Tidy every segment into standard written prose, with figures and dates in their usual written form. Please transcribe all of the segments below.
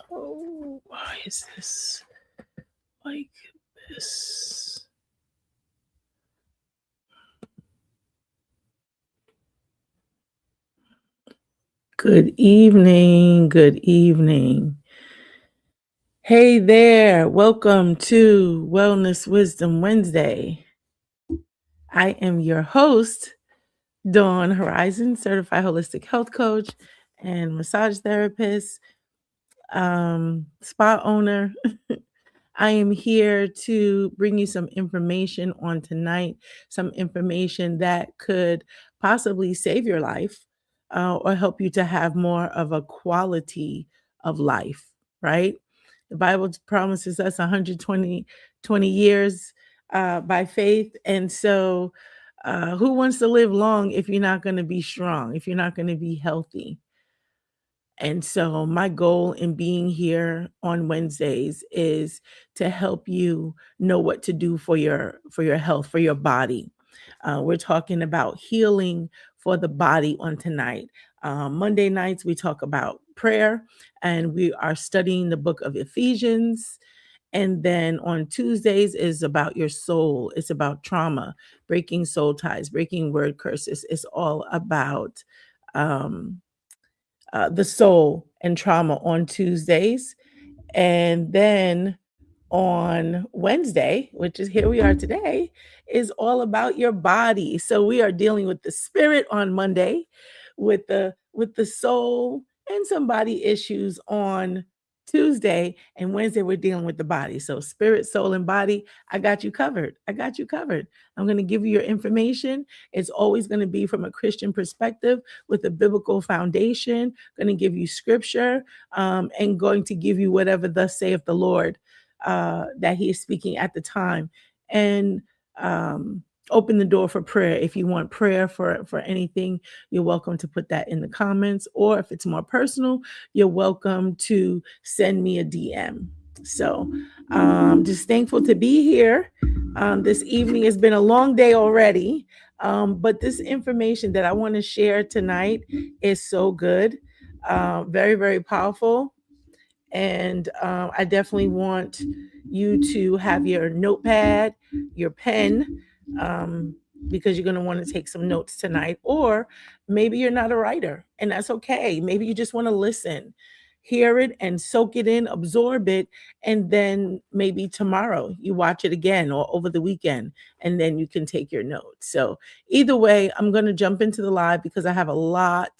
Oh, why is this like this? Good evening. Good evening. Hey there. Welcome to Wellness Wisdom Wednesday. I am your host, Dawn Horizon, certified holistic health coach and massage therapist, spa owner. I am here to bring you some information on tonight, some information that could possibly save your life or help you to have more of a quality of life, right? The Bible promises us 120 years by faith. And so, who wants to live long if you're not going to be strong, if you're not going to be healthy? And so my goal in being here on Wednesdays is to help you know what to do for your health, for your body. We're talking about healing for the body on tonight. Monday nights we talk about prayer, and we are studying the book of Ephesians. And then on Tuesdays is about your soul. It's about trauma, breaking soul ties, breaking word curses. It's all about um, the soul and trauma on Tuesdays. And then on Wednesday, which is here we are today, is all about your body. So we are dealing with the spirit on Monday, with the soul and some body issues on Tuesday, and Wednesday we're dealing with the body. So spirit, soul, and body, I got you covered. I got you covered. I'm going to give you your information. It's always going to be from a Christian perspective with a biblical foundation. Going to give you scripture, and going to give you whatever thus saith the Lord that he is speaking at the time, and open the door for prayer. If you want prayer for anything, you're welcome to put that in the comments, or if it's more personal, you're welcome to send me a DM. So just thankful to be here. This evening has been a long day already, but this information that I want to share tonight is so good, very, very powerful. And I definitely want you to have your notepad, your pen, um, because you're going to want to take some notes tonight. Or maybe you're not a writer, and that's okay. Maybe you just want to listen, hear it, and soak it in, absorb it. And then maybe tomorrow you watch it again, or over the weekend, and then you can take your notes. So, either way, I'm going to jump into the live because I have a lot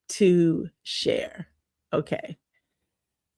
to share. Okay.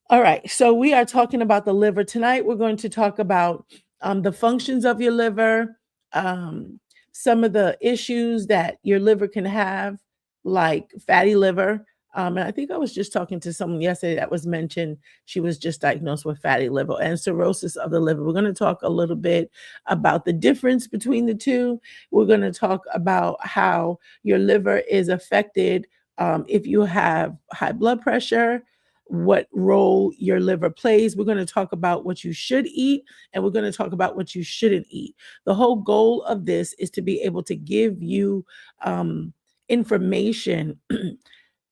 All right, so we are talking about the liver tonight. We're going to talk about the functions of your liver, um, some of the issues that your liver can have, like fatty liver. And I think I was just talking to someone yesterday that was mentioned. She was just diagnosed with fatty liver and cirrhosis of the liver. We're going to talk a little bit about the difference between the two. We're going to talk about how your liver is affected if you have high blood pressure, what role your liver plays. We're going to talk about what you should eat, and we're going to talk about what you shouldn't eat. The whole goal of this is to be able to give you information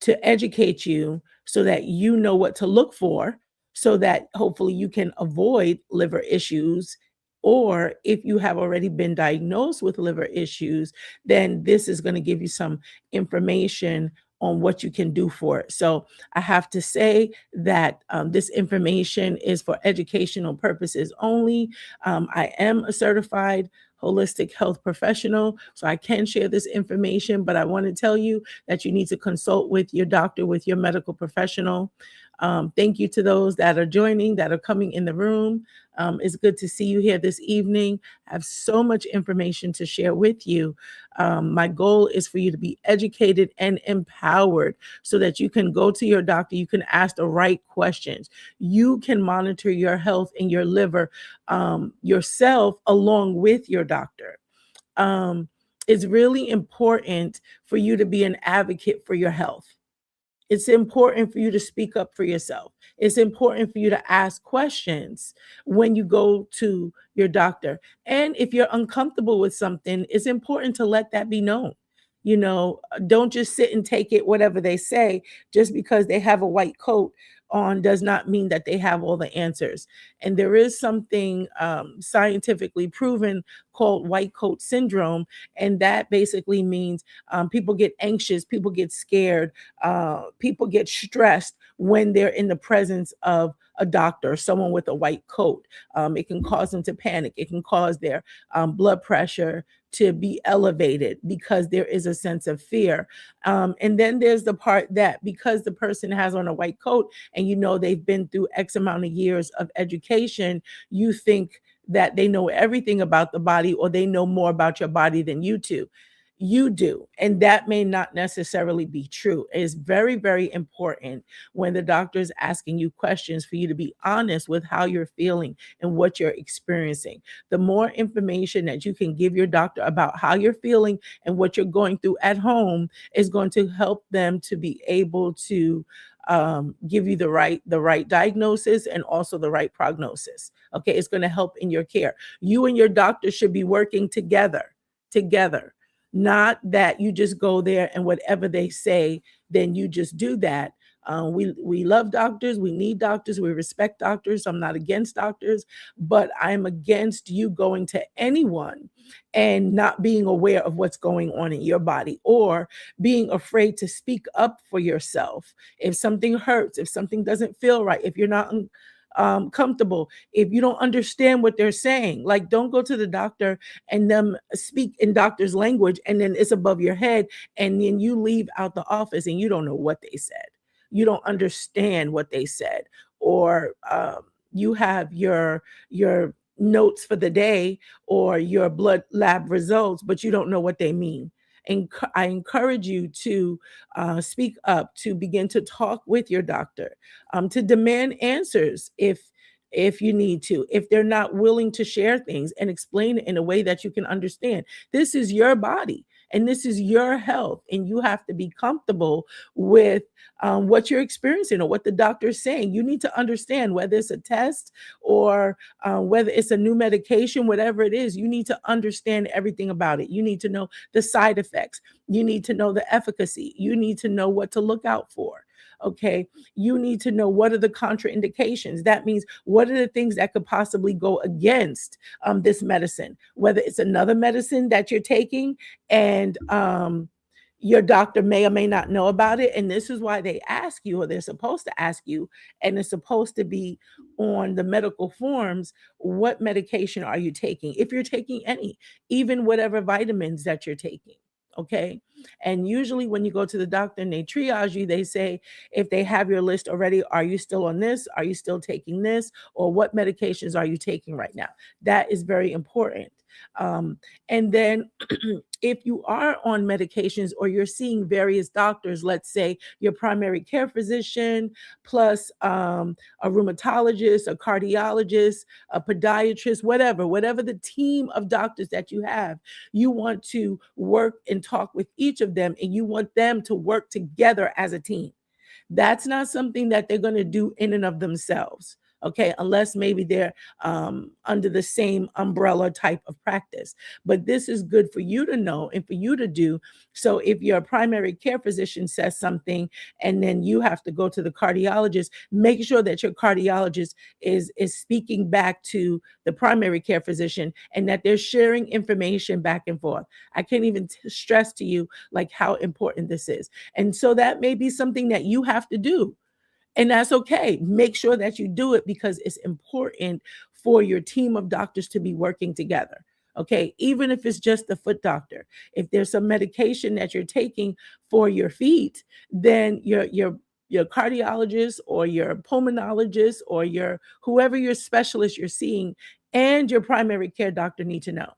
to educate you so that you know what to look for, so that hopefully you can avoid liver issues. Or if you have already been diagnosed with liver issues, then this is going to give you some information on what you can do for it. So I have to say that this information is for educational purposes only. I am a certified holistic health professional, so I can share this information, but I want to tell you that you need to consult with your doctor, with your medical professional. Thank you to those that are joining, that are coming in the room. It's good to see you here this evening. I have so much information to share with you. My goal is for you to be educated and empowered so that you can go to your doctor, you can ask the right questions. You can monitor your health and your liver yourself along with your doctor. It's really important for you to be an advocate for your health. It's important for you to speak up for yourself. It's important for you to ask questions when you go to your doctor. And if you're uncomfortable with something, it's important to let that be known. Don't just sit and take it, whatever they say, just because they have a white coat on does not mean that they have all the answers. And there is something scientifically proven called white coat syndrome. And that basically means people get anxious, people get scared, people get stressed when they're in the presence of a doctor, someone with a white coat. It can cause them to panic. It can cause their blood pressure to be elevated because there is a sense of fear. And then there's the part that because the person has on a white coat and you know they've been through X amount of years of education, you think that they know everything about the body or they know more about your body than you do. You do. And that may not necessarily be true. It's very, very important when the doctor is asking you questions for you to be honest with how you're feeling and what you're experiencing. The more information that you can give your doctor about how you're feeling and what you're going through at home is going to help them to be able to give you the right diagnosis and also the right prognosis. Okay, it's going to help in your care. You and your doctor should be working together, not that you just go there and whatever they say, then you just do that. We love doctors. We need doctors. We respect doctors. I'm not against doctors, but I'm against you going to anyone and not being aware of what's going on in your body or being afraid to speak up for yourself. If something hurts, if something doesn't feel right, if you're not comfortable, if you don't understand what they're saying, like don't go to the doctor and them speak in doctor's language and then it's above your head and then you leave out the office and you don't know what they said. You don't understand what they said, or you have your notes for the day or your blood lab results, but you don't know what they mean. And I encourage you to speak up, to begin to talk with your doctor, to demand answers if you need to, if they're not willing to share things and explain it in a way that you can understand. This is your body and this is your health, and you have to be comfortable with what you're experiencing or what the doctor's saying. You need to understand whether it's a test or whether it's a new medication, whatever it is. You need to understand everything about it. You need to know the side effects. You need to know the efficacy. You need to know what to look out for. Okay. You need to know what are the contraindications. That means what are the things that could possibly go against this medicine, whether it's another medicine that you're taking and your doctor may or may not know about it. And this is why they ask you, or they're supposed to ask you, and it's supposed to be on the medical forms. What medication are you taking? If you're taking any, even whatever vitamins that you're taking. Okay. And usually when you go to the doctor and they triage you, they say, if they have your list already, are you still on this? Are you still taking this? Or what medications are you taking right now? That is very important. And then if you are on medications or you're seeing various doctors, let's say your primary care physician plus a rheumatologist, a cardiologist, a podiatrist, whatever the team of doctors that you have, you want to work and talk with each of them and you want them to work together as a team. That's not something that they're going to do in and of themselves. Okay, unless maybe they're under the same umbrella type of practice. But this is good for you to know and for you to do. So if your primary care physician says something and then you have to go to the cardiologist, make sure that your cardiologist is speaking back to the primary care physician and that they're sharing information back and forth. I can't even stress to you like how important this is. And so that may be something that you have to do. And that's okay. Make sure that you do it because it's important for your team of doctors to be working together. Okay. Even if it's just the foot doctor, if there's some medication that you're taking for your feet, then your cardiologist or your pulmonologist or your whoever your specialist you're seeing and your primary care doctor need to know.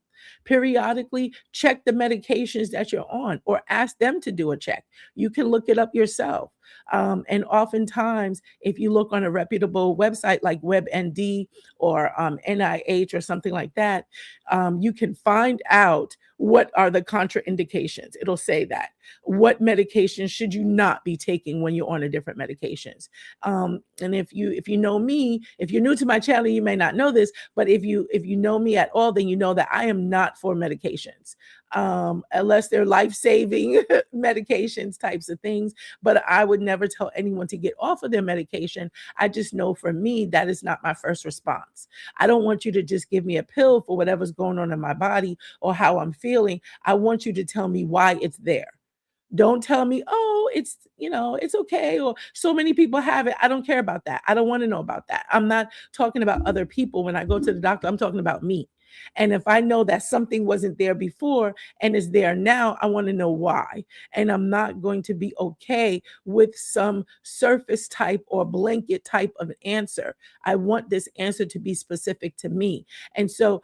Periodically check the medications that you're on or ask them to do a check. You can look it up yourself. And oftentimes, if you look on a reputable website like WebMD or NIH or something like that, you can find out what are the contraindications. It'll say that. What medications should you not be taking when you're on a different medications? And if you know me, if you're new to my channel, you may not know this, but if you know me at all, then you know that I am not for medications. unless they're life-saving medications types of things. But I would never tell anyone to get off of their medication. I just know for me, that is not my first response. I don't want you to just give me a pill for whatever's going on in my body or how I'm feeling. I want you to tell me why it's there. Don't tell me, "Oh, it's okay," or "So many people have it." I don't care about that. I don't wanna know about that. I'm not talking about other people when I go to the doctor, I'm talking about me. And if I know that something wasn't there before and is there now, I wanna know why. And I'm not going to be okay with some surface type or blanket type of answer. I want this answer to be specific to me. And so,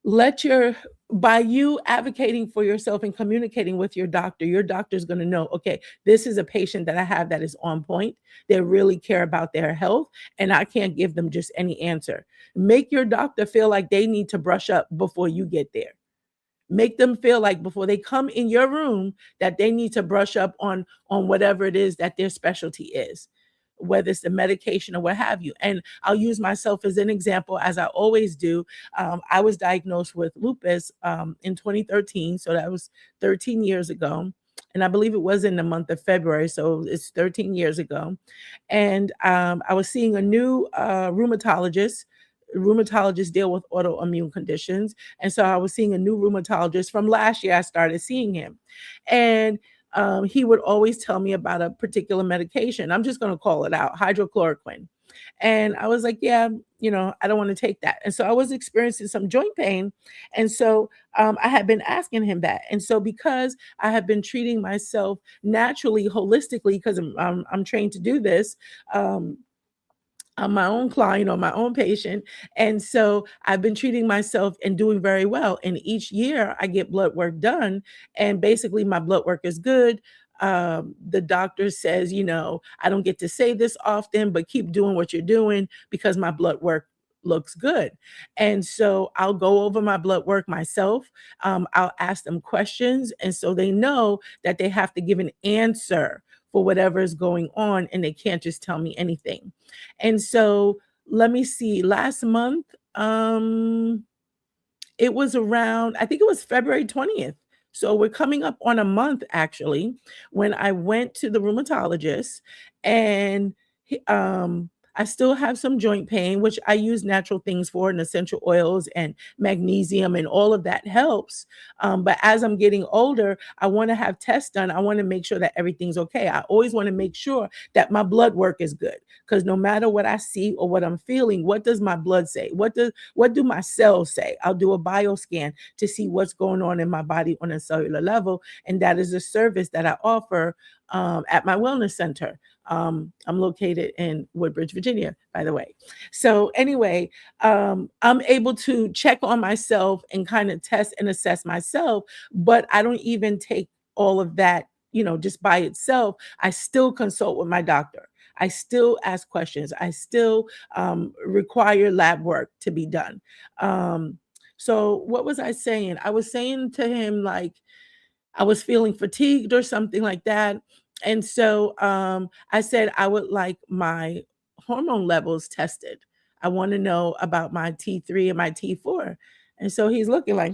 let your by you advocating for yourself and communicating with your doctor's going to know, okay, this is a patient that I have that is on point. They really care about their health, and I can't give them just any answer. Make your doctor feel like they need to brush up before you get there. Make them feel like before they come in your room that they need to brush up on whatever it is that their specialty is, whether it's the medication or what have you. And I'll use myself as an example, as I always do. I was diagnosed with lupus in 2013, so that was 13 years ago. And I believe it was in the month of February, so it's 13 years ago. And I was seeing a new rheumatologist. Rheumatologists deal with autoimmune conditions. And so I was seeing a new rheumatologist from last year. I started seeing him. And he would always tell me about a particular medication. I'm just going to call it out, hydrochloroquine. And I was like, yeah, I don't want to take that. And so I was experiencing some joint pain. And so I had been asking him that. And so because I have been treating myself naturally, holistically, because I'm trained to do this, I'm my own client or my own patient. And so I've been treating myself and doing very well. And each year I get blood work done, and basically my blood work is good. The doctor says, I don't get to say this often, but keep doing what you're doing because my blood work looks good. And so I'll go over my blood work myself. I'll ask them questions. And so they know that they have to give an answer for whatever is going on, and they can't just tell me anything. And so let me see, last month, it was around, I think it was February 20th. So we're coming up on a month actually when I went to the rheumatologist, and I still have some joint pain, which I use natural things for, and essential oils and magnesium and all of that helps. But as I'm getting older, I want to have tests done. I want to make sure that everything's okay. I always want to make sure that my blood work is good, because no matter what I see or what I'm feeling, what does my blood say? What do my cells say? I'll do a bioscan to see what's going on in my body on a cellular level. And that is a service that I offer at my wellness center. I'm located in Woodbridge, Virginia, by the way. So anyway, I'm able to check on myself and kind of test and assess myself, but I don't even take all of that, just by itself. I still consult with my doctor. I still ask questions. I still require lab work to be done. So what was I saying? I was saying to him, like, I was feeling fatigued or something like that. And so I said I would like my hormone levels tested. I want to know about my T3 and my T4. And so he's looking like,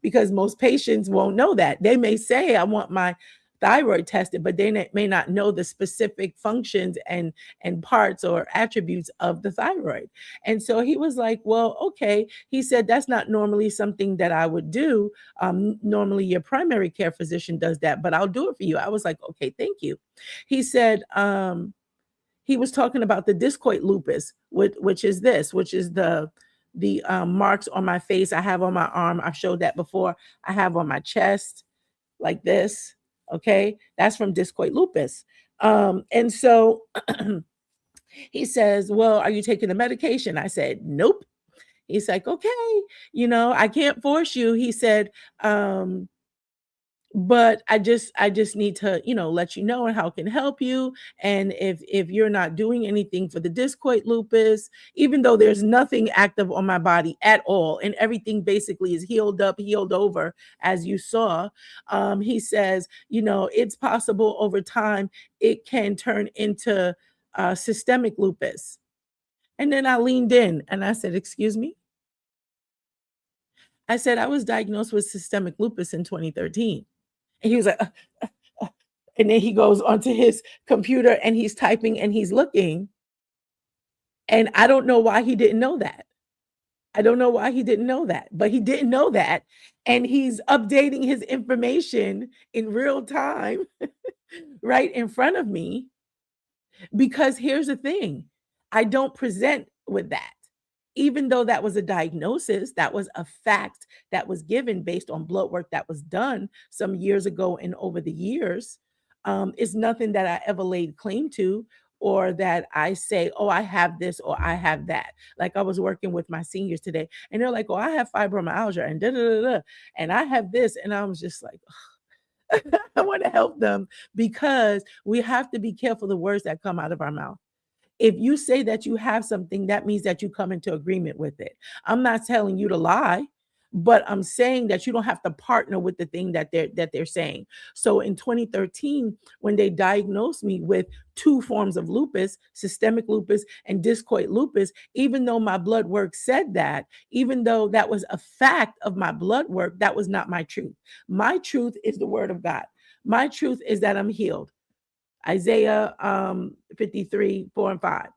because most patients won't know that. They may say, I want my thyroid tested, but they may not know the specific functions and parts or attributes of the thyroid. And so he was like, well, okay. He said, that's not normally something that I would do. Normally your primary care physician does that, but I'll do it for you. I was like, okay, thank you. He said, he was talking about the discoid lupus, which is the marks on my face. I have on my arm. I've showed that before. I have on my chest like this. Okay, that's from discoid lupus. And so he says, well, are you taking the medication? I said, nope. He's like, okay, I can't force you. He said, but I just need to, let you know how it can help you. And if you're not doing anything for the discoid lupus, even though there's nothing active on my body at all, and everything basically is healed up, healed over, as you saw, he says, it's possible over time it can turn into systemic lupus. And then I leaned in and I said, excuse me. I said, "I was diagnosed with systemic lupus in 2013." And he was like, uh," and then he goes onto his computer and he's typing and he's looking, and I don't know why he didn't know that. I don't know why he didn't know that, but he didn't know that, and he's updating his information in real time right in front of me. Because here's the thing, I don't present with that. Even though that was a diagnosis, that was a fact that was given based on blood work that was done some years ago and over the years, it's nothing that I ever laid claim to or that I say, oh, I have this or I have that. Like I was working with my seniors today and they're like, oh, I have fibromyalgia and da da da da, and I have this. And I was just like, I want to help them because we have to be careful the words that come out of our mouth. If you say that you have something, that means that you come into agreement with it. I'm not telling you to lie, but I'm saying that you don't have to partner with the thing that they're saying. So in 2013, when they diagnosed me with two forms of lupus, systemic lupus and discoid lupus, even though my blood work said that, even though that was a fact of my blood work, that was not my truth. My truth is the word of God. My truth is that I'm healed. Isaiah 53, 4 and 5,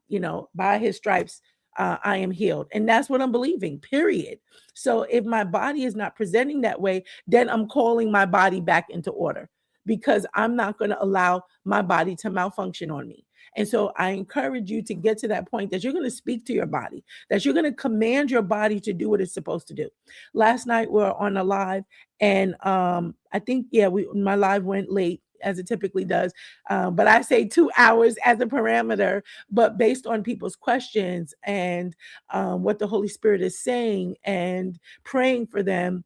by his stripes, I am healed. And that's what I'm believing, period. So if my body is not presenting that way, then I'm calling my body back into order because I'm not going to allow my body to malfunction on me. And so I encourage you to get to that point that you're going to speak to your body, that you're going to command your body to do what it's supposed to do. Last night we were on a live, and I think, yeah, my live went late as it typically does. But I say 2 hours as a parameter, but based on people's questions and what the Holy Spirit is saying and praying for them,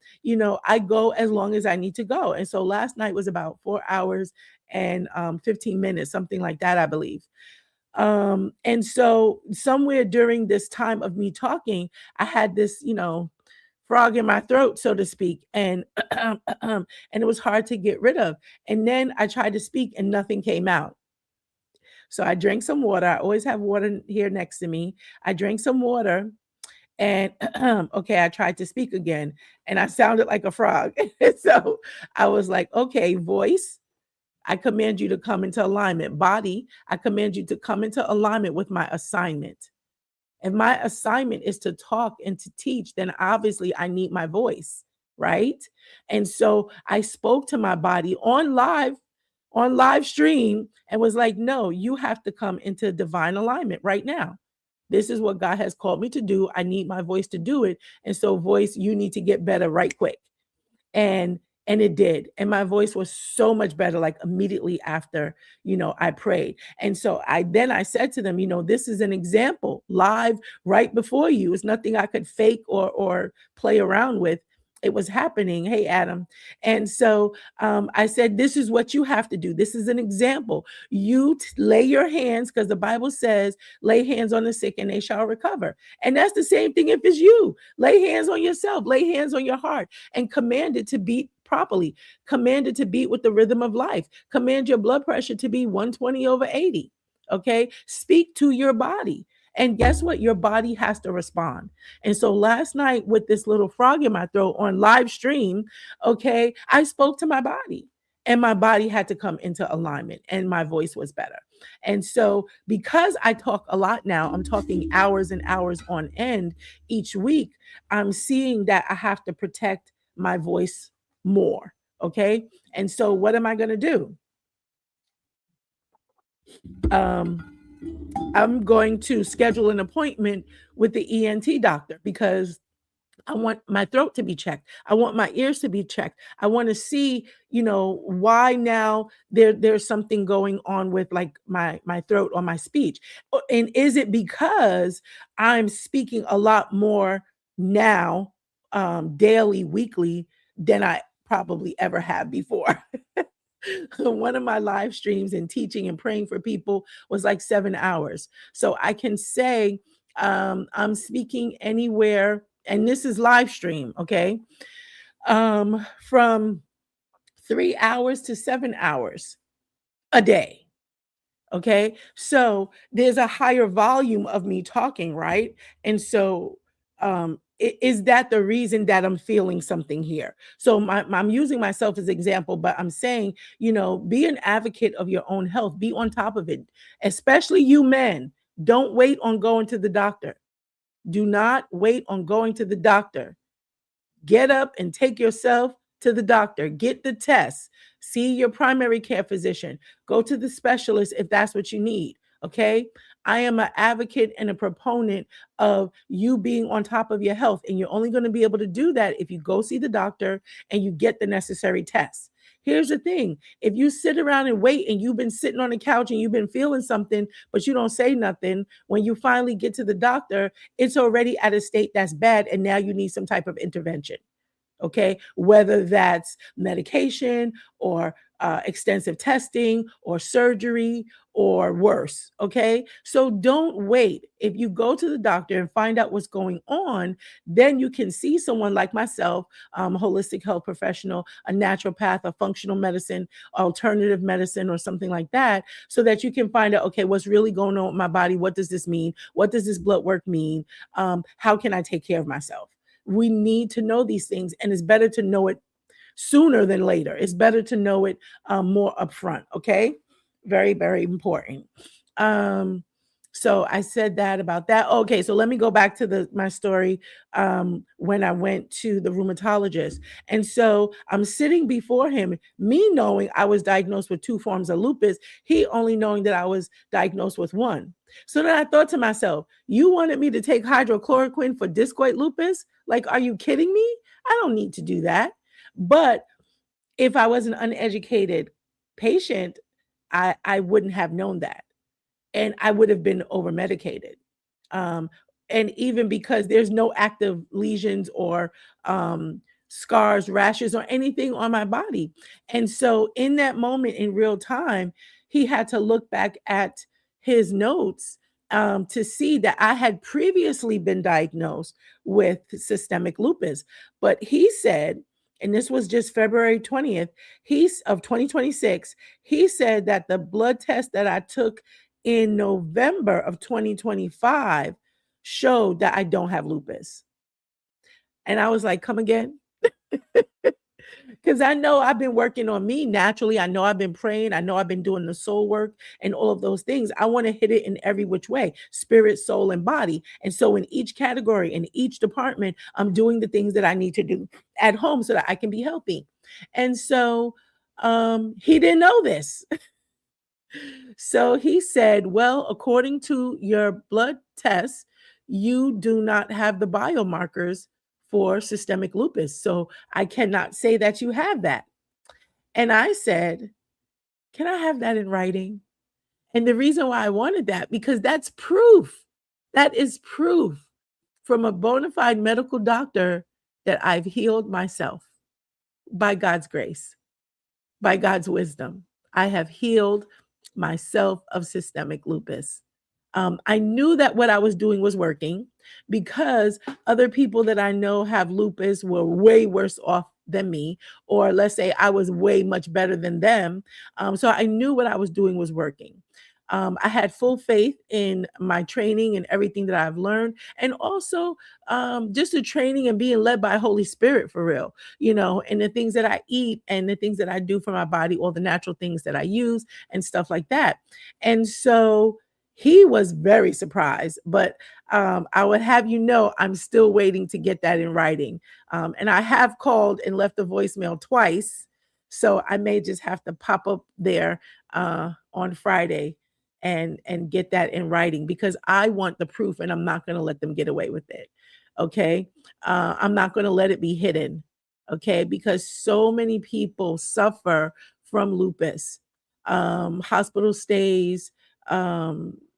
I go as long as I need to go. And so last night was about 4 hours and 15 minutes, something like that, I believe. And so somewhere during this time of me talking, I had this, frog in my throat, so to speak, and and it was hard to get rid of. And then I tried to speak and nothing came out. So I drank some water. I always have water here next to me. I drank some water and okay, I tried to speak again and I sounded like a frog. So I was like, okay, voice, I command you to come into alignment. Body, I command you to come into alignment with my assignment. If my assignment is to talk and to teach, then obviously I need my voice, right? And so I spoke to my body on live stream and was like, no, you have to come into divine alignment right now. This is what God has called me to do. I need my voice to do it. And so, voice, you need to get better right quick. And it did, and my voice was so much better like immediately after I prayed. And so I said to them, this is an example live right before you. It's nothing I could fake or play around with. It was happening. Hey, Adam. And so I said, this is what you have to do. This is an example. You lay your hands, because the Bible says, lay hands on the sick and they shall recover. And that's the same thing if it's you. Lay hands on yourself, lay hands on your heart, and command it to beat properly. Command it to beat with the rhythm of life. Command your blood pressure to be 120/80. Okay. Speak to your body. And guess what? Your body has to respond. And so last night, with this little frog in my throat on live stream, okay, I spoke to my body and my body had to come into alignment and my voice was better. And so, because I talk a lot now, I'm talking hours and hours on end each week, I'm seeing that I have to protect my voice more. Okay. And so, what am I going to do? Um, I'm going to schedule an appointment with the ENT doctor because I want my throat to be checked. I want my ears to be checked. I want to see, why now there's something going on with like my throat or my speech. And is it because I'm speaking a lot more now, daily, weekly, than I probably ever have before? One of my live streams and teaching and praying for people was like 7 hours. So I can say I'm speaking anywhere, and this is live stream, okay? From 3 hours to 7 hours a day. Okay. So there's a higher volume of me talking, right? And so is that the reason that I'm feeling something here? So I'm using myself as example, but I'm saying, be an advocate of your own health. Be on top of it, especially you men. Don't wait on going to the doctor. Do not wait on going to the doctor. Get up and take yourself to the doctor. Get the tests. See your primary care physician. Go to the specialist if that's what you need. Okay. I am an advocate and a proponent of you being on top of your health. And you're only going to be able to do that if you go see the doctor and you get the necessary tests. Here's the thing, if you sit around and wait and you've been sitting on the couch and you've been feeling something, but you don't say nothing, when you finally get to the doctor, it's already at a state that's bad. And now you need some type of intervention. Okay, whether that's medication or extensive testing or surgery or worse. Okay, so don't wait. If you go to the doctor and find out what's going on, then you can see someone like myself, a holistic health professional, a naturopath, a functional medicine, alternative medicine, or something like that, so that you can find out, okay, what's really going on with my body? What does this mean? What does this blood work mean? How can I take care of myself? We need to know these things, and it's better to know it sooner than later. It's better to know it more upfront. Okay, very, very important. So I said that about that. Okay, so let me go back to my story when I went to the rheumatologist. And so I'm sitting before him, me knowing I was diagnosed with 2 forms of lupus, he only knowing that I was diagnosed with 1. So then I thought to myself, you wanted me to take hydrochloroquine for discoid lupus? Like, are you kidding me? I don't need to do that. But if I was an uneducated patient, I wouldn't have known that, and I would have been over medicated. Um, and even because there's no active lesions or scars, rashes, or anything on my body. And so in that moment in real time, he had to look back at his notes to see that I had previously been diagnosed with systemic lupus. But he said, and this was just February 20th, of 2026, he said that the blood test that I took in November of 2025 showed that I don't have lupus. And I was like, come again? Because I know I've been working on me naturally. I know I've been praying. I know I've been doing the soul work and all of those things. I want to hit it in every which way, spirit, soul, and body. And so in each category, in each department, I'm doing the things that I need to do at home so that I can be healthy. And so he didn't know this. So he said, well, according to your blood tests, you do not have the biomarkers for systemic lupus. So I cannot say that you have that. And I said, can I have that in writing? And the reason why I wanted that, because that's proof. That is proof from a bona fide medical doctor that I've healed myself by God's grace, by God's wisdom. I have healed myself of systemic lupus. I knew that what I was doing was working because other people that I know have lupus were way worse off than me, or let's say I was way much better than them. So I knew what I was doing was working. I had full faith in my training and everything that I've learned, and also just the training and being led by Holy Spirit for real, and the things that I eat and the things that I do for my body, all the natural things that I use and stuff like that. And so he was very surprised, but I would have you know, I'm still waiting to get that in writing. And I have called and left a voicemail twice. So I may just have to pop up there on Friday and get that in writing because I want the proof and I'm not going to let them get away with it. Okay. I'm not going to let it be hidden. Okay. Because so many people suffer from lupus, hospital stays,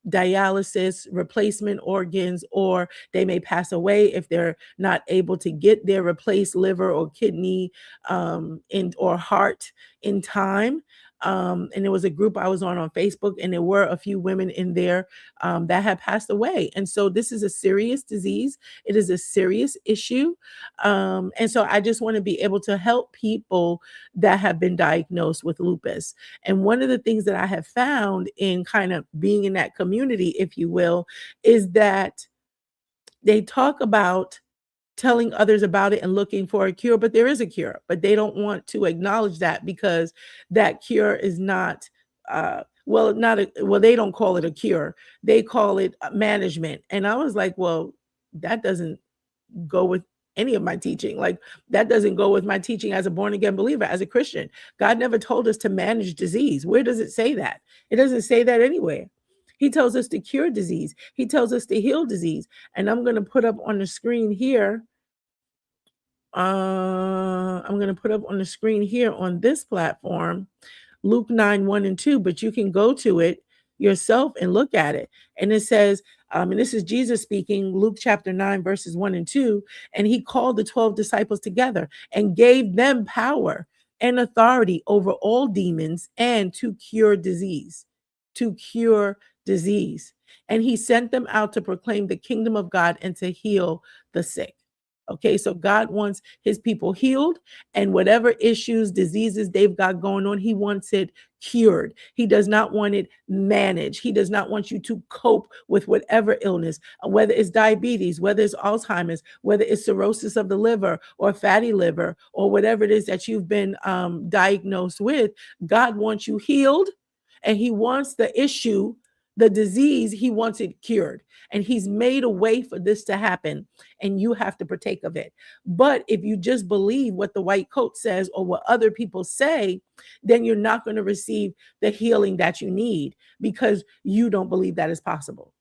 dialysis, replacement organs, or they may pass away if they're not able to get their replaced liver or kidney or heart in time. And there was a group I was on Facebook, and there were a few women in there that had passed away. And so this is a serious disease. It is a serious issue. And so I just want to be able to help people that have been diagnosed with lupus. And one of the things that I have found in kind of being in that community, if you will, is that they talk about telling others about it and looking for a cure, but there is a cure, but they don't want to acknowledge that because that cure is not they don't call it a cure. They call it management. And I was like, well, that doesn't go with any of my teaching. Like that doesn't go with my teaching as a born again believer, as a Christian. God never told us to manage disease. Where does it say that? It doesn't say that anywhere. He tells us to cure disease. He tells us to heal disease. And I'm going to put up on the screen here. I'm going to put up on the screen here on this platform Luke 9, 1 and 2, but you can go to it yourself and look at it. And it says, and this is Jesus speaking, Luke chapter 9, verses 1 and 2. And he called the 12 disciples together and gave them power and authority over all demons and to cure disease, to cure disease. And he sent them out to proclaim the kingdom of God and to heal the sick. Okay, so God wants his people healed, and whatever issues, diseases they've got going on, he wants it cured. He does not want it managed. He does not want you to cope with whatever illness, whether it's diabetes, whether it's Alzheimer's, whether it's cirrhosis of the liver or fatty liver, or whatever it is that you've been diagnosed with. God wants you healed, and he wants the issue, the disease, he wants it cured. And he's made a way for this to happen, and you have to partake of it. But if you just believe what the white coat says or what other people say, then you're not going to receive the healing that you need because you don't believe that is possible.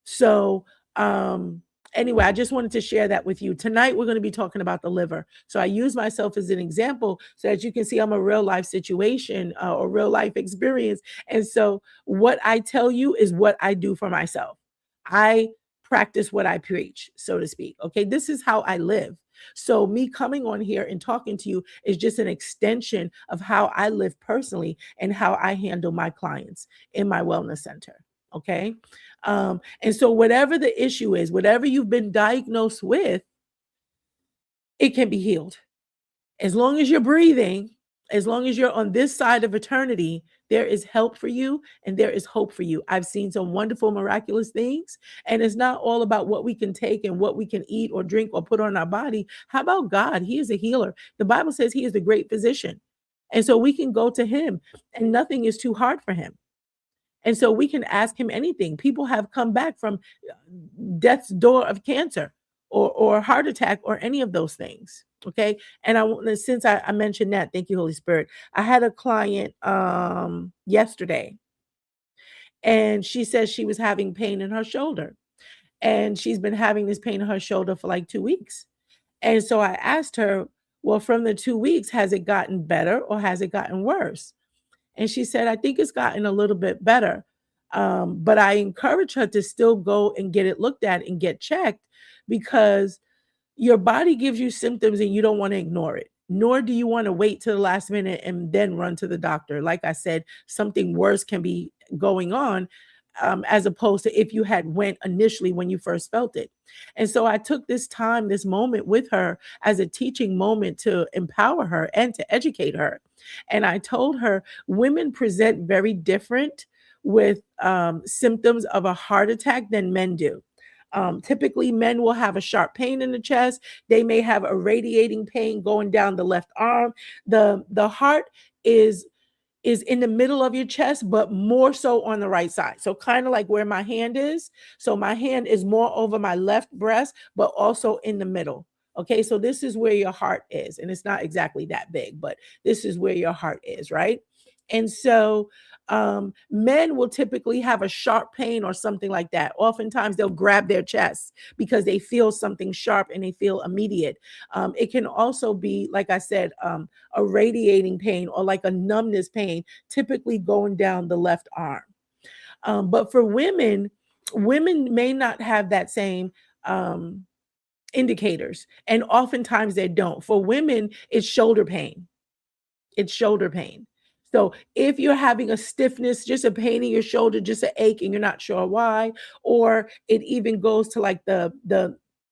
So, anyway, I just wanted to share that with you. Tonight, we're going to be talking about the liver. So I use myself as an example so that you can see I'm a real life situation or real life experience. And so what I tell you is what I do for myself. I practice what I preach, so to speak. Okay, this is how I live. So me coming on here and talking to you is just an extension of how I live personally and how I handle my clients in my wellness center. Okay. And so whatever the issue is, whatever you've been diagnosed with, it can be healed. As long as you're breathing, as long as you're on this side of eternity, there is help for you and there is hope for you. I've seen some wonderful, miraculous things. And it's not all about what we can take and what we can eat or drink or put on our body. How about God? He is a healer. The Bible says he is the great physician. And so we can go to him and nothing is too hard for him. And so we can ask him anything. People have come back from death's door of cancer or heart attack or any of those things. Okay. And since I mentioned that, thank you, Holy Spirit. I had a client yesterday, and she says she was having pain in her shoulder. And she's been having this pain in her shoulder for like 2 weeks. And so I asked her, well, from the 2 weeks, has it gotten better or has it gotten worse? And she said, I think it's gotten a little bit better. But I encourage her to still go and get it looked at and get checked because your body gives you symptoms and you don't want to ignore it, nor do you want to wait till the last minute and then run to the doctor. Like I said, something worse can be going on. As opposed to if you had went initially when you first felt it. And so I took this time, this moment with her as a teaching moment to empower her and to educate her. And I told her women present very different with symptoms of a heart attack than men do. Typically, men will have a sharp pain in the chest. They may have a radiating pain going down the left arm. The heart is in the middle of your chest, but more so on the right side. So kind of like where my hand is. So my hand is more over my left breast, but also in the middle. Okay, so this is where your heart is. And it's not exactly that big, but this is where your heart is, right? And so men will typically have a sharp pain or something like that. Oftentimes they'll grab their chest because they feel something sharp and they feel immediate. It can also be, like I said, a radiating pain or like a numbness pain, typically going down the left arm. But for women may not have that same indicators. And oftentimes they don't. For women, it's shoulder pain. It's shoulder pain. So if you're having a stiffness, just a pain in your shoulder, just an ache, and you're not sure why, or it even goes to like the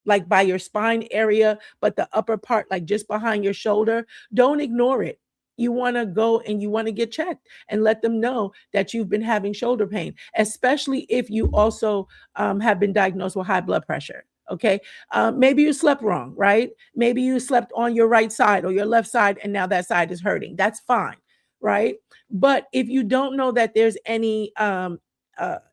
like by your spine area, but the upper part, like just behind your shoulder, don't ignore it. You want to go and you want to get checked and let them know that you've been having shoulder pain, especially if you also have been diagnosed with high blood pressure. Okay. Maybe you slept wrong, right? Maybe you slept on your right side or your left side, and now that side is hurting. That's fine, right? But if you don't know that there's any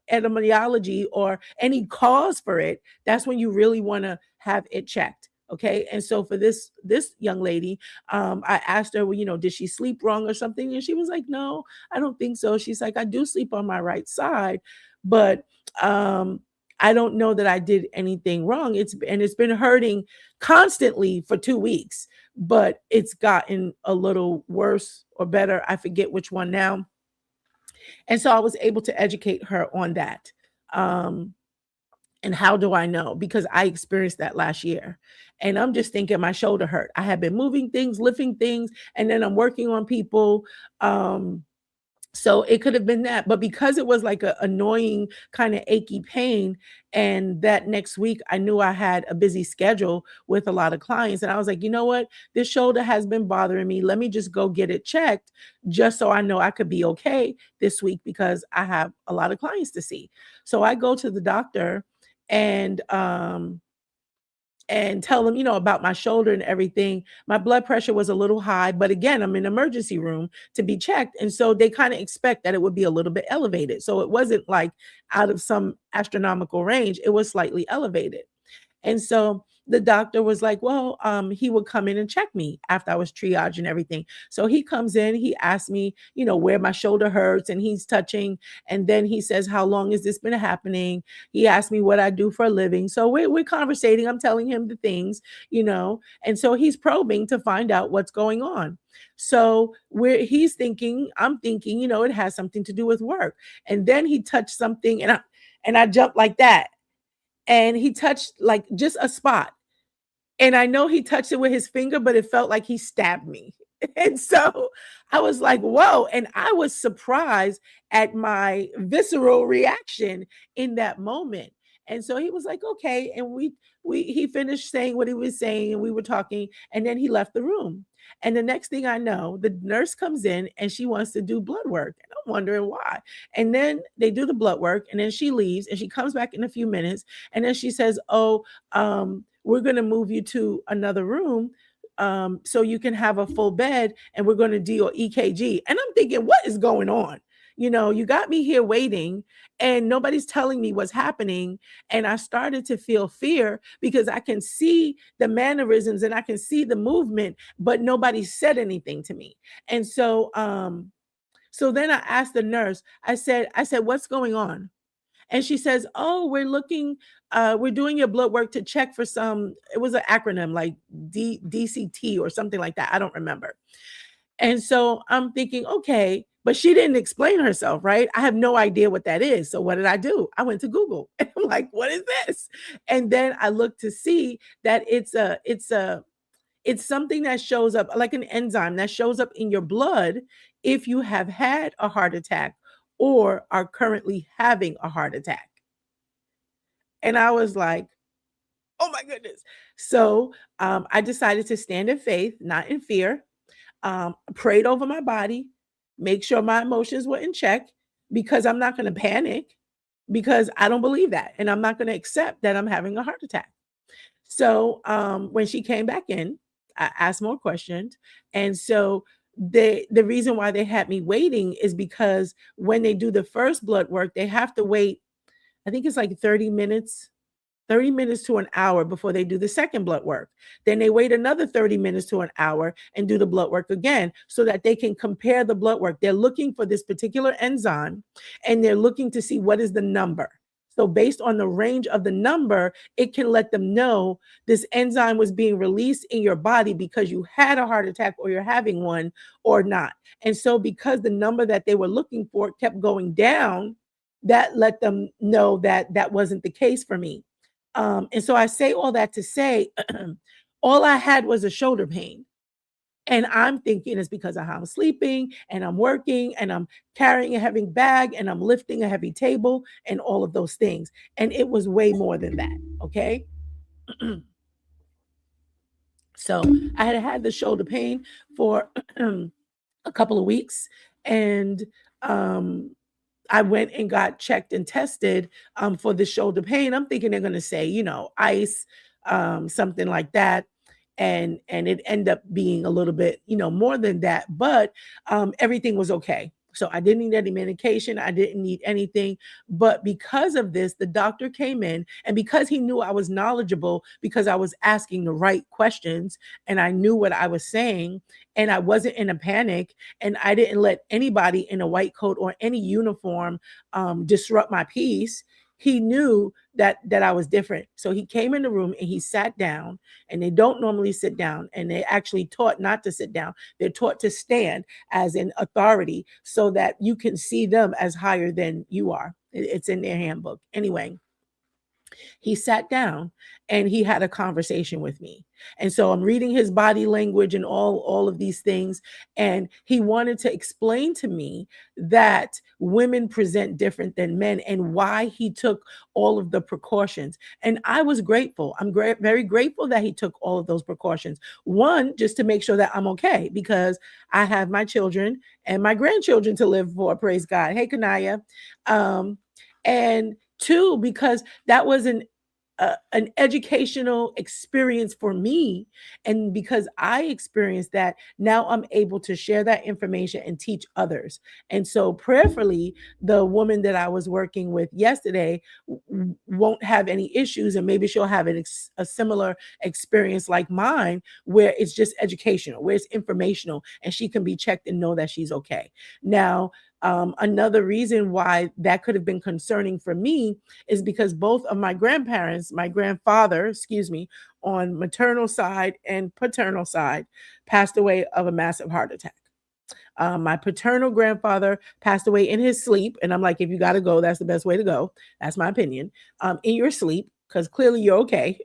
etymology or any cause for it, that's when you really want to have it checked. Okay. And so for this young lady, I asked her, well, did she sleep wrong or something? And she was like, no, I don't think so. She's like, I do sleep on my right side, but I don't know that I did anything wrong. It's been hurting constantly for 2 weeks, but it's gotten a little worse or better. I forget which one now. And so I was able to educate her on that. Um, and how do I know? Because I experienced that last year. And I'm just thinking my shoulder hurt. I had been moving things, lifting things, and then I'm working on people. So it could have been that. But because it was like a annoying kind of achy pain, and that next week I knew I had a busy schedule with a lot of clients. And I was like, you know what? This shoulder has been bothering me. Let me just go get it checked just so I know I could be okay this week because I have a lot of clients to see. So I go to the doctor and tell them, about my shoulder and everything. My blood pressure was a little high, but again, I'm in emergency room to be checked. And so they kind of expect that it would be a little bit elevated. So it wasn't like out of some astronomical range, it was slightly elevated. And so the doctor was like, well, he would come in and check me after I was triaged and everything. So he comes in, he asks me, where my shoulder hurts, and he's touching. And then he says, how long has this been happening? He asked me what I do for a living. So we're conversating. I'm telling him the things, and so he's probing to find out what's going on. So he's thinking, I'm thinking, it has something to do with work. And then he touched something, and I jumped like that, and he touched like just a spot. And I know he touched it with his finger, but it felt like he stabbed me. And so I was like, whoa. And I was surprised at my visceral reaction in that moment. And so he was like, okay. And he finished saying what he was saying, and we were talking, and then he left the room. And the next thing I know, the nurse comes in and she wants to do blood work. And I'm wondering why. And then they do the blood work, and then she leaves, and she comes back in a few minutes. And then she says, oh, we're going to move you to another room so you can have a full bed, and we're going to do your EKG. And I'm thinking, what is going on? You got me here waiting, and nobody's telling me what's happening. And I started to feel fear because I can see the mannerisms and I can see the movement, but nobody said anything to me. And so then I asked the nurse, I said, what's going on? And she says, oh, we're doing your blood work to check for it was an acronym like DCT or something like that. I don't remember. And so I'm thinking, okay, but she didn't explain herself, right? I have no idea what that is. So what did I do? I went to Google and I'm like, what is this? And then I looked to see that it's something that shows up like an enzyme that shows up in your blood if you have had a heart attack or are currently having a heart attack. And I was like, oh my goodness. So I decided to stand in faith, not in fear. Prayed over my body, make sure my emotions were in check, because I'm not going to panic, because I don't believe that. And I'm not going to accept that I'm having a heart attack. So when she came back in, I asked more questions. And so the reason why they had me waiting is because when they do the first blood work, they have to wait, I think it's like 30 minutes to an hour before they do the second blood work. Then they wait another 30 minutes to an hour and do the blood work again so that they can compare the blood work. They're looking for this particular enzyme, and they're looking to see what is the number. So based on the range of the number, it can let them know this enzyme was being released in your body because you had a heart attack or you're having one or not. And so because the number that they were looking for kept going down, that let them know that that wasn't the case for me. And so I say all that to say, all I had was a shoulder pain. And I'm thinking it's because of how I'm sleeping and I'm working and I'm carrying a heavy bag and I'm lifting a heavy table and all of those things. And it was way more than that. Okay. So I had the shoulder pain for a couple of weeks. And I went and got checked and tested for the shoulder pain. I'm thinking they're going to say, ice, something like that. And it ended up being a little bit, more than that. But everything was okay. So I didn't need any medication. I didn't need anything. But because of this, the doctor came in, and because he knew I was knowledgeable, because I was asking the right questions and I knew what I was saying, and I wasn't in a panic, and I didn't let anybody in a white coat or any uniform disrupt my peace. He knew that I was different. So he came in the room and he sat down, and they don't normally sit down, and they actually taught not to sit down. They're taught to stand as in authority so that you can see them as higher than you are. It's in their handbook. Anyway, he sat down and he had a conversation with me. And so I'm reading his body language and all of these things, and he wanted to explain to me that women present different than men and why he took all of the precautions. And I was grateful. Very grateful that he took all of those precautions. One, just to make sure that I'm okay, because I have my children and my grandchildren to live for, praise God. Hey, Kanaya. And two, because that was an educational experience for me. And because I experienced that, now I'm able to share that information and teach others. And so prayerfully, the woman that I was working with yesterday won't have any issues, and maybe she'll have a similar experience like mine, where it's just educational, where it's informational, and she can be checked and know that she's okay. Now, another reason why that could have been concerning for me is because both of my grandparents, my grandfather, excuse me, on maternal side and paternal side, passed away of a massive heart attack. My paternal grandfather passed away in his sleep. And I'm like, if you got to go, that's the best way to go. That's my opinion. In your sleep, because clearly you're okay.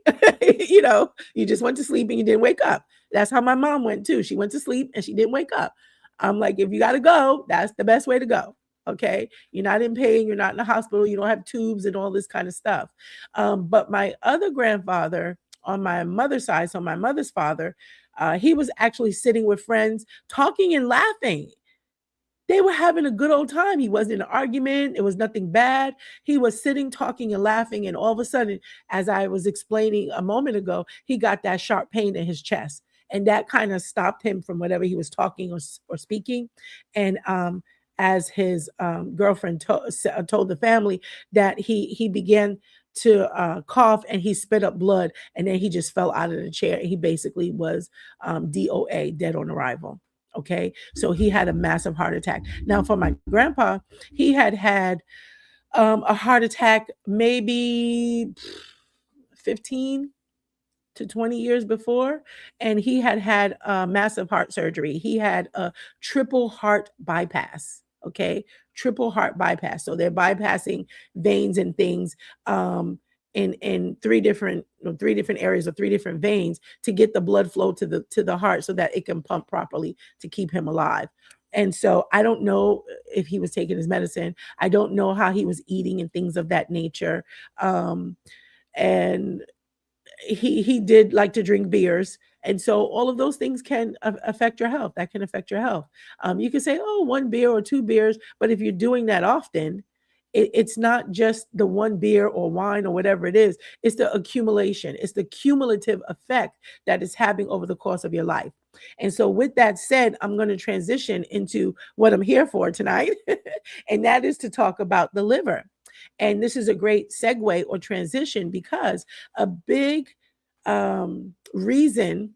You just went to sleep and you didn't wake up. That's how my mom went too. She went to sleep and she didn't wake up. I'm like, if you got to go, that's the best way to go. Okay. You're not in pain. You're not in the hospital. You don't have tubes and all this kind of stuff. But my other grandfather on my mother's side, so my mother's father, he was actually sitting with friends, talking and laughing. They were having a good old time. He wasn't in an argument. It was nothing bad. He was sitting, talking, and laughing. And all of a sudden, as I was explaining a moment ago, he got that sharp pain in his chest. And that kind of stopped him from whatever he was talking or speaking. And as his girlfriend told the family, that he began to cough and he spit up blood. And then he just fell out of the chair. He basically was DOA, dead on arrival. Okay. So he had a massive heart attack. Now, for my grandpa, he had a heart attack maybe 15 to 20 years before, and he had massive heart surgery. He had a triple heart bypass. Okay. Triple heart bypass. So they're bypassing veins and things in three different areas or three different veins to get the blood flow to the heart so that it can pump properly to keep him alive. And so I don't know if he was taking his medicine. I don't know how he was eating and things of that nature. And he did like to drink beers. And so all of those things can affect your health. That can affect your health. You can say, oh, one beer or two beers, but if you're doing that often, it's not just the one beer or wine or whatever it is. It's the accumulation. It's the cumulative effect that it's having over the course of your life. And so with that said, I'm going to transition into what I'm here for tonight. And that is to talk about the liver. And this is a great segue or transition, because a big reason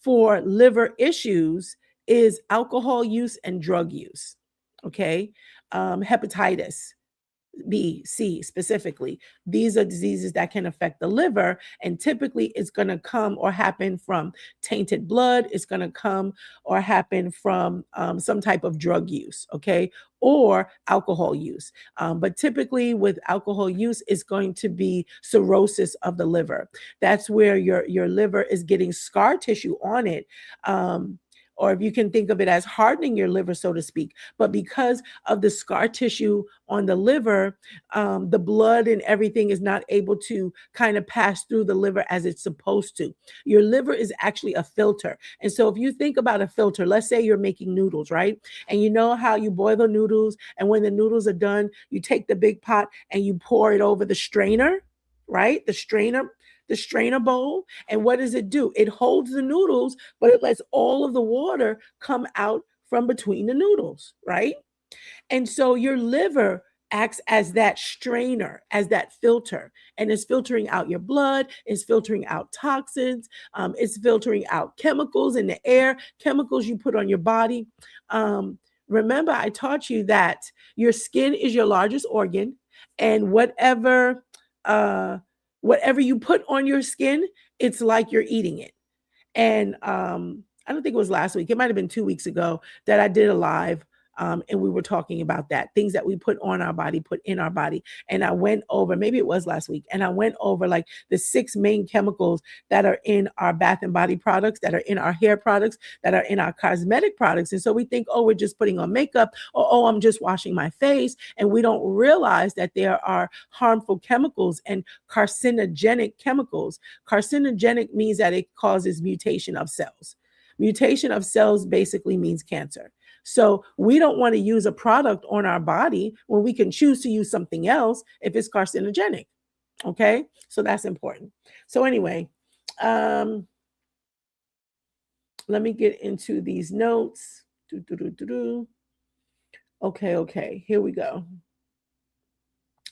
for liver issues is alcohol use and drug use. Okay. Hepatitis B, C specifically. These are diseases that can affect the liver, and typically it's going to come or happen from tainted blood. It's going to come or happen from some type of drug use, okay, or alcohol use. But typically with alcohol use, it's going to be cirrhosis of the liver. That's where your liver is getting scar tissue on it. or if you can think of it as hardening your liver, so to speak. But because of the scar tissue on the liver, the blood and everything is not able to kind of pass through the liver as it's supposed to. Your liver is actually a filter. And so if you think about a filter, let's say you're making noodles, right? And you know how you boil the noodles, and when the noodles are done, you take the big pot and you pour it over the strainer, right? The strainer bowl. And what does it do? It holds the noodles, but it lets all of the water come out from between the noodles, right? And so your liver acts as that strainer, as that filter, and is filtering out your blood, is filtering out toxins, it's filtering out chemicals in the air, chemicals you put on your body. Um, Remember, I taught you that your skin is your largest organ, and uh, whatever you put on your skin, it's like you're eating it. And I don't think it was last week. It might have been 2 weeks ago that I did a live. And we were talking about that, things that we put on our body, put in our body. And I went over, maybe it was last week, and I went over like the 6 main chemicals that are in our bath and body products, that are in our hair products, that are in our cosmetic products. And so we think, oh, we're just putting on makeup, or oh, I'm just washing my face. And we don't realize that there are harmful chemicals and carcinogenic chemicals. Carcinogenic means that it causes mutation of cells. Mutation of cells basically means cancer. So we don't want to use a product on our body when we can choose to use something else if it's carcinogenic. Okay, so that's important. So anyway, um, let me get into these notes. Okay, here we go.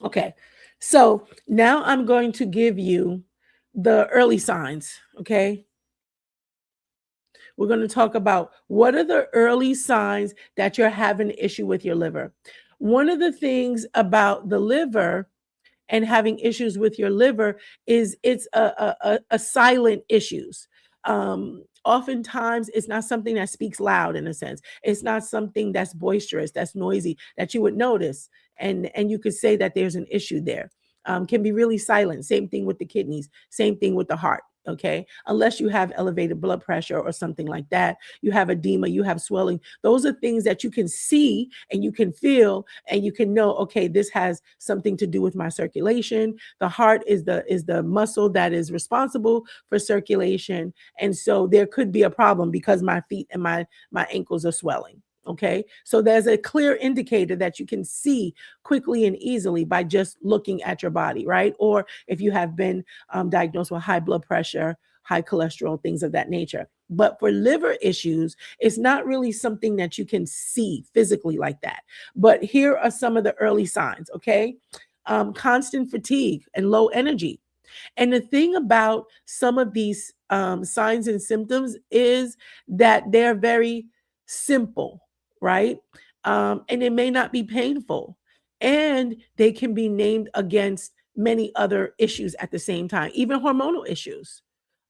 Okay, so now I'm going to give you the early signs. Okay, we're going to talk about what are the early signs that you're having an issue with your liver. One of the things about the liver and having issues with your liver is it's a silent issues. Oftentimes, it's not something that speaks loud in a sense. It's not something that's boisterous, that's noisy, that you would notice, and you could say that there's an issue there. Can be really silent. Same thing with the kidneys. Same thing with the heart. Okay, unless you have elevated blood pressure or something like that, you have edema, you have swelling. Those are things that you can see and you can feel and you can know, okay, this has something to do with my circulation. The heart is the muscle that is responsible for circulation, and so there could be a problem because my feet and my ankles are swelling. Okay, so there's a clear indicator that you can see quickly and easily by just looking at your body, right? Or if you have been diagnosed with high blood pressure, high cholesterol, things of that nature. But for liver issues, it's not really something that you can see physically like that. But here are some of the early signs, okay? Constant fatigue and low energy. And the thing about some of these signs and symptoms is that they're very simple, right? And it may not be painful. And they can be named against many other issues at the same time, even hormonal issues.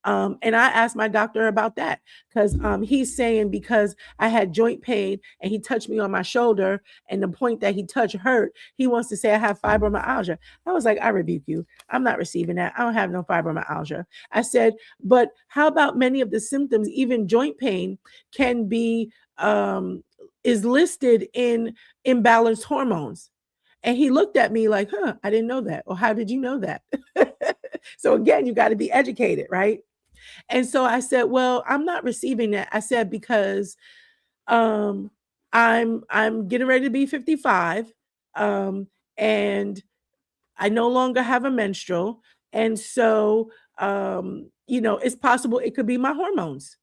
And I asked my doctor about that because he's saying because I had joint pain and he touched me on my shoulder and the point that he touched hurt, he wants to say I have fibromyalgia. I was like, I rebuke you. I'm not receiving that. I don't have no fibromyalgia. I said, but how about many of the symptoms, even joint pain, can be is listed in imbalanced hormones. And he looked at me like, I didn't know that. Or how did you know that? So again, you got to be educated, right? And so I said, well, I'm not receiving that. I said, because um, I'm getting ready to be 55, and I no longer have a menstrual. And so, it's possible it could be my hormones.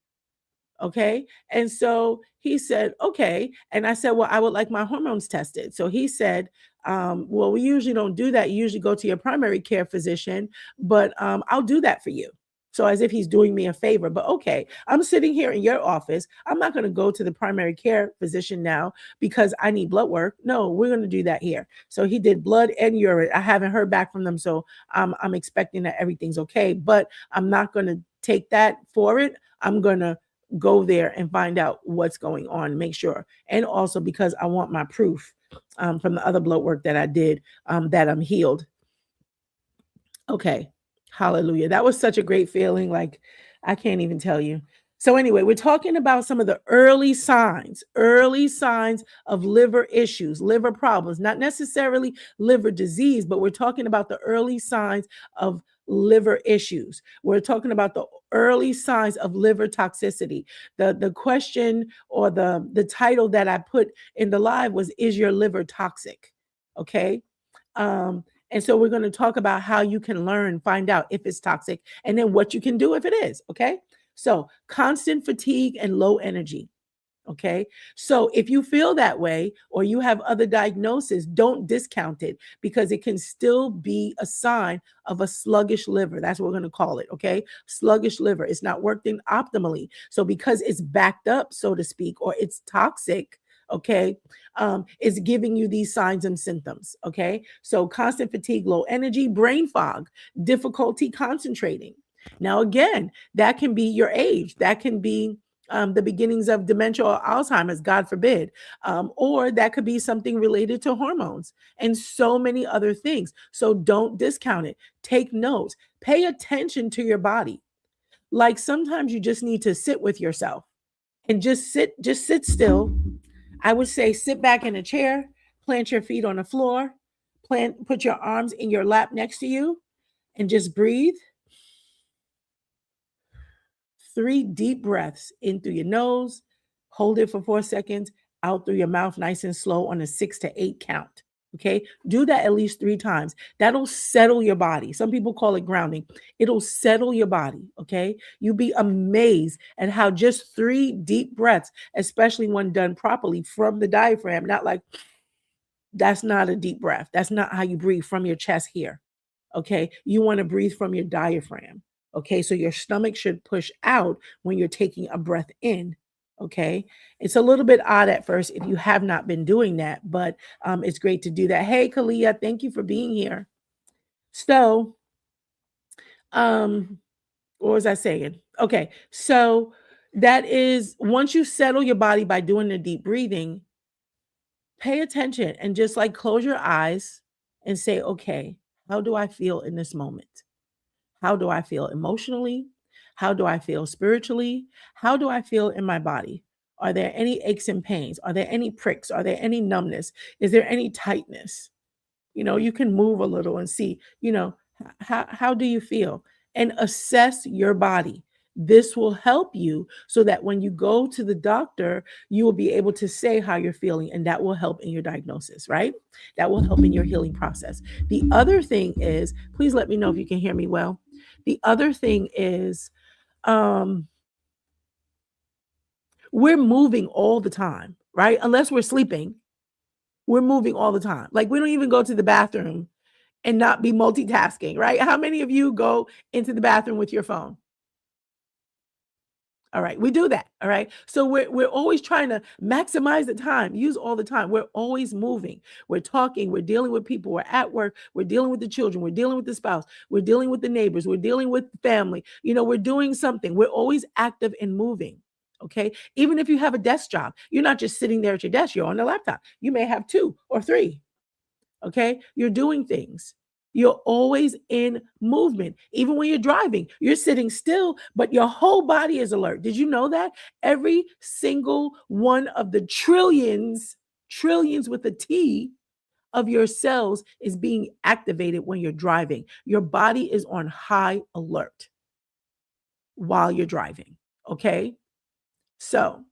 Okay. And so he said, okay. And I said, well, I would like my hormones tested. So he said, well, we usually don't do that. You usually go to your primary care physician, but I'll do that for you. So as if he's doing me a favor, but okay, I'm sitting here in your office. I'm not going to go to the primary care physician now because I need blood work. No, we're going to do that here. So he did blood and urine. I haven't heard back from them. So I'm expecting that everything's okay, but I'm not going to take that for it. I'm going to go there and find out what's going on, make sure. And also because I want my proof from the other blood work that I did that I'm healed. Okay. Hallelujah. That was such a great feeling. Like, I can't even tell you. So anyway, we're talking about some of the early signs of liver issues, liver problems, not necessarily liver disease, but we're talking about the early signs of liver issues. We're talking about the early signs of liver toxicity. The question or the title that I put in the live was, is your liver toxic? Okay? And so we're going to talk about how you can learn, find out if it's toxic, and then what you can do if it is. Okay. So constant fatigue and low energy. Okay. So if you feel that way or you have other diagnoses, don't discount it because it can still be a sign of a sluggish liver. That's what we're going to call it. Okay. Sluggish liver. It's not working optimally. So because it's backed up, so to speak, or it's toxic, okay, is giving you these signs and symptoms. Okay. So constant fatigue, low energy, brain fog, difficulty concentrating. Now, again, that can be your age. That can be the beginnings of dementia or Alzheimer's, God forbid. Or that could be something related to hormones and so many other things. So don't discount it. Take notes. Pay attention to your body. Like sometimes you just need to sit with yourself and just sit still. I would say sit back in a chair, plant your feet on the floor, put your arms in your lap next to you, and just breathe. 3 deep breaths in through your nose, hold it for 4 seconds, out through your mouth, nice and slow on a 6 to 8 count. Okay, do that at least 3 times. That'll settle your body. Some people call it grounding. It'll settle your body. Okay, you'll be amazed at how just 3 deep breaths, especially when done properly from the diaphragm, not like that's not a deep breath. That's not how you breathe from your chest here. Okay. You want to breathe from your diaphragm. Okay. So your stomach should push out when you're taking a breath in. Okay. It's a little bit odd at first if you have not been doing that, but it's great to do that. Hey, Kalia, thank you for being here. So, what was I saying? Okay. So that is once you settle your body by doing the deep breathing, pay attention and just like close your eyes and say, okay, how do I feel in this moment? How do I feel emotionally? How do I feel spiritually? How do I feel in my body? Are there any aches and pains? Are there any pricks? Are there any numbness? Is there any tightness? You can move a little and see, how do you feel? And assess your body. This will help you so that when you go to the doctor, you will be able to say how you're feeling, and that will help in your diagnosis, right? That will help in your healing process. The other thing is, please let me know if you can hear me well. The other thing is, we're moving all the time, right? Unless we're sleeping, we're moving all the time. Like we don't even go to the bathroom and not be multitasking, right? How many of you go into the bathroom with your phone? All right, we do that. All right. So we're always trying to maximize the time, use all the time. We're always moving. We're talking, we're dealing with people, we're at work, we're dealing with the children, we're dealing with the spouse, we're dealing with the neighbors, we're dealing with family. We're doing something. We're always active and moving. Okay. Even if you have a desk job, you're not just sitting there at your desk, you're on the laptop. You may have 2 or 3. Okay. You're doing things. You're always in movement. Even when you're driving, you're sitting still, but your whole body is alert. Did you know that? Every single one of the trillions with a T of your cells is being activated when you're driving. Your body is on high alert while you're driving. Okay. So,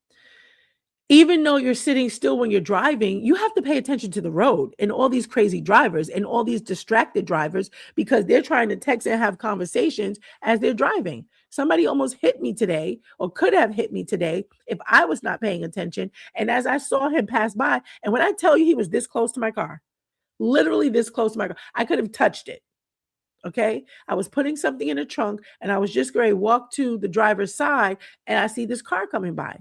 even though you're sitting still when you're driving, you have to pay attention to the road and all these crazy drivers and all these distracted drivers because they're trying to text and have conversations as they're driving. Somebody almost hit me today or could have hit me today if I was not paying attention. And as I saw him pass by, and when I tell you he was this close to my car, literally this close to my car, I could have touched it. Okay. I was putting something in the trunk and I was just going to walk to the driver's side and I see this car coming by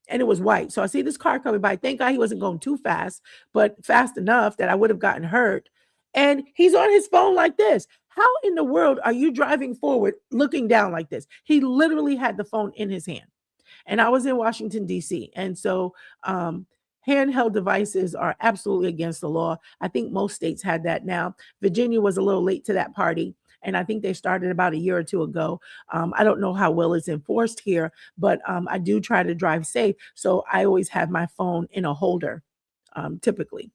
and it was white. So I see this car coming by. Thank God he wasn't going too fast, but fast enough that I would have gotten hurt. And he's on his phone like this. How in the world are you driving forward looking down like this? He literally had the phone in his hand. And I was in Washington, D.C. And so handheld devices are absolutely against the law. I think most states had that now. Virginia was a little late to that party. and I think they started about a year or two ago. I don't know how well it's enforced here, but I do try to drive safe. So I always have my phone in a holder, typically.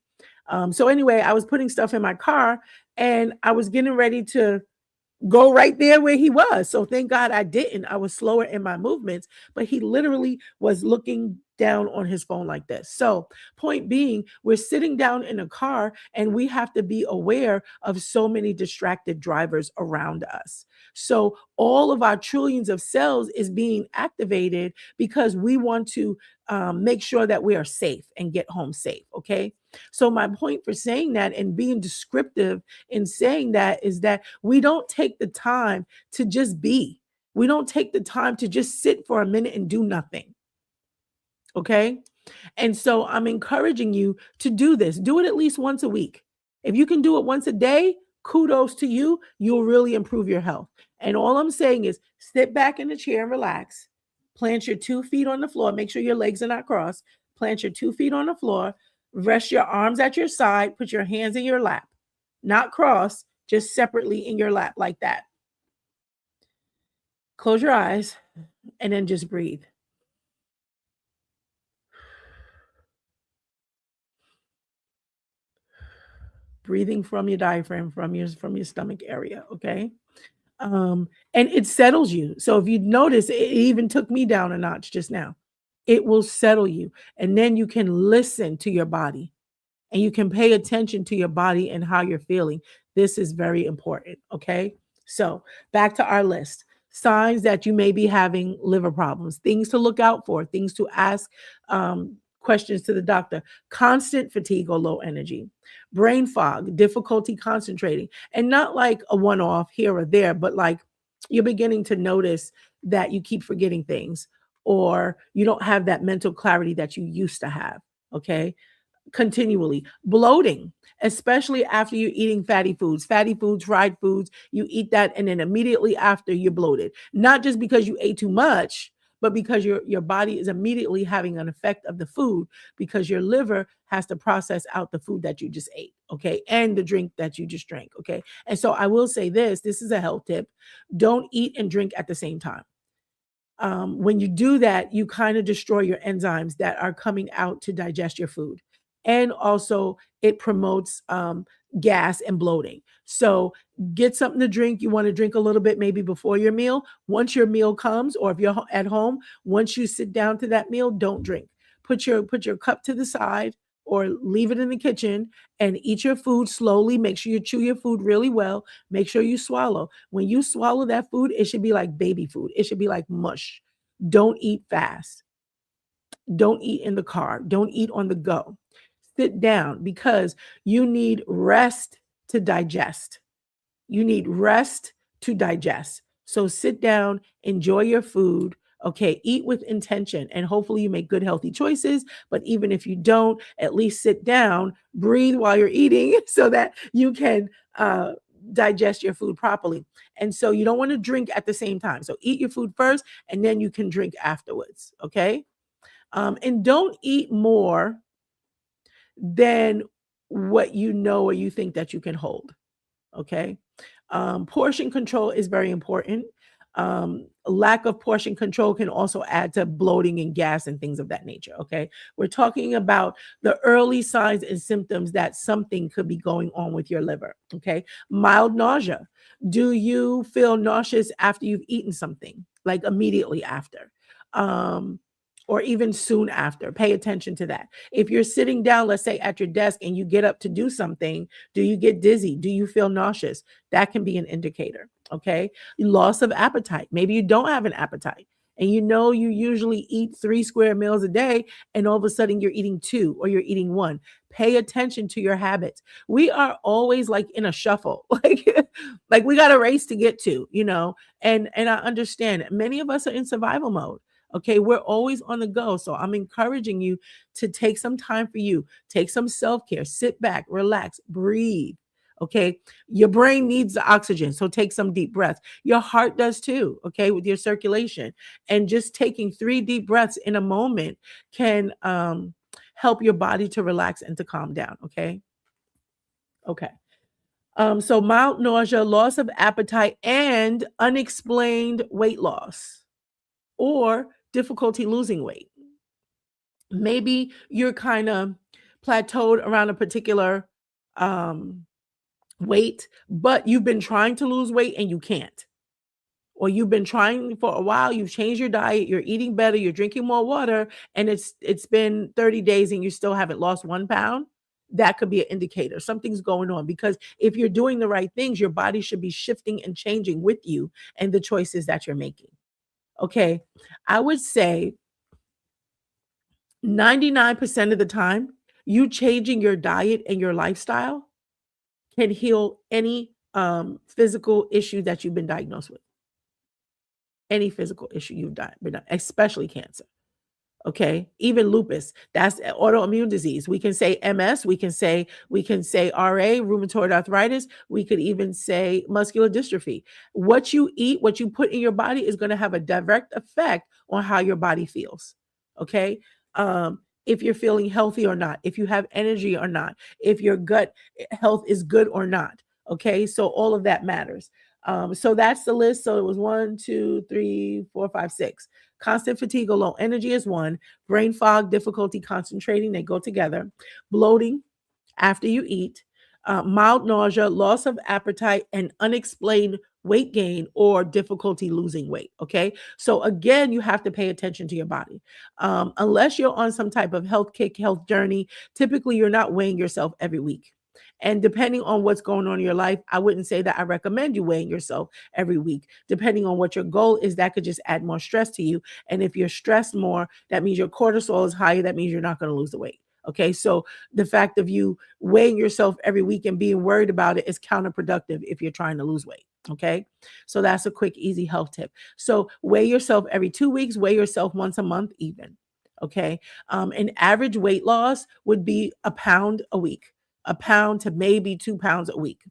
So anyway, I was putting stuff in my car and I was getting ready to go right there where he was. So thank God I didn't. I was slower in my movements, but he literally was looking down on his phone like this. So, point being, we're sitting down in a car and we have to be aware of so many distracted drivers around us. So, all of our trillions of cells is being activated because we want to make sure that we are safe and get home safe. Okay. So, my point for saying that and being descriptive in saying that is that we don't take the time to just be. We don't take the time to just sit for a minute and do nothing. Okay. And so I'm encouraging you to do this. Do it at least once a week. If you can do it once a day, kudos to you. You'll really improve your health. And all I'm saying is sit back in the chair and relax. Plant your 2 feet on the floor. Make sure your legs are not crossed. Plant your 2 feet on the floor. Rest your arms at your side. Put your hands in your lap, not crossed, just separately in your lap like that. Close your eyes and then just breathe. Breathing from your diaphragm, from your stomach area, okay? And it settles you. So if you notice, it even took me down a notch just now. It will settle you, and then you can listen to your body, and you can pay attention to your body and how you're feeling. This is very important, okay? So, back to our list. Signs that you may be having liver problems, things to look out for, things to ask questions to the doctor. Constant fatigue or low energy, brain fog, difficulty concentrating, and not like a one off here or there, but like you're beginning to notice that you keep forgetting things or you don't have that mental clarity that you used to have, okay? Continually. Bloating, especially after you're eating fatty foods, fried foods, you eat that and then immediately after you're bloated. Not just because you ate too much, but because your body is immediately having an effect of the food because your liver has to process out the food that you just ate, okay? And the drink that you just drank, okay? And so I will say this is a health tip. Don't eat and drink at the same time. When you do that, you kind of destroy your enzymes that are coming out to digest your food. And also, it promotes gas and bloating. So, get something to drink. You want to drink a little bit maybe before your meal. Once your meal comes, or if you're at home, once you sit down to that meal, don't drink. Put your cup to the side or leave it in the kitchen and eat your food slowly. Make sure you chew your food really well. Make sure you swallow. When you swallow that food, it should be like baby food. It should be like mush. Don't eat fast. Don't eat in the car. Don't eat on the go. Sit down because you need rest to digest. You need rest to digest. So sit down, enjoy your food. Okay, eat with intention and hopefully you make good, healthy choices. But even if you don't, at least sit down, breathe while you're eating so that you can digest your food properly. And so you don't want to drink at the same time. So eat your food first and then you can drink afterwards. Okay. And don't eat more than what you know or you think that you can hold. Okay. Portion control is very important. Lack of portion control can also add to bloating and gas and things of that nature. Okay. We're talking about the early signs and symptoms that something could be going on with your liver. Okay. Mild nausea. Do you feel nauseous after you've eaten something, like immediately after? Or even soon after. Pay attention to that. If you're sitting down, let's say at your desk, and you get up to do something, do you get dizzy? Do you feel nauseous? That can be an indicator. Okay. Loss of appetite. Maybe you don't have an appetite and you know you usually eat 3 square meals a day and all of a sudden you're eating 2 or you're eating 1. Pay attention to your habits. We are always like in a shuffle, like we got a race to get to, and I understand many of us are in survival mode. Okay, we're always on the go. So I'm encouraging you to take some time for you, take some self care, sit back, relax, breathe. Okay, your brain needs the oxygen. So take some deep breaths. Your heart does too. Okay, with your circulation. And just taking 3 deep breaths in a moment can help your body to relax and to calm down. Okay. Okay. So mild nausea, loss of appetite, and unexplained weight loss or difficulty losing weight. Maybe you're kind of plateaued around a particular um, weight, but you've been trying to lose weight and you can't. Or you've been trying for a while, you've changed your diet, you're eating better, you're drinking more water, and it's been 30 days and you still haven't lost 1 pound. That could be an indicator something's going on, because if you're doing the right things, your body should be shifting and changing with you and the choices that you're making. Okay. I would say 99% of the time, you changing your diet and your lifestyle can heal any physical issue that you've been diagnosed with. Any physical issue you've been diagnosed, especially cancer. Okay, even lupus, that's autoimmune disease. We can say MS, we can say RA, rheumatoid arthritis, we could even say muscular dystrophy. What you eat, what you put in your body is going to have a direct effect on how your body feels. Okay? If you're feeling healthy or not, if you have energy or not, if your gut health is good or not. Okay? So all of that matters. So that's the list. So it was 1, 2, 3, 4, 5, 6. Constant fatigue or low energy is one. Brain fog, difficulty concentrating, they go together. Bloating after you eat, mild nausea, loss of appetite, and unexplained weight gain or difficulty losing weight. Okay. So again, you have to pay attention to your body. Unless you're on some type of health kick, health journey, typically you're not weighing yourself every week. And depending on what's going on in your life, I wouldn't say that I recommend you weighing yourself every week. Depending on what your goal is, that could just add more stress to you. And if you're stressed more, that means your cortisol is higher. That means you're not going to lose the weight. Okay. So the fact of you weighing yourself every week and being worried about it is counterproductive if you're trying to lose weight. Okay. So that's a quick, easy health tip. So weigh yourself every 2 weeks, weigh yourself once a month, even. Okay. An average weight loss would be a pound a week, a pound to maybe 2 pounds a week.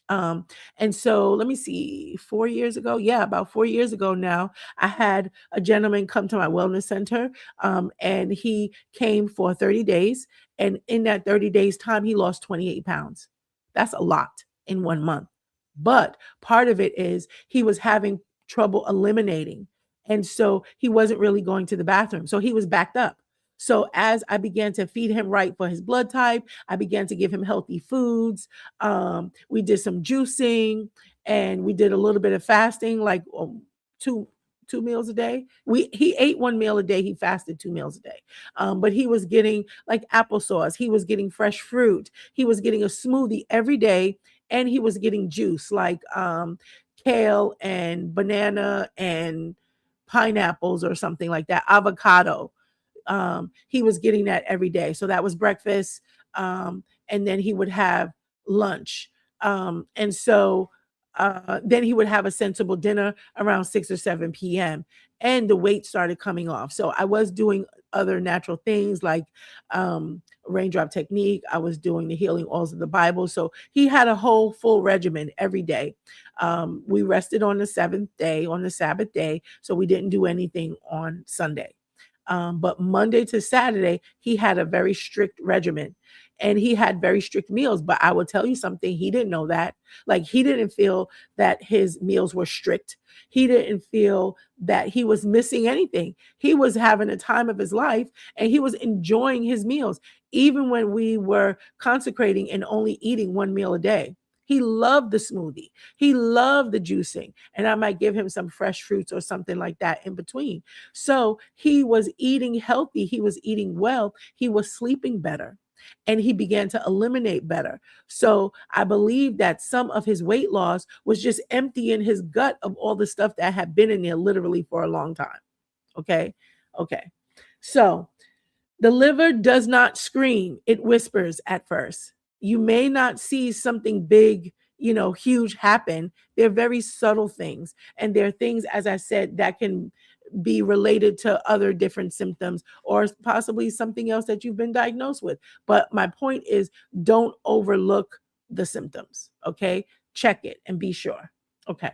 Um, and so let me see, 4 years ago, yeah, about 4 years ago now, I had a gentleman come to my wellness center, and he came for 30 days. And in that 30 days time, he lost 28 pounds. That's a lot in 1 month. But part of it is he was having trouble eliminating. And so he wasn't really going to the bathroom. So he was backed up. So as I began to feed him right for his blood type, I began to give him healthy foods. We did some juicing and we did a little bit of fasting, like two two meals a day. He ate 1 meal a day. He fasted 2 meals a day. But he was getting like applesauce. He was getting fresh fruit. He was getting a smoothie every day, and he was getting juice like kale and banana and pineapples or something like that, avocado. He was getting that every day. So that was breakfast. And then he would have lunch. And so then he would have a sensible dinner around 6 or 7 p.m. And the weight started coming off. So I was doing other natural things like raindrop technique. I was doing the healing oils of the Bible. So he had a whole full regimen every day. We rested on the seventh day, on the Sabbath day. So we didn't do anything on Sunday. But Monday to Saturday, he had a very strict regimen and he had very strict meals. But I will tell you something, he didn't know that. Like, he didn't feel that his meals were strict. He didn't feel that he was missing anything. He was having a time of his life and he was enjoying his meals, even when we were consecrating and only eating 1 meal a day. He loved the smoothie. He loved the juicing. And I might give him some fresh fruits or something like that in between. So he was eating healthy. He was eating well. He was sleeping better. And he began to eliminate better. So I believe that some of his weight loss was just emptying his gut of all the stuff that had been in there literally for a long time. Okay. Okay. So the liver does not scream, it whispers at first. You may not see something big, huge happen. They're very subtle things. And they're things, as I said, that can be related to other different symptoms or possibly something else that you've been diagnosed with. But my point is, don't overlook the symptoms. Okay. Check it and be sure. Okay.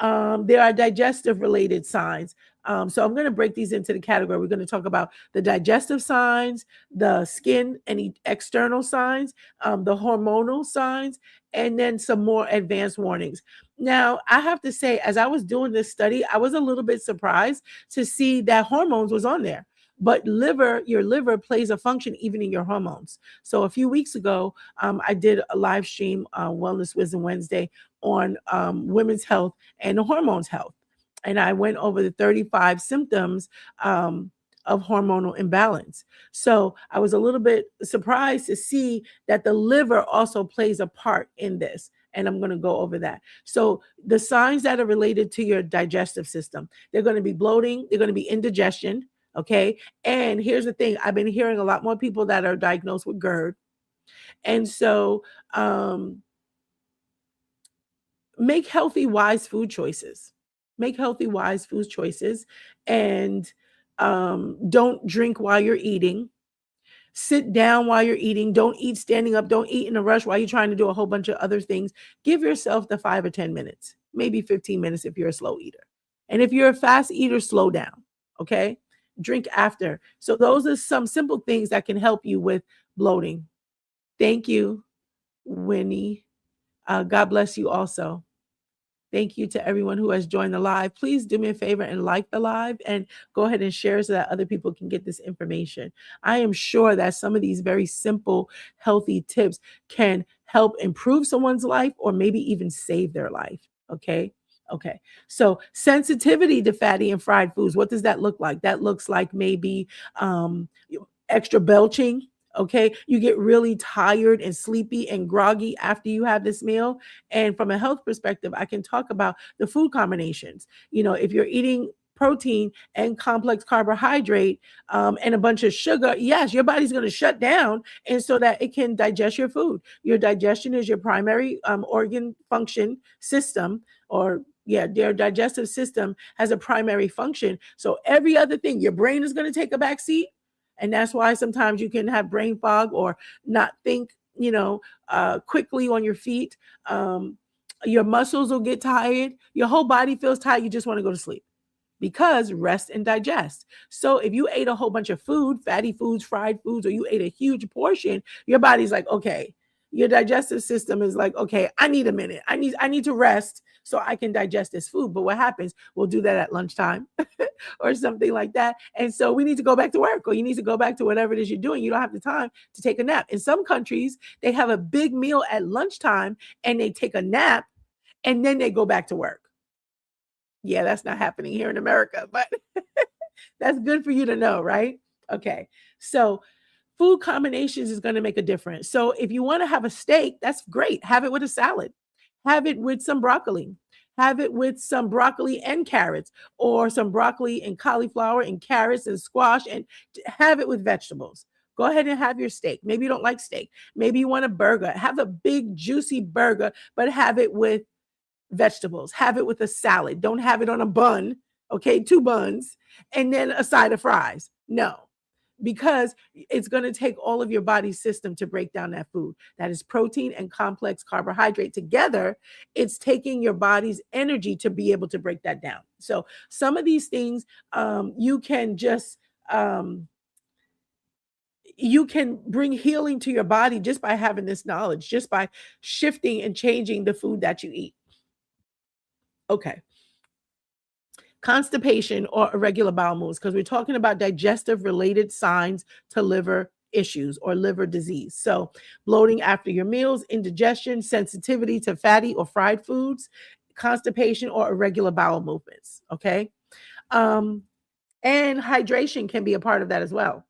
There are digestive related signs. So I'm going to break these into the category. We're going to talk about the digestive signs, the skin, any external signs, the hormonal signs, and then some more advanced warnings. Now, I have to say, as I was doing this study, I was a little bit surprised to see that hormones was on there. But your liver plays a function even in your hormones. So a few weeks ago, I did a live stream, Wellness Wisdom Wednesday, on women's health and hormones health. And I went over the 35 symptoms of hormonal imbalance. So I was a little bit surprised to see that the liver also plays a part in this. And I'm going to go over that. So the signs that are related to your digestive system, they're going to be bloating, they're going to be indigestion. Okay. And here's the thing, I've been hearing a lot more people that are diagnosed with GERD. And so make healthy, wise food choices. Make healthy, wise food choices. And don't drink while you're eating. Sit down while you're eating. Don't eat standing up. Don't eat in a rush while you're trying to do a whole bunch of other things. Give yourself the 5 or 10 minutes, maybe 15 minutes if you're a slow eater. And if you're a fast eater, slow down. Okay. Drink after. So those are some simple things that can help you with bloating. Thank you, Winnie. God bless you also. Thank you to everyone who has joined the live. Please do me a favor and like the live and go ahead and share so that other people can get this information. I am sure that some of these very simple, healthy tips can help improve someone's life or maybe even save their life. Okay. Okay. So sensitivity to fatty and fried foods. What does that look like? That looks like maybe extra belching. Okay. You get really tired and sleepy and groggy after you have this meal. And from a health perspective, I can talk about the food combinations. If you're eating protein and complex carbohydrate and a bunch of sugar, yes, your body's going to shut down, and so that it can digest your food. Your digestion is your primary organ function system, or their digestive system has a primary function. So every other thing, your brain is going to take a back seat. And that's why sometimes you can have brain fog or not think, quickly on your feet. Your muscles will get tired. Your whole body feels tired. You just want to go to sleep because rest and digest. So if you ate a whole bunch of food, fatty foods, fried foods, or you ate a huge portion, your body's like, okay, your digestive system is like, okay, I need a minute. I need to rest so I can digest this food. But what happens? We'll do that at lunchtime or something like that. And so we need to go back to work, or you need to go back to whatever it is you're doing. You don't have the time to take a nap. In some countries, they have a big meal at lunchtime and they take a nap and then they go back to work. Yeah, that's not happening here in America, but that's good for you to know, right? Okay. So food combinations is going to make a difference. So if you want to have a steak, that's great. Have it with a salad. Have it with some broccoli. Have it with some broccoli and carrots, or some broccoli and cauliflower and carrots and squash, and have it with vegetables. Go ahead and have your steak. Maybe you don't like steak. Maybe you want a burger. Have a big, juicy burger, but have it with vegetables. Have it with a salad. Don't have it on a bun, okay? 2 buns, and then a side of fries. No, because it's going to take all of your body's system to break down that food. That is protein and complex carbohydrate together. It's taking your body's energy to be able to break that down. So some of these things you can just you can bring healing to your body just by having this knowledge, just by shifting and changing the food that you eat. Okay. Constipation or irregular bowel movements, because we're talking about digestive related signs to liver issues or liver disease. So bloating after your meals, indigestion, sensitivity to fatty or fried foods, constipation or irregular bowel movements. Okay. And hydration can be a part of that as well.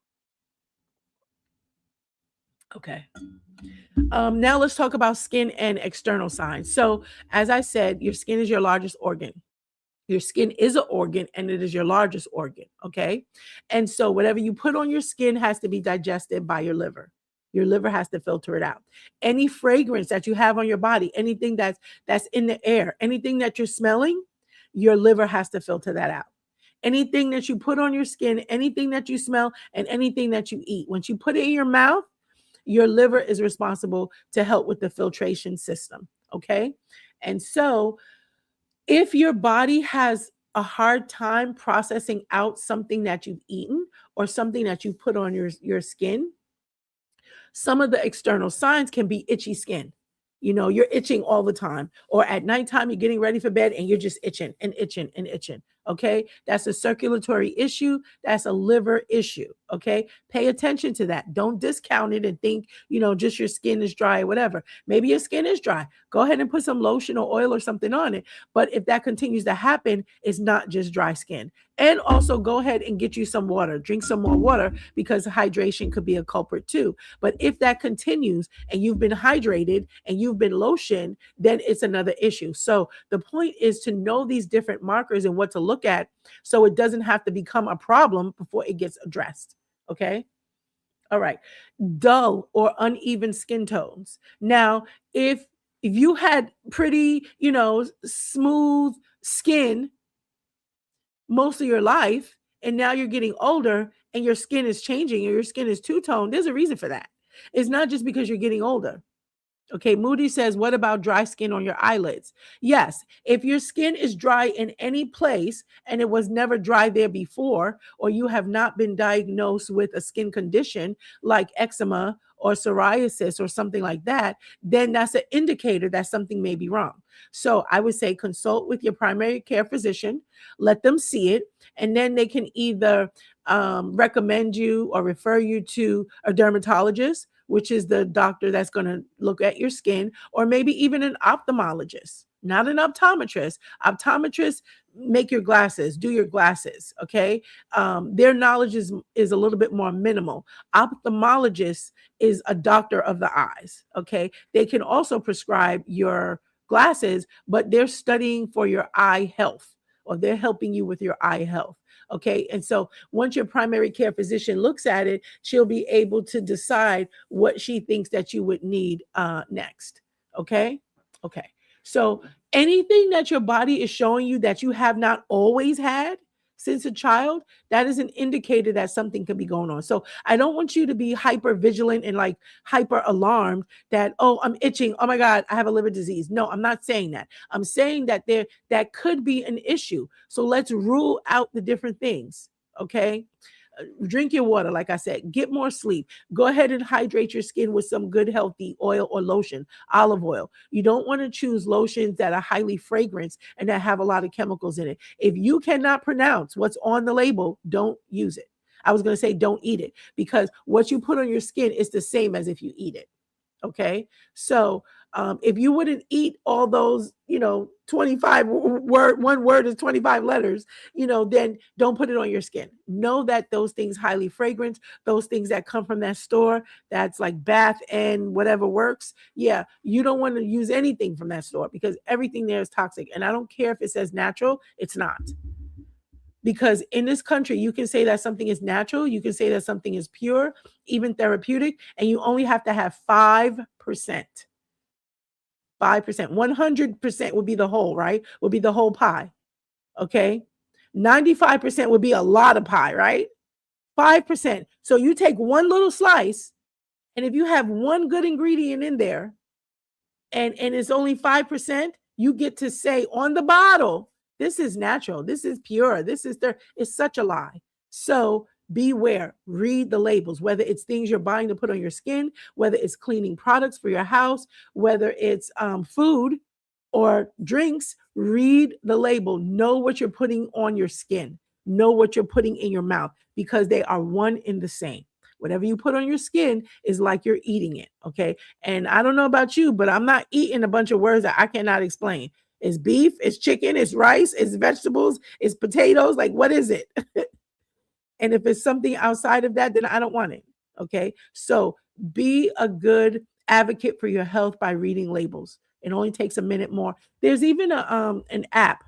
Okay. Now let's talk about skin and external signs. So as I said, your skin is your largest organ. Your skin is an organ and it is your largest organ. Okay. And so whatever you put on your skin has to be digested by your liver. Your liver has to filter it out. Any fragrance that you have on your body, anything that's in the air, anything that you're smelling, your liver has to filter that out. Anything that you put on your skin, anything that you smell, and anything that you eat, once you put it in your mouth, your liver is responsible to help with the filtration system. Okay. And so If your body has a hard time processing out something that you've eaten or something that you put on your skin, some of the external signs can be itchy skin. You know, you're itching all the time, or at nighttime, you're getting ready for bed and you're just itching and itching and itching. Okay. That's a circulatory issue. That's a liver issue. Okay. Pay attention to that. Don't discount it and think, just your skin is dry or whatever. Maybe your skin is dry. Go ahead and put some lotion or oil or something on it. But if that continues to happen, it's not just dry skin. And also go ahead and get you some water. Drink some more water because hydration could be a culprit too. But if that continues and you've been hydrated and you've been lotioned, then it's another issue. So the point is to know these different markers and what to look at so it doesn't have to become a problem before it gets addressed. Okay. All right. Dull or uneven skin tones. Now, if you had pretty, smooth skin most of your life, and now you're getting older and your skin is changing or your skin is two-tone, there's a reason for that. It's not just because you're getting older. Okay, Moody says, what about dry skin on your eyelids? Yes, if your skin is dry in any place and it was never dry there before, or you have not been diagnosed with a skin condition like eczema or psoriasis or something like that, then that's an indicator that something may be wrong. So I would say consult with your primary care physician, let them see it, and then they can either recommend you or refer you to a dermatologist, which is the doctor that's going to look at your skin, or maybe even an ophthalmologist, not an optometrist. Optometrists make your glasses, do your glasses, okay? Their knowledge is a little bit more minimal. Ophthalmologist is a doctor of the eyes, okay? They can also prescribe your glasses, but they're studying for your eye health, or they're helping you with your eye health. Okay. And so once your primary care physician looks at it, she'll be able to decide what she thinks that you would need next. Okay. Okay. So anything that your body is showing you that you have not always had since a child, that is an indicator that something could be going on. So I don't want you to be hyper vigilant and like hyper alarmed that, oh, I'm itching. Oh my God, I have a liver disease. No, I'm not saying that. I'm saying that that could be an issue. So let's rule out the different things. Okay. Drink your water, like I said, get more sleep. Go ahead and hydrate your skin with some good, healthy oil or lotion, olive oil. You don't want to choose lotions that are highly fragranced and that have a lot of chemicals in it. If you cannot pronounce what's on the label, don't use it. I was going to say don't eat it, because what you put on your skin is the same as if you eat it. Okay. So if you wouldn't eat all those, 25 one word is 25 letters, then don't put it on your skin. Know that those things highly fragrant, those things that come from that store, that's like Bath and whatever works. Yeah. You don't want to use anything from that store because everything there is toxic. And I don't care if it says natural, it's not. Because in this country, you can say that something is natural, you can say that something is pure, even therapeutic, and you only have to have 5%. 5%. 100% would be the whole, right? Would be the whole pie. Okay. 95% would be a lot of pie, right? 5%. So you take one little slice, and if you have one good ingredient in there, and it's only 5%, you get to say on the bottle, this is natural, this is pure, this is there. It's such a lie. So beware, read the labels, whether it's things you're buying to put on your skin, whether it's cleaning products for your house, whether it's food or drinks. Read the label. Know what you're putting on your skin. Know what you're putting in your mouth, because they are one in the same. Whatever you put on your skin is like you're eating it. Okay. And I don't know about you, but I'm not eating a bunch of words that I cannot explain. It's beef, it's chicken, it's rice, it's vegetables, it's potatoes. Like, what is it? And if it's something outside of that, then I don't want it. Okay. So be a good advocate for your health by reading labels. It only takes a minute more. There's even an app.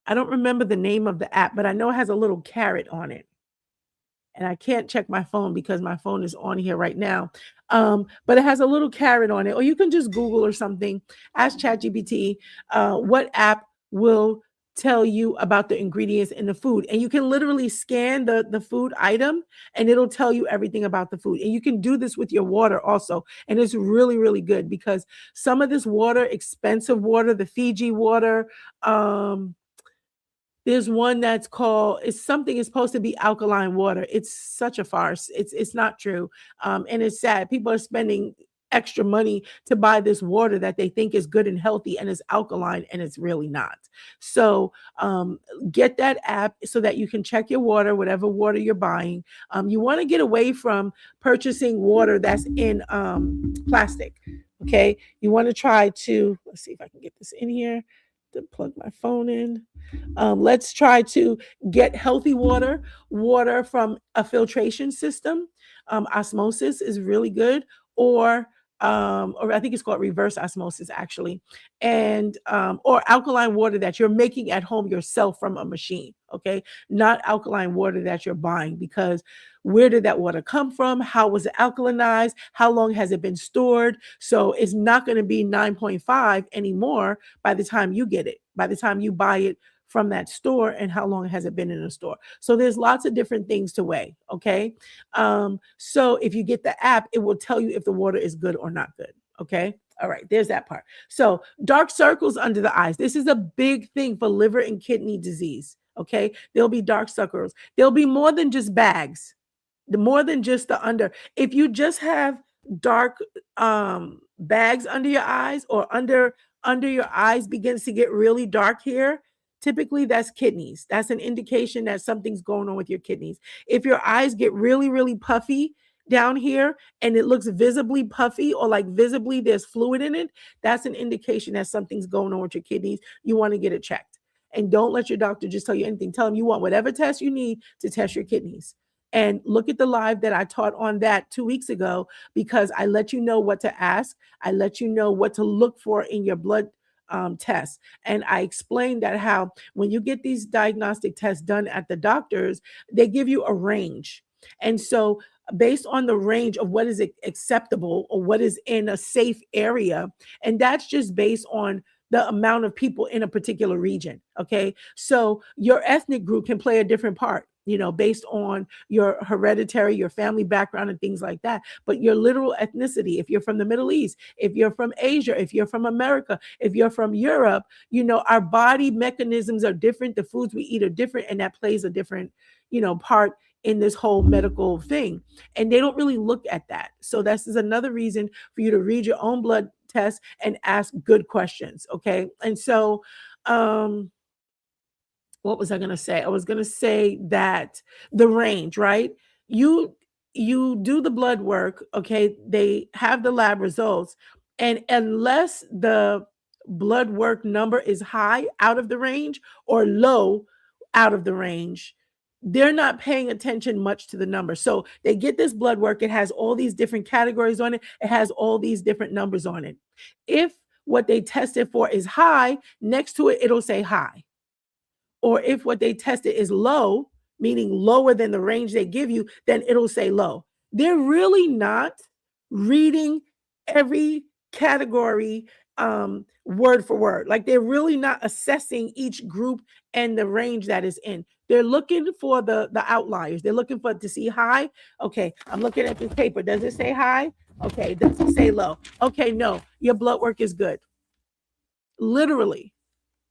I don't remember the name of the app, but I know it has a little carrot on it. And I can't check my phone because my phone is on here right now. But it has a little carrot on it. Or you can just Google or something, ask ChatGPT what app will tell you about the ingredients in the food. And you can literally scan the food item and it'll tell you everything about the food. And you can do this with your water also. And it's really, really good because some of this water, expensive water, the Fiji water, there's one that's called it's something is supposed to be alkaline water. It's such a farce. It's not true. And it's sad. People are spending extra money to buy this water that they think is good and healthy and is alkaline and it's really not. So get that app so that you can check your water, whatever water you're buying. You want to get away from purchasing water that's in plastic. Okay. You want to try to, let's see if I can get this in here to plug my phone in. Let's try to get healthy water, water from a filtration system. Osmosis is really good, or I think it's called reverse osmosis actually, and or alkaline water that you're making at home yourself from a machine. Okay, not alkaline water that you're buying because where did that water come from? How was it alkalinized? How long has it been stored? So it's not going to be 9.5 anymore by the time you get it, by the time you buy it from that store, and how long has it been in the store. So there's lots of different things to weigh. Okay. So if you get the app, it will tell you if the water is good or not good. Okay. All right. There's that part. So dark circles under the eyes. This is a big thing for liver and kidney disease. Okay. There'll be dark circles. There'll be more than just bags, more than just the under. If you just have dark bags under your eyes, or under your eyes begins to get really dark here, typically that's kidneys. That's an indication that something's going on with your kidneys. If your eyes get really, really puffy down here and it looks visibly puffy, or like visibly there's fluid in it, that's an indication that something's going on with your kidneys. You want to get it checked. And don't let your doctor just tell you anything. Tell them you want whatever test you need to test your kidneys. And look at the live that I taught on that 2 weeks ago, because I let you know what to ask. I let you know what to look for in your blood tests. And I explained that how when you get these diagnostic tests done at the doctors, they give you a range. And so based on the range of what is acceptable or what is in a safe area, and that's just based on the amount of people in a particular region. Okay. So your ethnic group can play a different part, based on your hereditary, your family background and things like that. But your literal ethnicity, if you're from the Middle East, if you're from Asia, if you're from America, if you're from Europe, our body mechanisms are different. The foods we eat are different. And that plays a different, part in this whole medical thing. And they don't really look at that. So this is another reason for you to read your own blood test and ask good questions. Okay. And so, what was I going to say? I was going to say that the range, right? You do the blood work, okay? They have the lab results, and unless the blood work number is high out of the range or low out of the range, they're not paying attention much to the number. So they get this blood work, it has all these different categories on it, it has all these different numbers on it. If what they tested for is high, next to it it'll say high. Or if what they tested is low, meaning lower than the range they give you, then it'll say low. They're really not reading every category word for word. Like they're really not assessing each group and the range that is in. They're looking for the outliers. They're looking for to see high. Okay, I'm looking at this paper. Does it say high? Okay, does it say low? Okay, no, your blood work is good. Literally,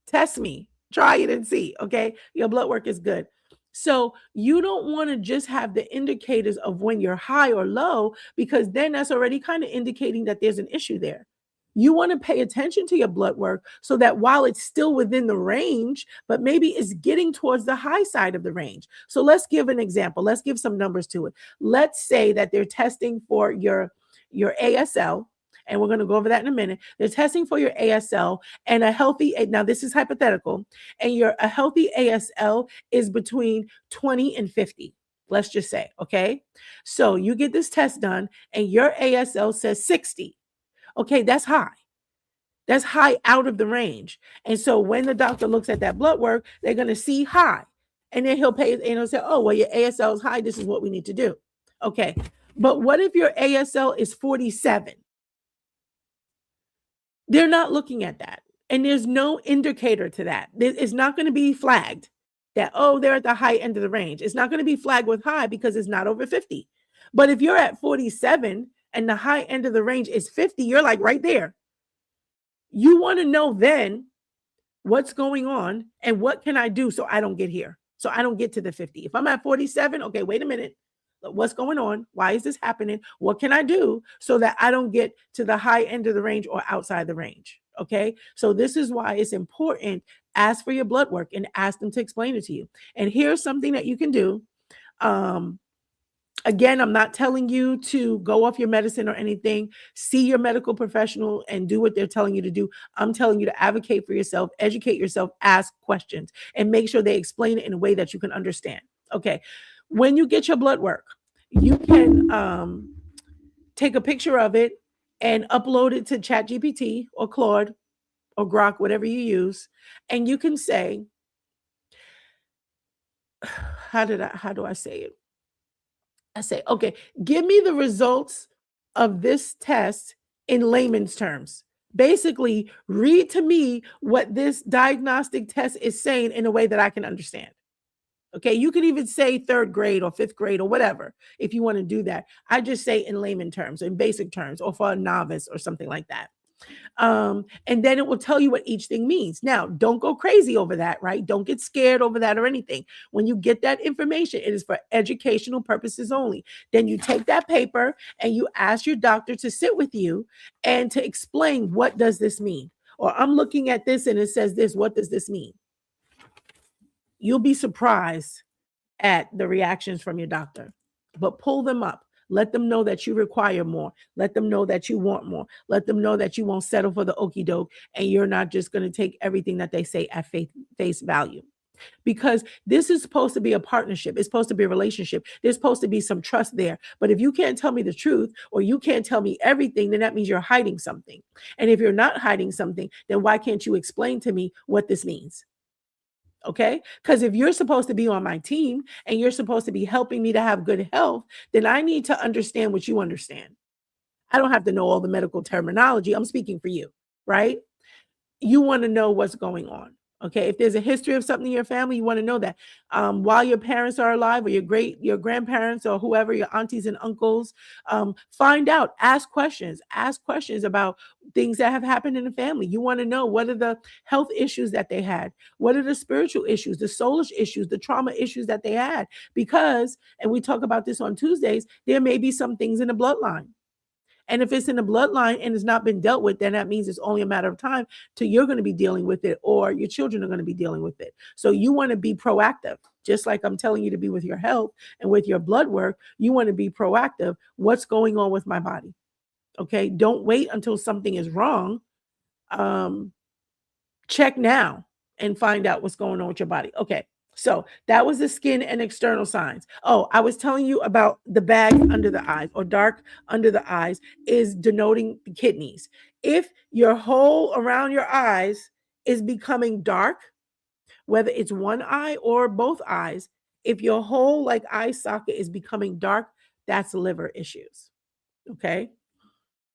test me. Try it and see, okay? Your blood work is good. So you don't want to just have the indicators of when you're high or low, because then that's already kind of indicating that there's an issue there. You want to pay attention to your blood work so that while it's still within the range, but maybe it's getting towards the high side of the range. So let's give an example. Let's give some numbers to it. Let's say that they're testing for your ASL, and we're going to go over that in a minute. They're testing for your ASL, and a healthy, now this is hypothetical, and a healthy ASL is between 20 and 50. Let's just say, okay? So you get this test done and your ASL says 60. Okay, that's high. That's high out of the range. And so when the doctor looks at that blood work, they're going to see high. And then he'll say, oh, well, your ASL is high. This is what we need to do. Okay. But what if your ASL is 47? They're not looking at that. And there's no indicator to that. It's not going to be flagged that, oh, they're at the high end of the range. It's not going to be flagged with high because it's not over 50. But if you're at 47 and the high end of the range is 50, you're like right there. You want to know then what's going on and what can I do so I don't get here? So I don't get to the 50. If I'm at 47, okay, wait a minute. What's going on? Why is this happening? What can I do so that I don't get to the high end of the range or outside the range? Okay. So this is why it's important. Ask for your blood work and ask them to explain it to you. And here's something that you can do. Again, I'm not telling you to go off your medicine or anything. See your medical professional and do what they're telling you to do. I'm telling you to advocate for yourself, educate yourself, ask questions, and make sure they explain it in a way that you can understand. Okay. When you get your blood work, you can take a picture of it and upload it to ChatGPT or Claude or Grok, whatever you use, and you can say, how do I say it? I say, okay, give me the results of this test in layman's terms. Basically, read to me what this diagnostic test is saying in a way that I can understand. Okay, you could even say third grade or fifth grade or whatever if you want to do that. I just say in layman terms, in basic terms, or for a novice or something like that. And then it will tell you what each thing means. Now, don't go crazy over that, right? Don't get scared over that or anything. When you get that information, it is for educational purposes only. Then you take that paper and you ask your doctor to sit with you and to explain, what does this mean? Or I'm looking at this and it says this, what does this mean? You'll be surprised at the reactions from your doctor, but pull them up. Let them know that you require more. Let them know that you want more. Let them know that you won't settle for the okie doke and you're not just going to take everything that they say at face value. Because this is supposed to be a partnership. It's supposed to be a relationship. There's supposed to be some trust there. But if you can't tell me the truth or you can't tell me everything, then that means you're hiding something. And if you're not hiding something, then why can't you explain to me what this means? Okay. Because if you're supposed to be on my team and you're supposed to be helping me to have good health, then I need to understand what you understand. I don't have to know all the medical terminology. I'm speaking for you, right? You want to know what's going on. Okay. If there's a history of something in your family, you want to know that while your parents are alive or your grandparents or whoever, your aunties and uncles, find out, ask questions about things that have happened in the family. You want to know, what are the health issues that they had? What are the spiritual issues, the soulish issues, the trauma issues that they had? Because, and we talk about this on Tuesdays, there may be some things in the bloodline. And if it's in the bloodline and it's not been dealt with, then that means it's only a matter of time till you're going to be dealing with it or your children are going to be dealing with it. So you want to be proactive, just like I'm telling you to be with your health and with your blood work. You want to be proactive. What's going on with my body? Okay. Don't wait until something is wrong. Check now and find out what's going on with your body. Okay. So that was the skin and external signs. Oh, I was telling you about the bag under the eyes or dark under the eyes is denoting the kidneys. If your hole around your eyes is becoming dark, whether it's one eye or both eyes, if your whole like eye socket is becoming dark, that's liver issues. Okay.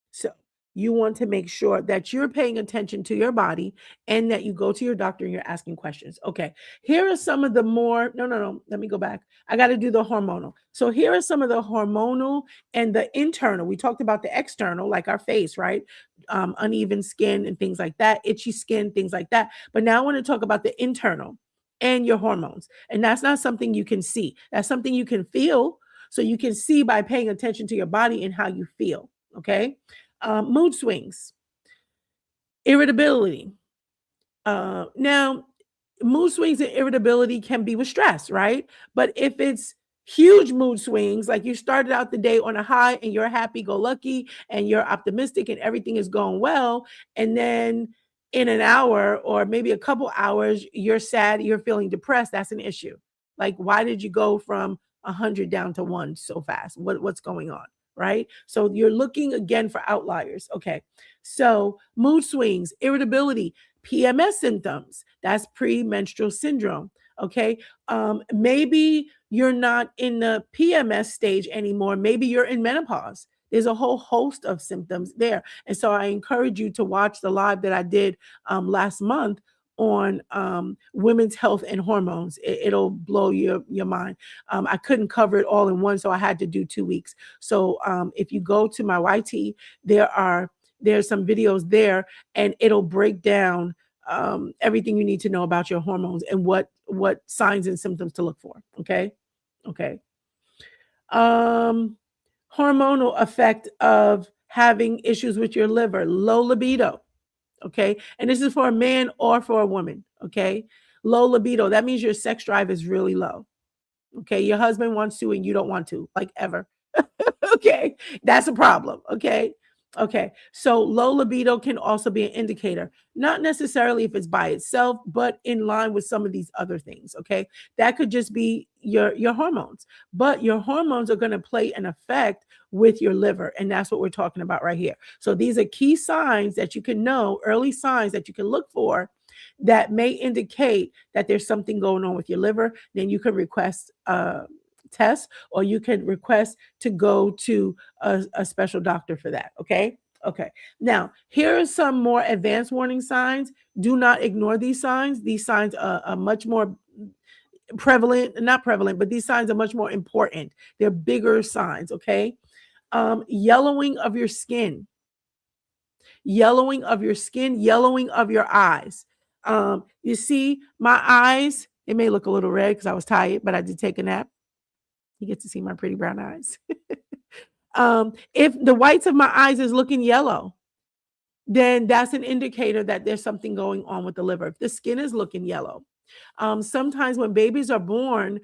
So you want to make sure that you're paying attention to your body and that you go to your doctor and you're asking questions. Okay, here are some of the more, no, let me go back. I got to do the hormonal. So here are some of the hormonal and the internal. We talked about the external, like our face, right? Uneven skin and things like that, itchy skin, things like that. But now I want to talk about the internal and your hormones. And that's not something you can see. That's something you can feel. So you can see by paying attention to your body and how you feel. Okay. Mood swings, irritability. Now, mood swings and irritability can be with stress, right? But if it's huge mood swings, like you started out the day on a high and you're happy go lucky and you're optimistic and everything is going well, and then in an hour or maybe a couple hours, you're sad, you're feeling depressed, that's an issue. Like, why did you go from 100 down to 1 so fast? What's going on? Right? So you're looking again for outliers. Okay. So mood swings, irritability, PMS symptoms, that's premenstrual syndrome. Okay. Maybe you're not in the PMS stage anymore. Maybe you're in menopause. There's a whole host of symptoms there. And so I encourage you to watch the live that I did last month on women's health and hormones. It'll blow your mind. I couldn't cover it all in one, so I had to do 2 weeks. So if you go to my YT, there's some videos there, and it'll break down everything you need to know about your hormones and what signs and symptoms to look for. Okay. Hormonal effect of having issues with your liver: low libido. Okay. And this is for a man or for a woman. Okay. Low libido. That means your sex drive is really low. Okay. Your husband wants to and you don't want to, like, ever. Okay. That's a problem. Okay. Okay. So low libido can also be an indicator, not necessarily if it's by itself, but in line with some of these other things. Okay. That could just be your hormones, but your hormones are going to play an effect with your liver. And that's what we're talking about right here. So these are key signs that you can know, early signs that you can look for that may indicate that there's something going on with your liver. Then you can request test, or you can request to go to a special doctor for that. Okay. Now, here are some more advanced warning signs. Do not ignore these signs. These signs are much more not prevalent, but these signs are much more important. They're bigger signs. Okay. Yellowing of your skin, yellowing of your eyes. You see, my eyes, it may look a little red because I was tired, but I did take a nap. You get to see my pretty brown eyes. If the whites of my eyes is looking yellow, then that's an indicator that there's something going on with the liver. If the skin is looking yellow, sometimes when babies are born,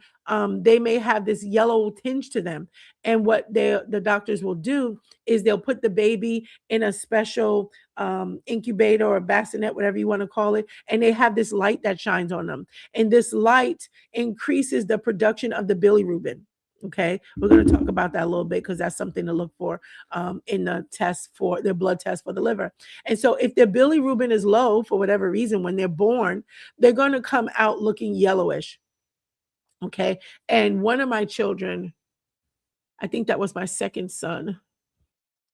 they may have this yellow tinge to them. And what the doctors will do is they'll put the baby in a special incubator or bassinet, whatever you want to call it. And they have this light that shines on them. And this light increases the production of the bilirubin. Okay, we're going to talk about that a little bit because that's something to look for in the test for their blood test for the liver. And so if their bilirubin is low for whatever reason, when they're born, they're going to come out looking yellowish. Okay. And one of my children, I think that was my second son,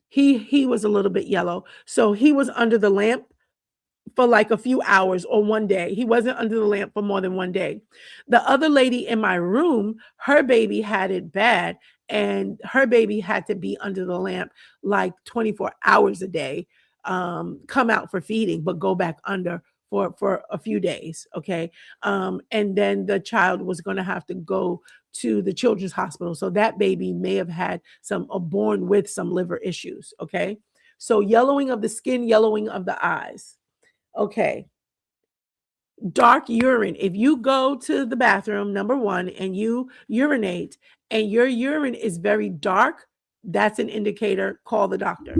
he was a little bit yellow. So he was under the lamp for like a few hours or one day. He wasn't under the lamp for more than one day. The other lady in my room, her baby had it bad, and her baby had to be under the lamp like 24 hours a day, come out for feeding, but go back under for a few days. Okay. And then the child was going to have to go to the children's hospital. So that baby may have had born with some liver issues. Okay. So yellowing of the skin, yellowing of the eyes. Okay. Dark urine. If you go to the bathroom, number one, and you urinate and your urine is very dark, that's an indicator. Call the doctor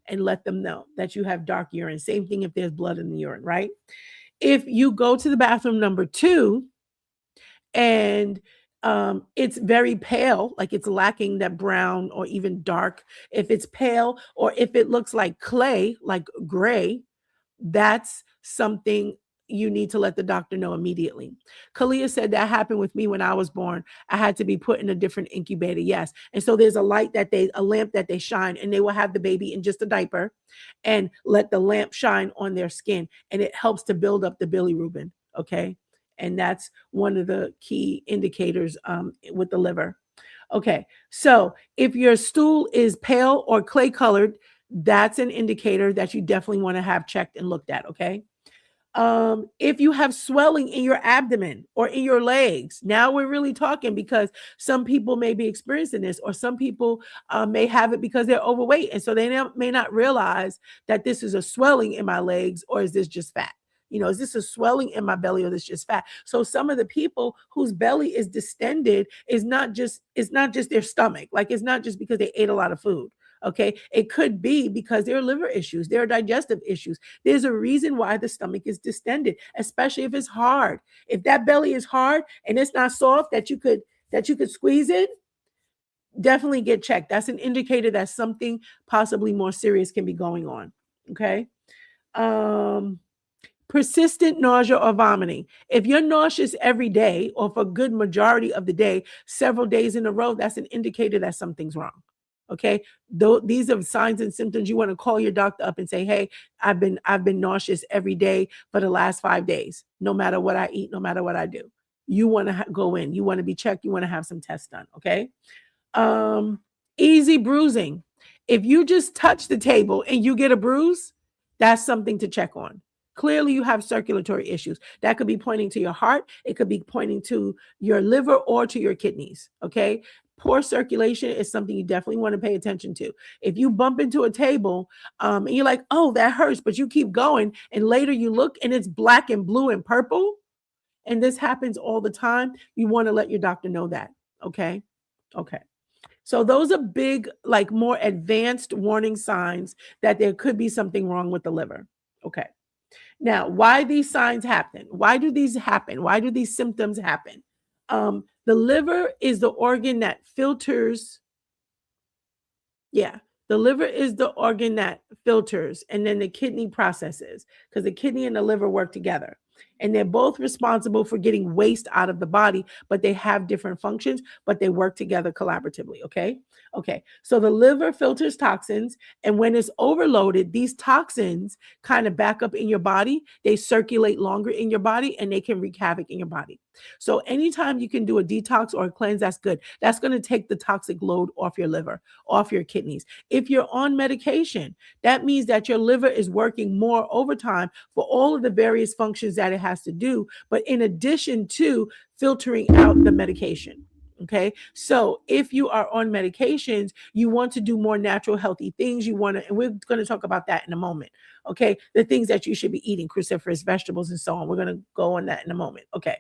and let them know that you have dark urine. Same thing if there's blood in the urine, right? If you go to the bathroom, number two, and it's very pale, like it's lacking that brown or even dark. If it's pale or if it looks like clay, like gray, that's something you need to let the doctor know immediately. Kalia said that happened with me when I was born. I had to be put in a different incubator. Yes. And so there's a lamp that they shine, and they will have the baby in just a diaper and let the lamp shine on their skin, and it helps to build up the bilirubin. Okay. And that's one of the key indicators with the liver. Okay. So if your stool is pale or clay colored, that's an indicator that you definitely want to have checked and looked at. Okay. If you have swelling in your abdomen or in your legs, now we're really talking, because some people may be experiencing this, or some people may have it because they're overweight. And so they may not realize that this is a swelling in my legs, or is this just fat? Is this a swelling in my belly, or this just fat? So some of the people whose belly is distended it's not just their stomach. Like, it's not just because they ate a lot of food. Okay. It could be because there are liver issues, there are digestive issues. There's a reason why the stomach is distended, especially if it's hard. If that belly is hard and it's not soft that you could squeeze it, definitely get checked. That's an indicator that something possibly more serious can be going on. Okay. Persistent nausea or vomiting. If you're nauseous every day or for a good majority of the day, several days in a row, that's an indicator that something's wrong. Okay. These are signs and symptoms. You want to call your doctor up and say, hey, I've been nauseous every day for the last 5 days, no matter what I eat, no matter what I do. You want to go in, you want to be checked, you want to have some tests done. Okay. Um, Easy bruising. If you just touch the table and you get a bruise, that's something to check on. Clearly, you have circulatory issues. That could be pointing to your heart. It could be pointing to your liver or to your kidneys. Okay. Poor circulation is something you definitely want to pay attention to. If you bump into a table and you're like, oh, that hurts, but you keep going, and later you look and it's black and blue and purple, and this happens all the time, you want to let your doctor know that. Okay. Okay. So those are big, like more advanced warning signs that there could be something wrong with the liver. Okay. Now, why these signs happen? Why do these happen? Why do these symptoms happen? The liver is the organ that filters. Yeah. The liver is the organ that filters, and then the kidney processes, because the kidney and the liver work together. And they're both responsible for getting waste out of the body, but they have different functions, but they work together collaboratively. Okay. Okay. So the liver filters toxins, and when it's overloaded, these toxins kind of back up in your body. They circulate longer in your body and they can wreak havoc in your body. So anytime you can do a detox or a cleanse, that's good. That's going to take the toxic load off your liver, off your kidneys. If you're on medication, that means that your liver is working more overtime for all of the various functions that it has to do, but in addition to filtering out the medication. Okay. So if you are on medications, you want to do more natural, healthy things. You want to, and we're going to talk about that in a moment. Okay. The things that you should be eating, cruciferous vegetables and so on. We're going to go on that in a moment. Okay.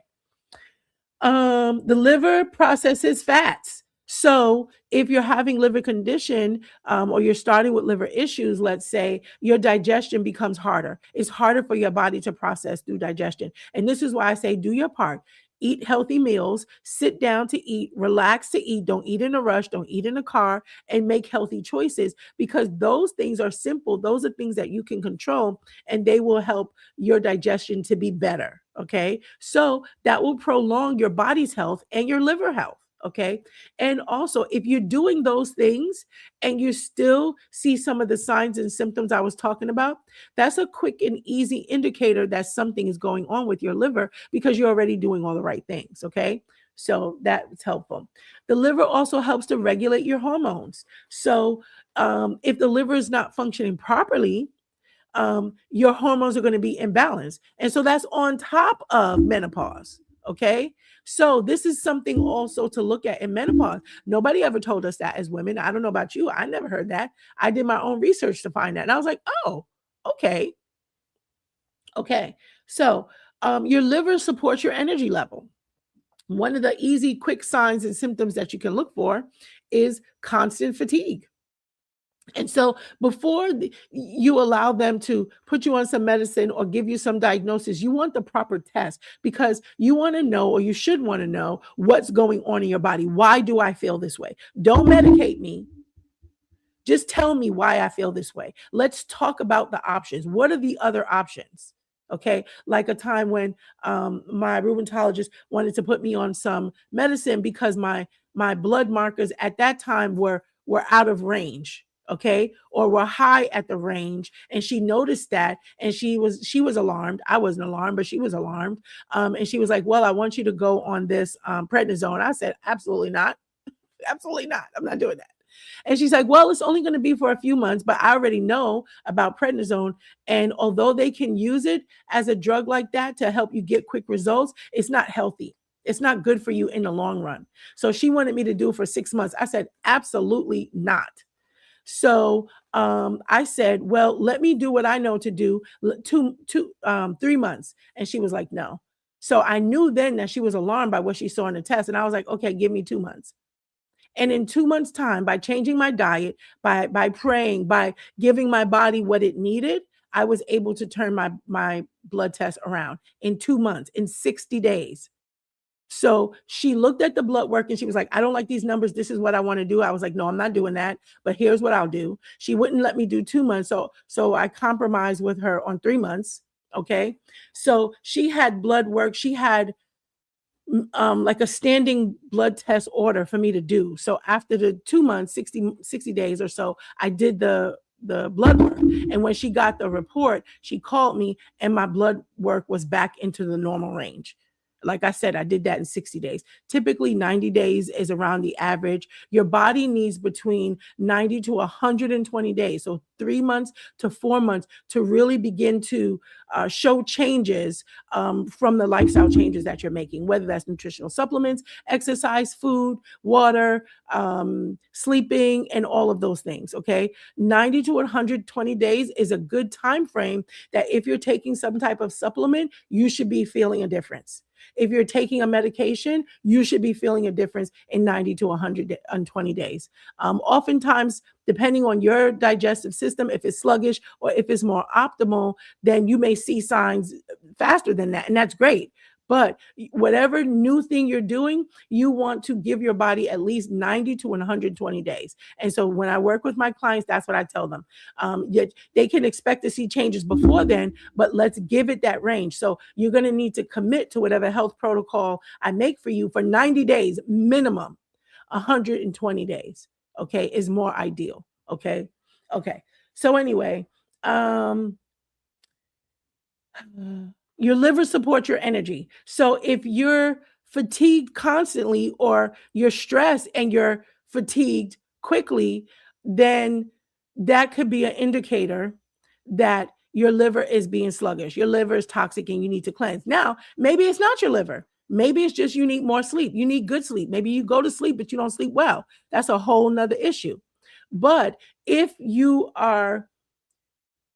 The liver processes fats. So if you're having liver condition or you're starting with liver issues, let's say, your digestion becomes harder. It's harder for your body to process through digestion. And this is why I say do your part. Eat healthy meals, sit down to eat, relax to eat. Don't eat in a rush, don't eat in a car, and make healthy choices, because those things are simple. Those are things that you can control, and they will help your digestion to be better. Okay. So that will prolong your body's health and your liver health. Okay. And also, if you're doing those things and you still see some of the signs and symptoms I was talking about, that's a quick and easy indicator that something is going on with your liver, because you're already doing all the right things. Okay. So that's helpful. The liver also helps to regulate your hormones. So if the liver is not functioning properly, your hormones are going to be imbalanced. And so that's on top of menopause. Okay. So this is something also to look at in menopause. Nobody ever told us that as women. I don't know about you. I never heard that. I did my own research to find that. And I was like, oh, okay. Okay. So your liver supports your energy level. One of the easy, quick signs and symptoms that you can look for is constant fatigue. And so before you allow them to put you on some medicine or give you some diagnosis, you want the proper test, because you want to know, or you should want to know, what's going on in your body. Why do I feel this way? Don't medicate me. Just tell me why I feel this way. Let's talk about the options. What are the other options? Okay. Like a time when my rheumatologist wanted to put me on some medicine because my blood markers at that time were out of range. Okay. Or were high at the range. And she noticed that, and she was alarmed. I wasn't alarmed, but she was alarmed. And she was like, well, I want you to go on this prednisone. I said, absolutely not. Absolutely not. I'm not doing that. And she's like, well, it's only going to be for a few months, but I already know about prednisone. And although they can use it as a drug like that to help you get quick results, it's not healthy. It's not good for you in the long run. So she wanted me to do it for 6 months. I said, absolutely not. So I said, well, let me do what I know to do, 3 months. And she was like, no. So I knew then that she was alarmed by what she saw in the test. And I was like, okay, give me 2 months. And in 2 months' time, by changing my diet, by praying, by giving my body what it needed, I was able to turn my blood test around in 2 months, in 60 days. So she looked at the blood work and she was like, I don't like these numbers. This is what I want to do. I was like, no, I'm not doing that. But here's what I'll do. She wouldn't let me do 2 months. So I compromised with her on 3 months. Okay. So she had blood work. She had like a standing blood test order for me to do. So after the 2 months, 60 days or so, I did the blood work. And when she got the report, she called me and my blood work was back into the normal range. Like I said, I did that in 60 days. Typically, 90 days is around the average. Your body needs between 90 to 120 days. So 3 months to 4 months to really begin to show changes from the lifestyle changes that you're making, whether that's nutritional supplements, exercise, food, water, sleeping, and all of those things. Okay. 90 to 120 days is a good time frame that if you're taking some type of supplement, you should be feeling a difference. If you're taking a medication, you should be feeling a difference in 90 to 120 days. Oftentimes, depending on your digestive system, if it's sluggish or if it's more optimal, then you may see signs faster than that. And that's great. But whatever new thing you're doing, you want to give your body at least 90 to 120 days. And so when I work with my clients, that's what I tell them. Yet they can expect to see changes before then, but let's give it that range. So you're going to need to commit to whatever health protocol I make for you for 90 days minimum. 120 days, okay, is more ideal. Okay. Okay. So anyway, your liver supports your energy. So if you're fatigued constantly or you're stressed and you're fatigued quickly, then that could be an indicator that your liver is being sluggish. Your liver is toxic and you need to cleanse. Now, maybe it's not your liver. Maybe it's just you need more sleep. You need good sleep. Maybe you go to sleep, but you don't sleep well. That's a whole nother issue. But if you are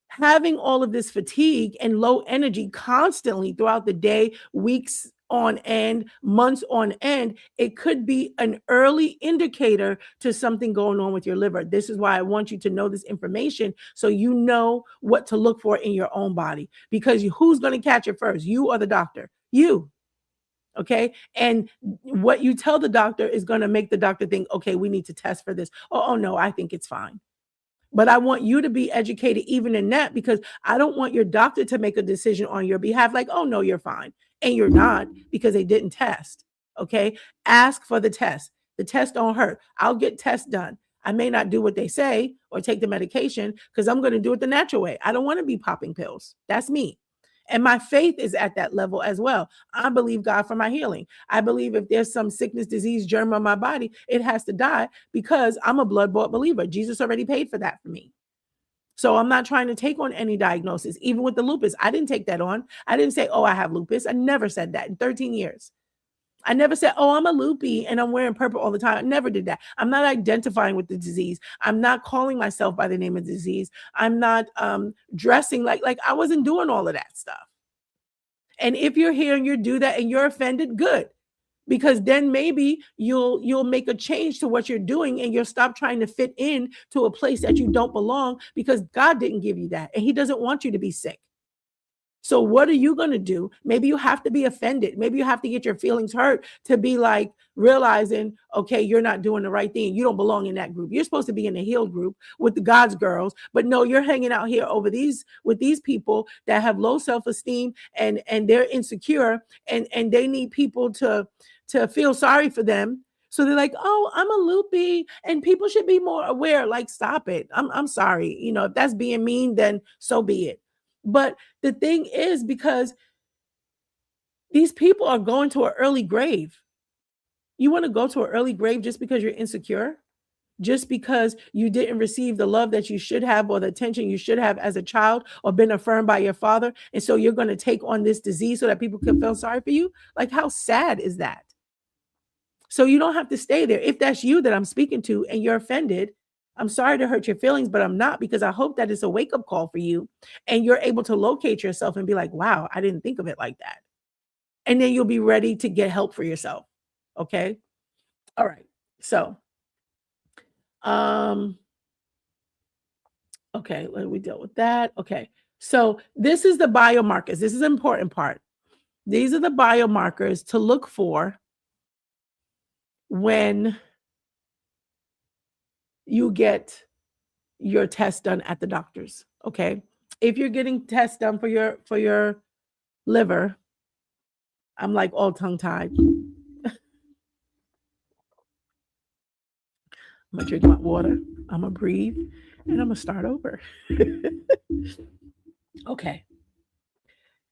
having all of this fatigue and low energy constantly throughout the day, weeks on end, months on end, it could be an early indicator to something going on with your liver. This is why I want you to know this information so you know what to look for in your own body. Because who's going to catch it first, you or the doctor? You. Okay. And what you tell the doctor is going to make the doctor think, okay, we need to test for this. Oh, no, I think it's fine. But I want you to be educated even in that, because I don't want your doctor to make a decision on your behalf like, oh, no, you're fine. And you're not, because they didn't test. Okay. Ask for the test. The test don't hurt. I'll get tests done. I may not do what they say or take the medication because I'm going to do it the natural way. I don't want to be popping pills. That's me. And my faith is at that level as well. I believe God for my healing. I believe if there's some sickness, disease, germ on my body, it has to die because I'm a blood-bought believer. Jesus already paid for that for me. So I'm not trying to take on any diagnosis. Even with the lupus, I didn't take that on. I didn't say, oh, I have lupus. I never said that in 13 years. I never said, oh, I'm a loopy and I'm wearing purple all the time. I never did that. I'm not identifying with the disease. I'm not calling myself by the name of the disease. I'm not dressing like I wasn't doing all of that stuff. And if you're here and you do that and you're offended, good. Because then maybe you'll make a change to what you're doing and you'll stop trying to fit in to a place that you don't belong, because God didn't give you that and he doesn't want you to be sick. So what are you going to do? Maybe you have to be offended. Maybe you have to get your feelings hurt to be like realizing, okay, you're not doing the right thing. You don't belong in that group. You're supposed to be in the healed group with the God's girls, but no, you're hanging out here over with these people that have low self-esteem and they're insecure and they need people to feel sorry for them. So they're like, oh, I'm a loopy and people should be more aware. Like, stop it. I'm sorry. If that's being mean, then so be it. But the thing is, because these people are going to an early grave. You want to go to an early grave just because you're insecure? Just because you didn't receive the love that you should have or the attention you should have as a child or been affirmed by your father. And so you're going to take on this disease so that people can feel sorry for you? Like, how sad is that? So you don't have to stay there. If that's you that I'm speaking to and you're offended, I'm sorry to hurt your feelings, but I'm not, because I hope that it's a wake-up call for you and you're able to locate yourself and be like, wow, I didn't think of it like that. And then you'll be ready to get help for yourself. Okay. All right. So, okay, we dealt with that. Okay. So this is the biomarkers. This is an important part. These are the biomarkers to look for when you get your test done at the doctor's. Okay. If you're getting tests done for your liver, I'm like all tongue tied. I'm gonna drink my water. I'm gonna breathe, and I'm gonna start over. Okay.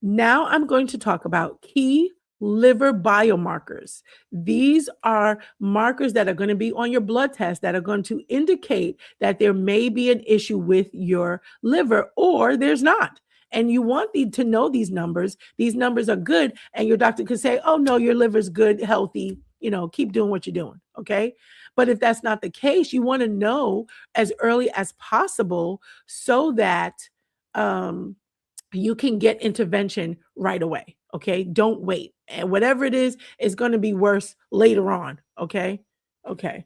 Now I'm going to talk about key liver biomarkers. These are markers that are going to be on your blood test that are going to indicate that there may be an issue with your liver or there's not. And you want to know these numbers. These numbers are good. And your doctor could say, oh, no, your liver's good, healthy, keep doing what you're doing. Okay. But if that's not the case, you want to know as early as possible so that um, you can get intervention right away. Okay. Don't wait. And whatever it is going to be worse later on. Okay. Okay.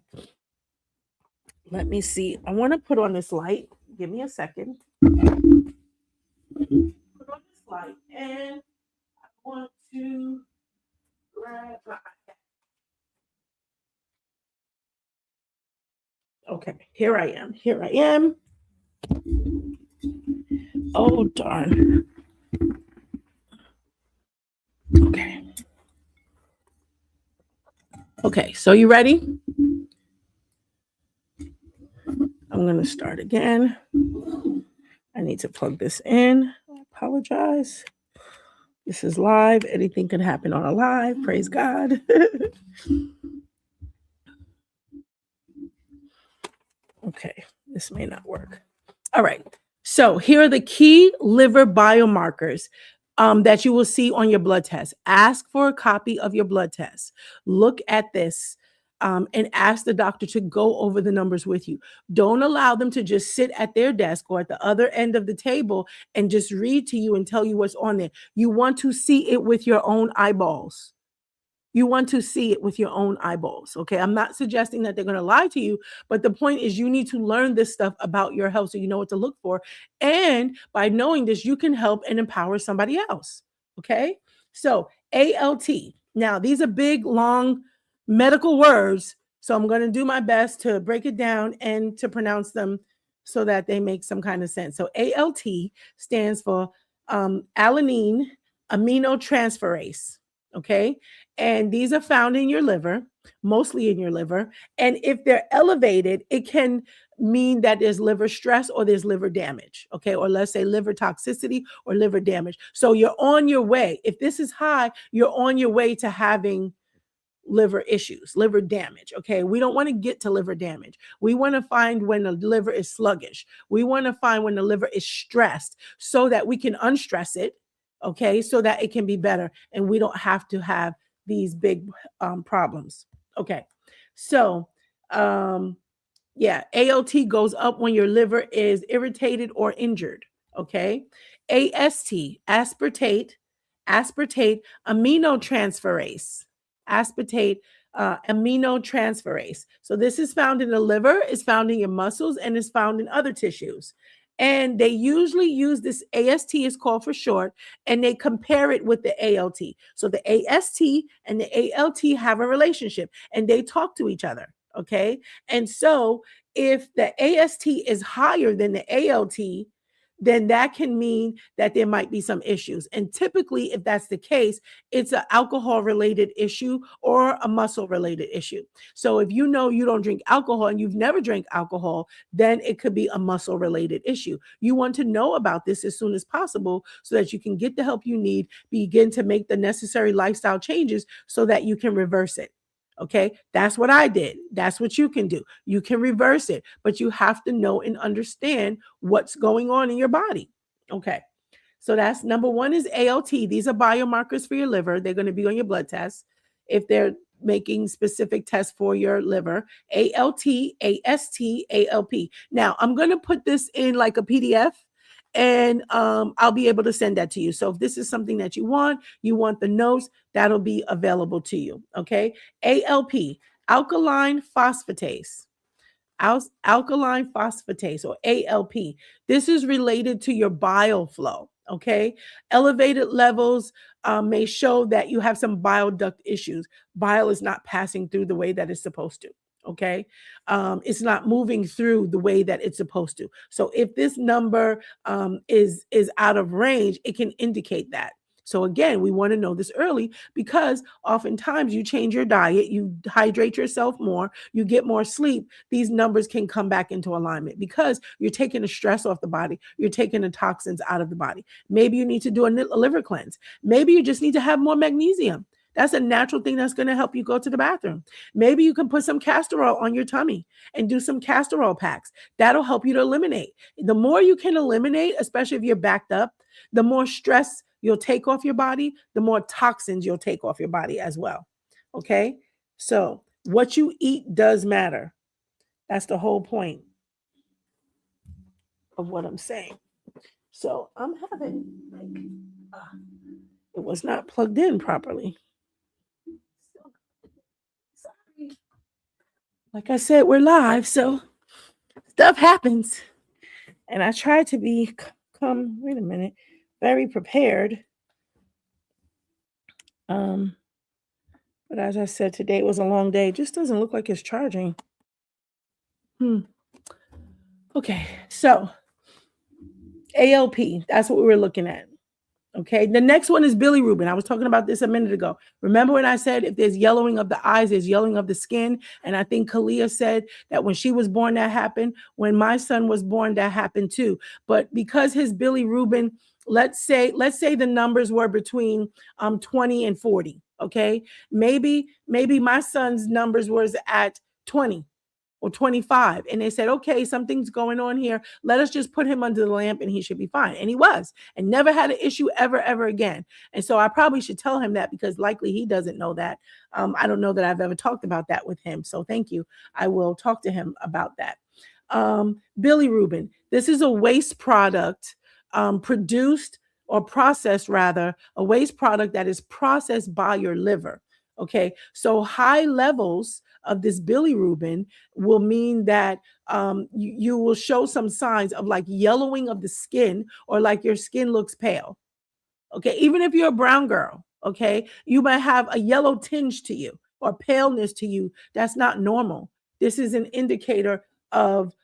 Let me see. I want to put on this light. Give me a second. Put on this light. And I want to grab my. Okay. Here I am. Here I am. Oh, darn. Okay. Okay. So you ready? I'm going to start again. I need to plug this in. I apologize. This is live. Anything can happen on a live. Praise God. Okay, this may not work. All right. So here are the key liver biomarkers that you will see on your blood test. Ask for a copy of your blood test. Look at this. And ask the doctor to go over the numbers with you. Don't allow them to just sit at their desk or at the other end of the table and just read to you and tell you what's on there. You want to see it with your own eyeballs. You want to see it with your own eyeballs. Okay. I'm not suggesting that they're going to lie to you, but the point is you need to learn this stuff about your health so you know what to look for. And by knowing this, you can help and empower somebody else. Okay. So ALT. Now, these are big, long medical words. So I'm going to do my best to break it down and to pronounce them so that they make some kind of sense. So ALT stands for alanine aminotransferase. Okay. And these are found in your liver, mostly in your liver. And if they're elevated, it can mean that there's liver stress or there's liver damage. Okay. Or let's say liver toxicity or liver damage. So you're on your way. If this is high, you're on your way to having liver issues, liver damage. Okay. We don't want to get to liver damage. We want to find when the liver is sluggish. We want to find when the liver is stressed so that we can unstress it. Okay. So that it can be better and we don't have to have these big problems. Okay. So, yeah, ALT goes up when your liver is irritated or injured. Okay. AST, aspartate aminotransferase, aspartate aminotransferase. So this is found in the liver, is found in your muscles, and is found in other tissues. And they usually use this AST is called for short, and they compare it with the ALT. So the AST and the ALT have a relationship and they talk to each other. Okay. And so if the AST is higher than the ALT, then that can mean that there might be some issues. And typically, if that's the case, it's an alcohol related issue or a muscle related issue. So if you know you don't drink alcohol and you've never drank alcohol, then it could be a muscle related issue. You want to know about this as soon as possible so that you can get the help you need, begin to make the necessary lifestyle changes so that you can reverse it. Okay, that's what I did. That's what you can do. You can reverse it, but you have to know and understand what's going on in your body. Okay, so that's number one is ALT. These are biomarkers for your liver. They're going to be on your blood tests if they're making specific tests for your liver. ALT, AST, ALP. Now, I'm going to put this in like a PDF and I'll be able to send that to you. So if this is something that you want the notes, that'll be available to you. Okay. ALP, alkaline phosphatase. Alkaline phosphatase or ALP. This is related to your bile flow. Okay. Elevated levels may show that you have some bile duct issues. Bile is not passing through the way that it's supposed to. Okay. It's not moving through the way that it's supposed to. So if this number is out of range, it can indicate that. So again, we want to know this early because oftentimes you change your diet, you hydrate yourself more, you get more sleep, these numbers can come back into alignment because you're taking the stress off the body, you're taking the toxins out of the body. Maybe you need to do a liver cleanse. Maybe you just need to have more magnesium. That's a natural thing that's going to help you go to the bathroom. Maybe you can put some castor oil on your tummy and do some castor oil packs. That'll help you to eliminate. The more you can eliminate, especially if you're backed up, the more stress you'll take off your body, the more toxins you'll take off your body as well. Okay? So, what you eat does matter. That's the whole point of what I'm saying. So, I'm having it was not plugged in properly. Sorry. Like I said, we're live, so stuff happens. And I try to wait a minute, very prepared. But as I said, today was a long day. It just doesn't look like it's charging. Okay, so ALP, that's what we were looking at. Okay, the next one is bilirubin. I was talking about this a minute ago. Remember when I said if there's yellowing of the eyes, there's yellowing of the skin? And I think Kalia said that when she was born, that happened. When my son was born, that happened too. But because his bilirubin, let's say the numbers were between 20 and 40. Okay, maybe my son's numbers was at 20 or 25. And they said, okay, something's going on here. Let us just put him under the lamp and he should be fine. And he was, and never had an issue ever again. And so I probably should tell him that because likely he doesn't know that. I don't know that I've ever talked about that with him. So thank you. I will talk to him about that. Bilirubin. This is a waste product produced or processed rather, a waste product that is processed by your liver. Okay, so high levels of this bilirubin will mean that you will show some signs of like yellowing of the skin or like your skin looks pale. Okay, even if you're a brown girl, okay, you might have a yellow tinge to you or paleness to you. That's not normal. This is an indicator of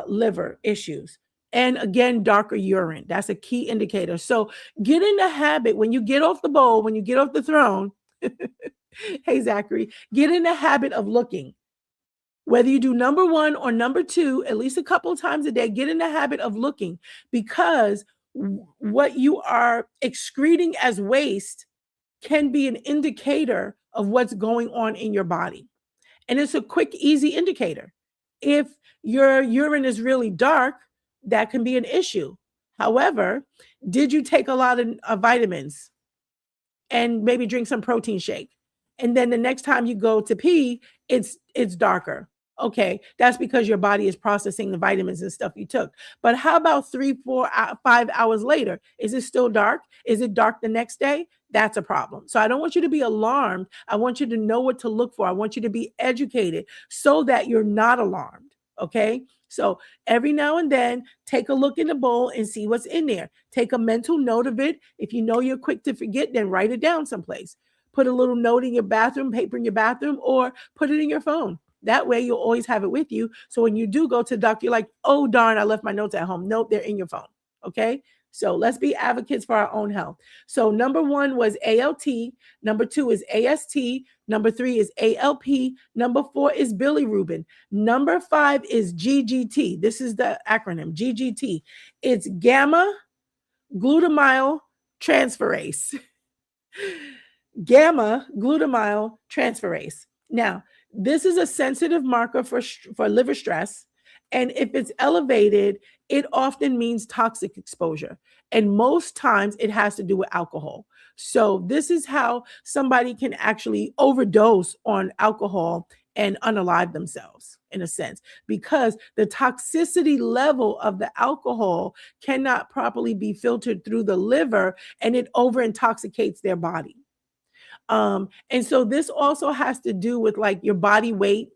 liver issues. And again, darker urine. That's a key indicator. So get in the habit when you get off the bowl, when you get off the throne. Hey, Zachary, get in the habit of looking. Whether you do number 1 or number 2, at least a couple of times a day, get in the habit of looking because what you are excreting as waste can be an indicator of what's going on in your body. And it's a quick, easy indicator. If your urine is really dark, that can be an issue. However, did you take a lot of vitamins and maybe drink some protein shake? And then the next time you go to pee, it's darker. Okay, that's because your body is processing the vitamins and stuff you took. But how about 3, 4, 5 hours later? Is it still dark? Is it dark the next day? That's a problem. So I don't want you to be alarmed. I want you to know what to look for. I want you to be educated so that you're not alarmed. Okay, so every now and then, take a look in the bowl and see what's in there. Take a mental note of it. If you know you're quick to forget, then write it down someplace. Put a little note in your bathroom, paper in your bathroom, or put it in your phone. That way you'll always have it with you. So when you do go to the doctor, you're like, oh, darn, I left my notes at home. Nope, they're in your phone. Okay. So let's be advocates for our own health. So number 1 was ALT. Number 2 is AST. Number 3 is ALP. Number 4 is bilirubin. Number 5 is GGT. This is the acronym GGT. It's gamma glutamyl transferase. Gamma glutamyl transferase. Now, this is a sensitive marker for liver stress. And if it's elevated, it often means toxic exposure. And most times it has to do with alcohol. So this is how somebody can actually overdose on alcohol and unalive themselves in a sense, because the toxicity level of the alcohol cannot properly be filtered through the liver and it over intoxicates their body. And so this also has to do with like your body weight,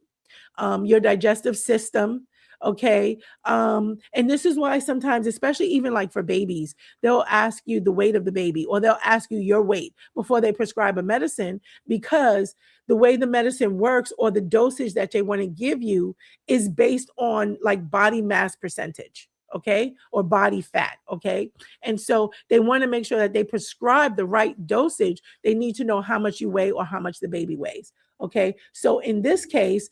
your digestive system. Okay. And this is why sometimes, especially even like for babies, they'll ask you the weight of the baby or they'll ask you your weight before they prescribe a medicine, because the way the medicine works or the dosage that they want to give you is based on like body mass percentage. okay, or body fat, okay? And so they want to make sure that they prescribe the right dosage. They need to know how much you weigh or how much the baby weighs. Okay, so in this case,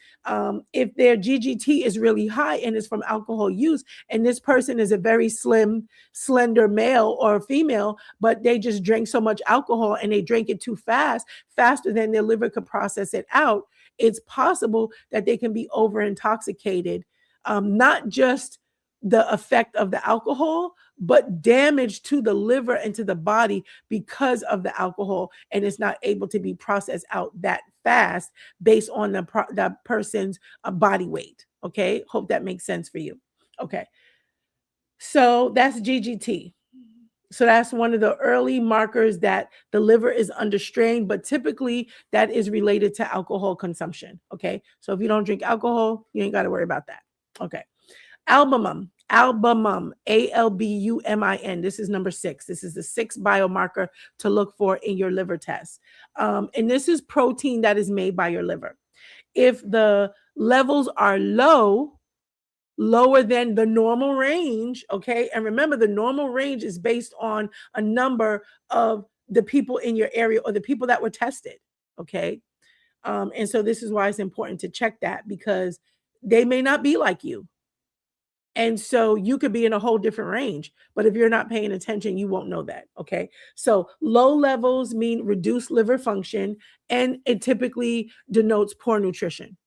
if their GGT is really high and is from alcohol use, and this person is a very slim, slender male or female, but they just drank so much alcohol and they drank it too fast, faster than their liver could process it out, it's possible that they can be over intoxicated. Not just the effect of the alcohol, but damage to the liver and to the body because of the alcohol, and it's not able to be processed out that fast based on the person's body weight. Okay, hope that makes sense for you. Okay, so that's GGT. So that's one of the early markers that the liver is under strain, but typically that is related to alcohol consumption. Okay, so if you don't drink alcohol, you ain't got to worry about that. Okay. Albumin, Albumin. This is number 6. This is the 6th biomarker to look for in your liver test. And this is protein that is made by your liver. If the levels are lower than the normal range, okay, and remember the normal range is based on a number of the people in your area or the people that were tested, okay? And so this is why it's important to check that, because they may not be like you. And so you could be in a whole different range, but if you're not paying attention, you won't know that. Okay. So low levels mean reduced liver function, and it typically denotes poor nutrition.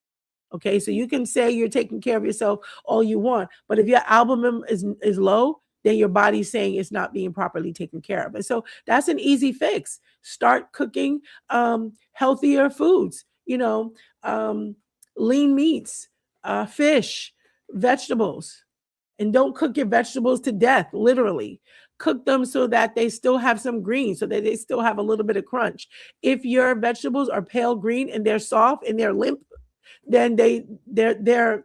Okay. So you can say you're taking care of yourself all you want, but if your albumin is low, then your body's saying it's not being properly taken care of. And so that's an easy fix. Start cooking healthier foods, lean meats, fish, vegetables. And don't cook your vegetables to death, literally. Cook them so that they still have some green, so that they still have a little bit of crunch. If your vegetables are pale green and they're soft and they're limp, then their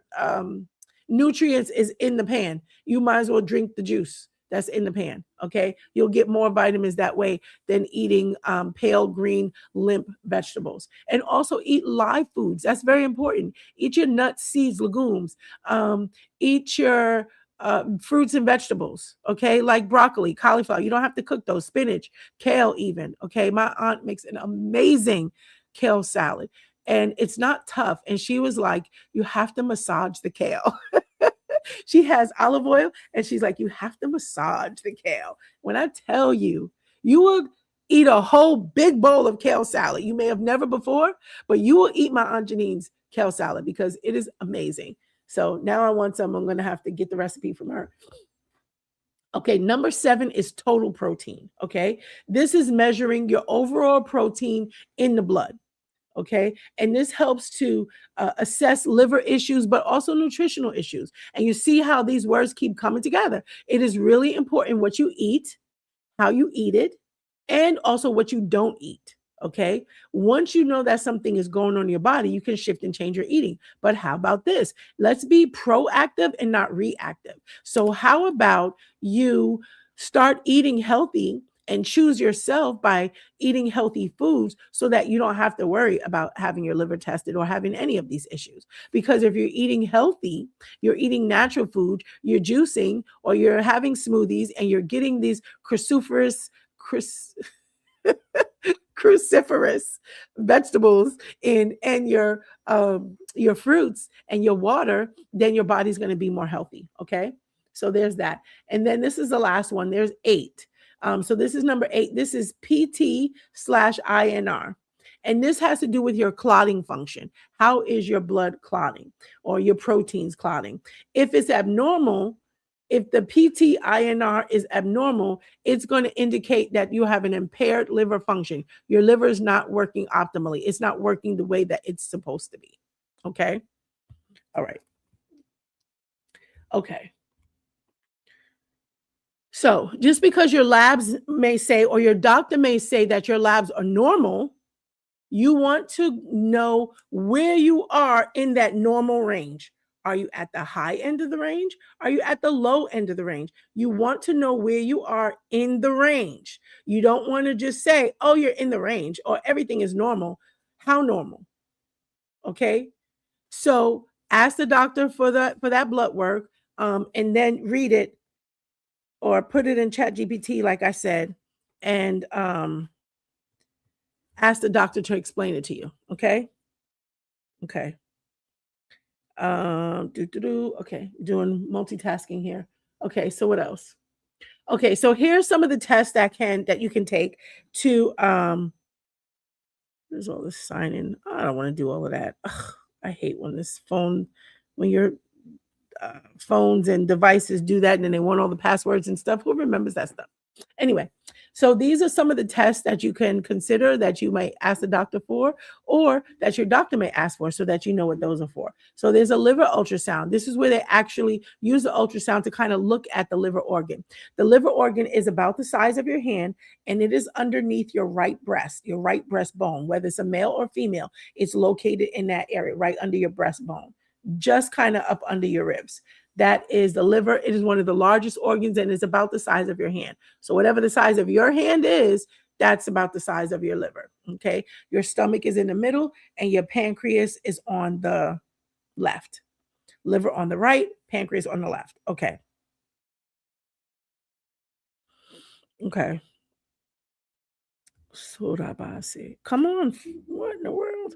nutrients is in the pan. You might as well drink the juice that's in the pan. Okay, you'll get more vitamins that way than eating pale green limp vegetables. And also eat live foods. That's very important. Eat your nuts, seeds, legumes. Eat your fruits and vegetables, okay, like broccoli, cauliflower. You don't have to cook those. Spinach, kale, even. Okay, my aunt makes an amazing kale salad, and it's not tough. And she was like, you have to massage the kale. She has olive oil, and she's like, you have to massage the kale. When I tell you, you will eat a whole big bowl of kale salad. You may have never before, but you will eat my Aunt Janine's kale salad because it is amazing. So now I want some. I'm going to have to get the recipe from her. Okay, number 7 is total protein. Okay, this is measuring your overall protein in the blood. Okay, and this helps to assess liver issues, but also nutritional issues. And you see how these words keep coming together. It is really important what you eat, how you eat it, and also what you don't eat. Okay. Once you know that something is going on in your body, you can shift and change your eating. But how about this? Let's be proactive and not reactive. So, how about you start eating healthy and choose yourself by eating healthy foods so that you don't have to worry about having your liver tested or having any of these issues? Because if you're eating healthy, you're eating natural food, you're juicing, or you're having smoothies, and you're getting these cruciferous vegetables and your fruits and your water, then your body's going to be more healthy. Okay, so there's that. And then this is the last one. There's 8. So this is number 8. This is PT/INR. And this has to do with your clotting function. How is your blood clotting or your proteins clotting? If it's abnormal, if the PT/INR is abnormal, it's going to indicate that you have an impaired liver function. Your liver is not working optimally. It's not working the way that it's supposed to be. Okay. All right. Okay. So just because your labs may say, or your doctor may say that your labs are normal, you want to know where you are in that normal range. Are you at the high end of the range? Are you at the low end of the range? You want to know where you are in the range. You don't want to just say, oh, you're in the range or everything is normal. How normal? Okay. So ask the doctor for that blood work. and then read it or put it in chat GPT, like I said, and ask the doctor to explain it to you. Okay. Okay. Okay, doing multitasking here. Okay, so what else? Okay, so here's some of the tests that you can take to there's all this sign in. I don't want to do all of that. Ugh, I hate when this phone when your phones and devices do that and then they want all the passwords and stuff. Who remembers that stuff? Anyway, so these are some of the tests that you can consider that you might ask the doctor for, or that your doctor may ask for, so that you know what those are for. So there's a liver ultrasound. This is where they actually use the ultrasound to kind of look at the liver organ. The liver organ is about the size of your hand, and it is underneath your right breastbone, whether it's a male or female. It's located in that area, right under your breastbone, just kind of up under your ribs. That is the liver. It is one of the largest organs and it's about the size of your hand. So whatever the size of your hand is, that's about the size of your liver. Okay. Your stomach is in the middle and your pancreas is on the left. Liver on the right, pancreas on the left. Okay. Okay. Surabase. Come on. What in the world?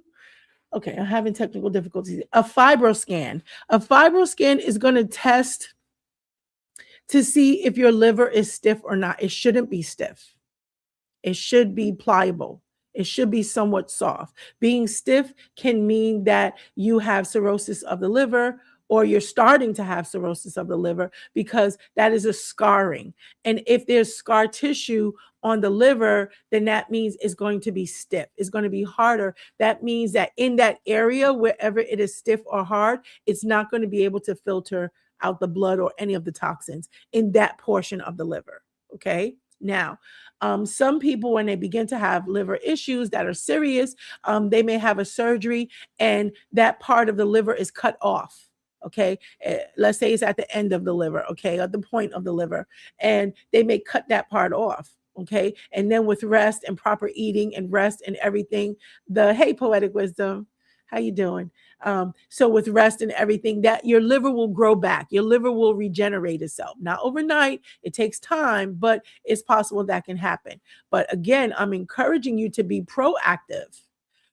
Okay, I'm having technical difficulties. A fibroscan. A fibroscan is going to test to see if your liver is stiff or not. It shouldn't be stiff. It should be pliable. It should be somewhat soft. Being stiff can mean that you have cirrhosis of the liver or you're starting to have cirrhosis of the liver, because that is a scarring. And if there's scar tissue on the liver, then that means it's going to be stiff. It's going to be harder. That means that in that area, wherever it is stiff or hard, it's not going to be able to filter out the blood or any of the toxins in that portion of the liver. Okay. Now, some people, when they begin to have liver issues that are serious, they may have a surgery and that part of the liver is cut off. Okay. Let's say it's at the end of the liver. Okay. At the point of the liver. And they may cut that part off. Okay. And then with rest and proper eating and rest and everything, hey, poetic wisdom, how you doing? So with rest and everything, that your liver will grow back. Your liver will regenerate itself. Not overnight. It takes time, but it's possible that can happen. But again, I'm encouraging you to be proactive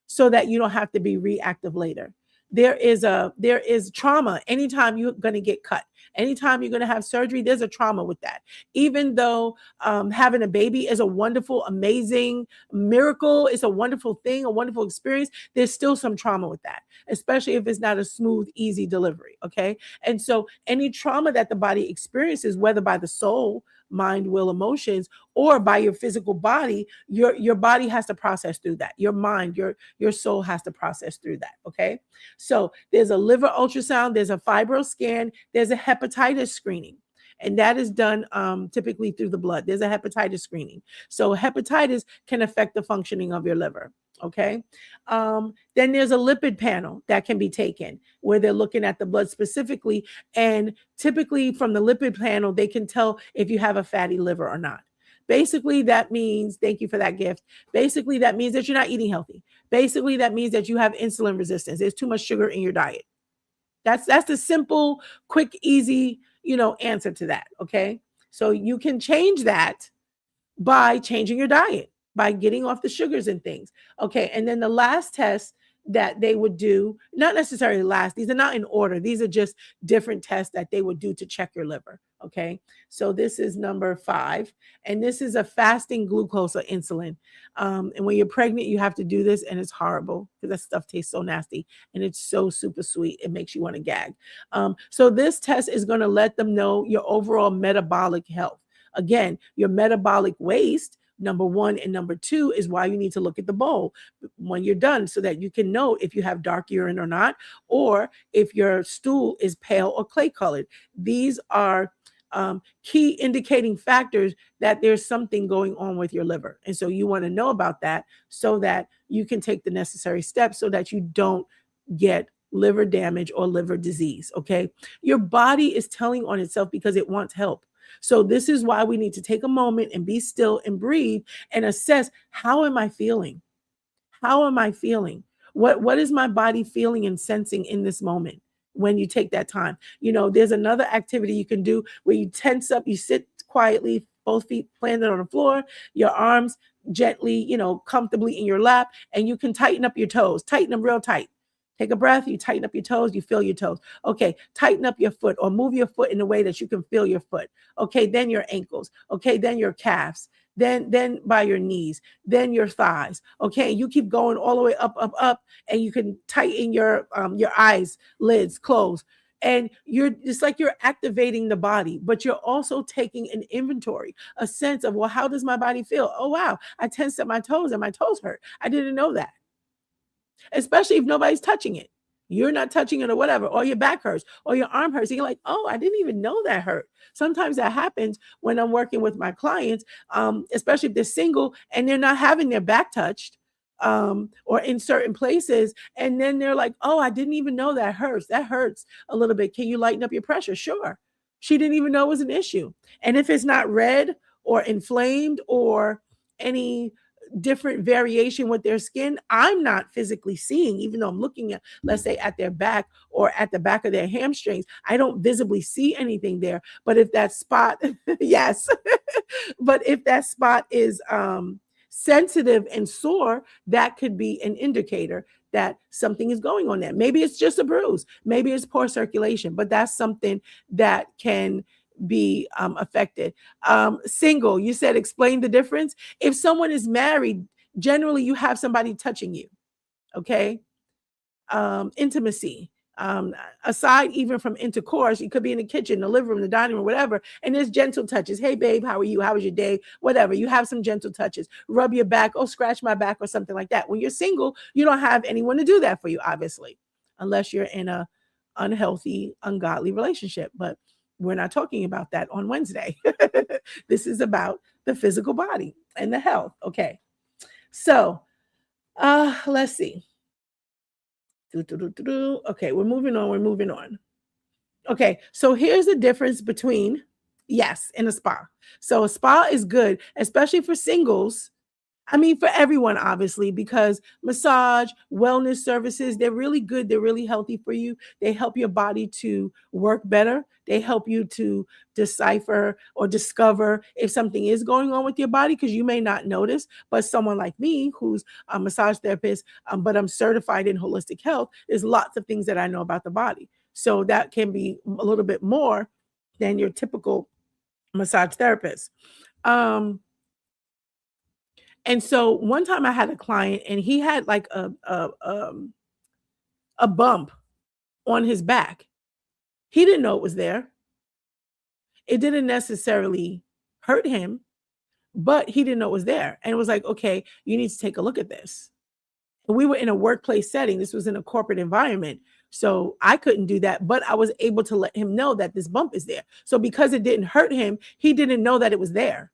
so that you don't have to be reactive later. There is trauma anytime you're going to get cut. Anytime you're going to have surgery, there's a trauma with that. Even though having a baby is a wonderful, amazing miracle, it's a wonderful thing, a wonderful experience, there's still some trauma with that, especially if it's not a smooth, easy delivery. Okay. And so any trauma that the body experiences, whether by the soul, mind, will, emotions, or by your physical body, your body has to process through that. Your mind, your soul has to process through that. Okay. So there's a liver ultrasound, there's a fibro scan, there's a hepatitis screening. And that is done typically through the blood. There's a hepatitis screening. So hepatitis can affect the functioning of your liver. Okay. Then there's a lipid panel that can be taken where they're looking at the blood specifically. And typically from the lipid panel, they can tell if you have a fatty liver or not. Basically, that means, thank you for that gift. Basically, that means that you're not eating healthy. Basically, that means that you have insulin resistance. There's too much sugar in your diet. That's the simple, quick, easy, answer to that. Okay. So you can change that by changing your diet, by getting off the sugars and things. Okay. And then the last test that they would do, not necessarily last, these are not in order. These are just different tests that they would do to check your liver. Okay. So this is number 5. And this is a fasting glucose or insulin. And when you're pregnant, you have to do this, and it's horrible because that stuff tastes so nasty and it's so super sweet. It makes you want to gag. So this test is going to let them know your overall metabolic health. Again, your metabolic waste, number 1, and number 2 is why you need to look at the bowl when you're done, so that you can know if you have dark urine or not, or if your stool is pale or clay colored. These are key indicating factors that there's something going on with your liver. And so you want to know about that so that you can take the necessary steps so that you don't get liver damage or liver disease. Okay. Your body is telling on itself because it wants help. So this is why we need to take a moment and be still and breathe and assess, how am I feeling? How am I feeling? What is my body feeling and sensing in this moment? when you take that time. There's another activity you can do where you tense up, you sit quietly, both feet planted on the floor, your arms gently, comfortably in your lap, and you can tighten up your toes, tighten them real tight. Take a breath, you tighten up your toes, you feel your toes. Okay, tighten up your foot or move your foot in a way that you can feel your foot. Okay, then your ankles. Okay, then your calves. Then by your knees, then your thighs. Okay, you keep going all the way up, up, up, and you can tighten your eyes, lids, close. And it's like you're activating the body, but you're also taking an inventory, a sense of, well, how does my body feel? Oh, wow, I tensed up my toes and my toes hurt. I didn't know that, especially if nobody's touching it. You're not touching it or whatever, or your back hurts or your arm hurts. And you're like, oh, I didn't even know that hurt. Sometimes that happens when I'm working with my clients, especially if they're single and they're not having their back touched or in certain places. And then they're like, oh, I didn't even know that hurts. That hurts a little bit. Can you lighten up your pressure? Sure. She didn't even know it was an issue. And if it's not red or inflamed or any different variation with their skin, I'm not physically seeing, even though I'm looking at, let's say, at their back or at the back of their hamstrings, I don't visibly see anything there. But if that spot, yes, but if that spot is sensitive and sore, that could be an indicator that something is going on there. Maybe it's just a bruise, maybe it's poor circulation, but that's something that can be affected. Single, you said explain the difference. If someone is married, generally you have somebody touching you, okay? Intimacy. Aside even from intercourse, you could be in the kitchen, the living room, the dining room, whatever, and there's gentle touches. Hey, babe, how are you? How was your day? Whatever. You have some gentle touches. Rub your back, oh, scratch my back or something like that. When you're single, you don't have anyone to do that for you, obviously, unless you're in a unhealthy, ungodly relationship. But we're not talking about that on Wednesday. This is about the physical body and the health. Okay. So let's see. Okay, we're moving on. We're moving on. Okay, so here's the difference between, yes, and a spa. So a spa is good, especially for singles. I mean, for everyone, obviously, because massage, wellness services, they're really good. They're really healthy for you. They help your body to work better. They help you to decipher or discover if something is going on with your body, because you may not notice. But someone like me, who's a massage therapist, but I'm certified in holistic health, there's lots of things that I know about the body. So that can be a little bit more than your typical massage therapist. And so one time I had a client and he had like a bump on his back. He didn't know it was there. It didn't necessarily hurt him, but he didn't know it was there. And it was like, okay, you need to take a look at this. And we were in a workplace setting. This was in a corporate environment. So I couldn't do that, but I was able to let him know that this bump is there. So because it didn't hurt him, he didn't know that it was there.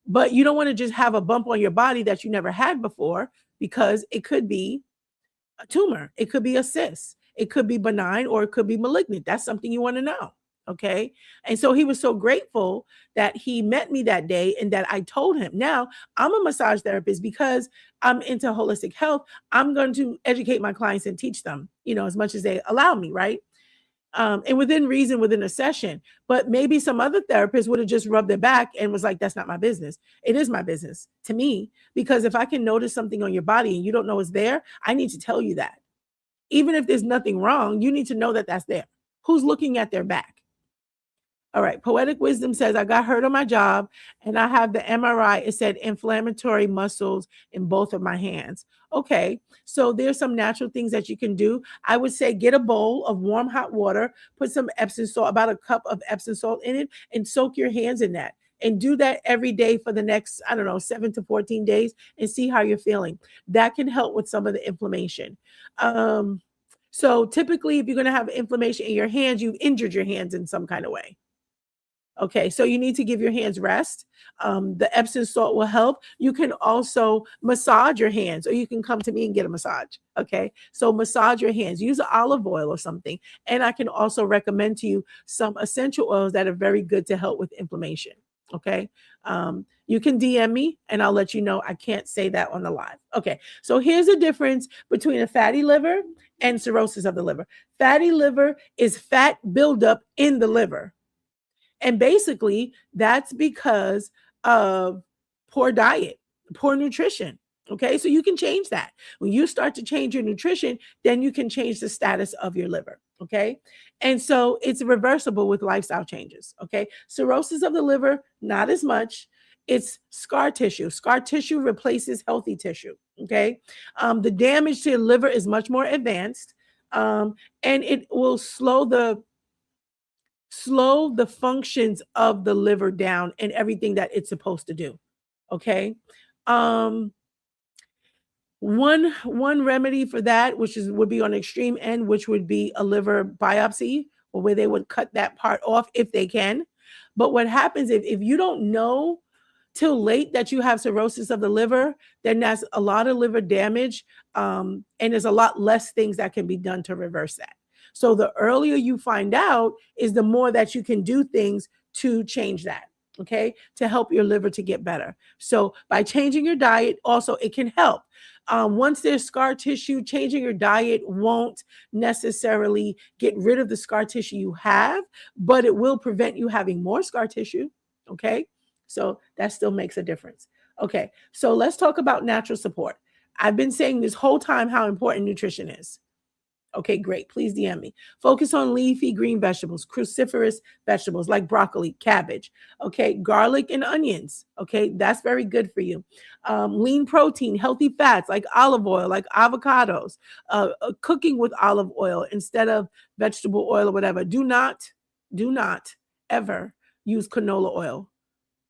But you don't want to just have a bump on your body that you never had before, because it could be a tumor. It could be a cyst. It could be benign or it could be malignant. That's something you want to know. Okay. And so he was so grateful that he met me that day and that I told him. Now, I'm a massage therapist because I'm into holistic health. I'm going to educate my clients and teach them, as much as they allow me, right? And within reason, within a session. But maybe some other therapist would have just rubbed their back and was like, that's not my business. It is my business to me, because if I can notice something on your body and you don't know it's there, I need to tell you that. Even if there's nothing wrong, you need to know that that's there. Who's looking at their back? All right. Poetic Wisdom says, I got hurt on my job and I have the MRI. It said inflammatory muscles in both of my hands. Okay. So there's some natural things that you can do. I would say get a bowl of warm hot water, put some Epsom salt, about a cup of Epsom salt in it, and soak your hands in that. And do that every day for the next, 7 to 14 days and see how you're feeling. That can help with some of the inflammation. So typically, if you're going to have inflammation in your hands, you've injured your hands in some kind of way. Okay, so you need to give your hands rest. The Epsom salt will help. You can also massage your hands, or you can come to me and get a massage. Okay, so massage your hands. Use olive oil or something. And I can also recommend to you some essential oils that are very good to help with inflammation. Okay, You can DM me and I'll let you know. I can't say that on the live. Okay. So here's the difference between a fatty liver and cirrhosis of the liver. Fatty liver is fat buildup in the liver. And basically, that's because of poor diet, poor nutrition. Okay, so you can change that. When you start to change your nutrition, then you can change the status of your liver. Okay, and so it's reversible with lifestyle changes. Okay, cirrhosis of the liver, not as much. It's scar tissue. Scar tissue replaces healthy tissue. Okay, the damage to the liver is much more advanced, and it will slow the functions of the liver down and everything that it's supposed to do. Okay. Um, one remedy for that, which is would be on the extreme end, which would be a liver biopsy, or where they would cut that part off if they can. But what happens if you don't know till late that you have cirrhosis of the liver, then that's a lot of liver damage, and there's a lot less things that can be done to reverse that. So the earlier you find out is the more that you can do things to change that, okay, to help your liver to get better. So by changing your diet, also it can help. Once there's scar tissue, changing your diet won't necessarily get rid of the scar tissue you have, but it will prevent you having more scar tissue, okay? So that still makes a difference. Okay, so let's talk about natural support. I've been saying this whole time how important nutrition is. Okay, great. Please DM me. Focus on leafy green vegetables, cruciferous vegetables like broccoli, cabbage. Okay, garlic and onions. Okay, that's very good for you. Lean protein, healthy fats like olive oil, like avocados. Cooking with olive oil instead of vegetable oil or whatever. Do not ever use canola oil.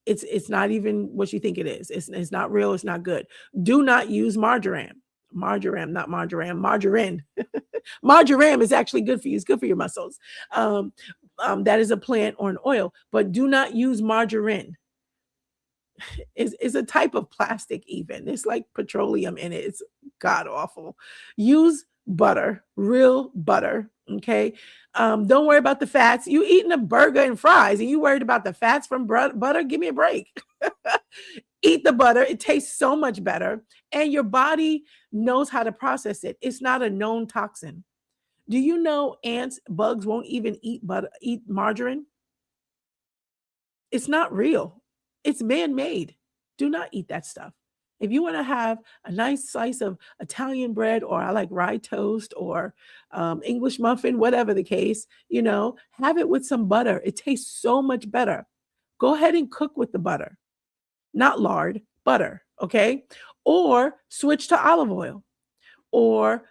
It's not even what you think it is. It's not real. It's not good. Do not use margarine. Margarine, not margarine. Margarine. Marjoram is actually good for you. It's good for your muscles. That is a plant or an oil, but do not use margarine. It's a type of plastic even. It's like petroleum in it. It's god awful. Use butter, real butter, okay? Don't worry about the fats. You eating a burger and fries and you worried about the fats from butter? Give me a break. Eat the butter. It tastes so much better. And your body knows how to process it. It's not a known toxin. Do you know ants, bugs won't even eat margarine? It's not real. It's man-made. Do not eat that stuff. If you want to have a nice slice of Italian bread, or I like rye toast or English muffin, whatever the case, have it with some butter. It tastes so much better. Go ahead and cook with the butter. Not lard, butter, okay? Or switch to olive oil or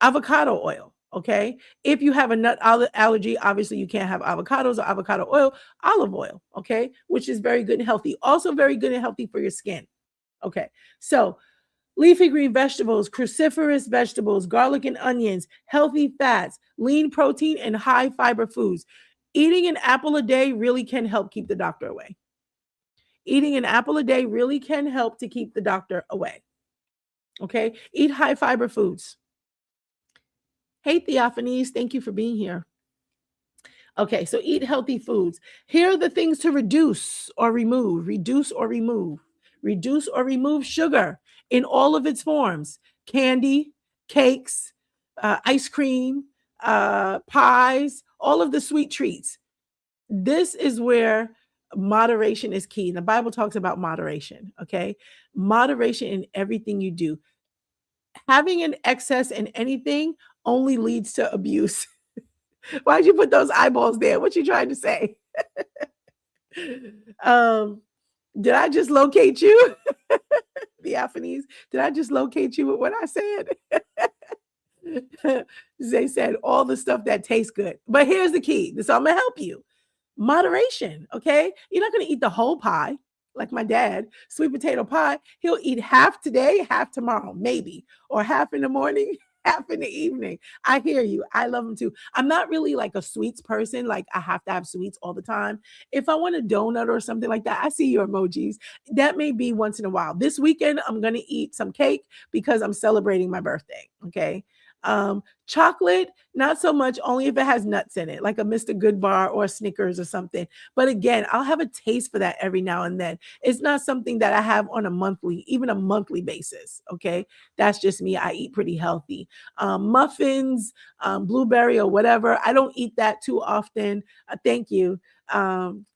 avocado oil, okay? If you have a nut allergy, obviously you can't have avocados or avocado oil, olive oil, okay? Which is very good and healthy. Also very good and healthy for your skin, okay? So leafy green vegetables, cruciferous vegetables, garlic and onions, healthy fats, lean protein, and high fiber foods. Eating an apple a day really can help keep the doctor away. Eating an apple a day really can help to keep the doctor away. Okay, eat high fiber foods. Hey, Theophanes, thank you for being here. Okay, so eat healthy foods. Here are the things to reduce or remove. Reduce or remove. Reduce or remove sugar in all of its forms. Candy, cakes, ice cream, pies, all of the sweet treats. This is where moderation is key. The Bible talks about moderation, okay? Moderation in everything you do. Having an excess in anything only leads to abuse. Why'd you put those eyeballs there? What you trying to say? Did I just locate you? Theophanes, did I just locate you with what I said? They said all the stuff that tastes good. But here's the key. So I'm going to help you. Moderation, okay? You're not going to eat the whole pie. Like my dad, sweet potato pie, he'll eat half today, half tomorrow, maybe, or half in the morning, half in the evening. I hear you. I love them too. I'm not really like a sweets person. Like I have to have sweets all the time. If I want a donut or something like that, I see your emojis. That may be once in a while. This weekend, I'm going to eat some cake because I'm celebrating my birthday. Okay. Chocolate, not so much, only if it has nuts in it, like a Mr. Good bar or a Snickers or something. But again, I'll have a taste for that every now and then. It's not something that I have on a monthly, even a monthly basis. Okay. That's just me. I eat pretty healthy. Muffins, blueberry or whatever. I don't eat that too often. Thank you. Um,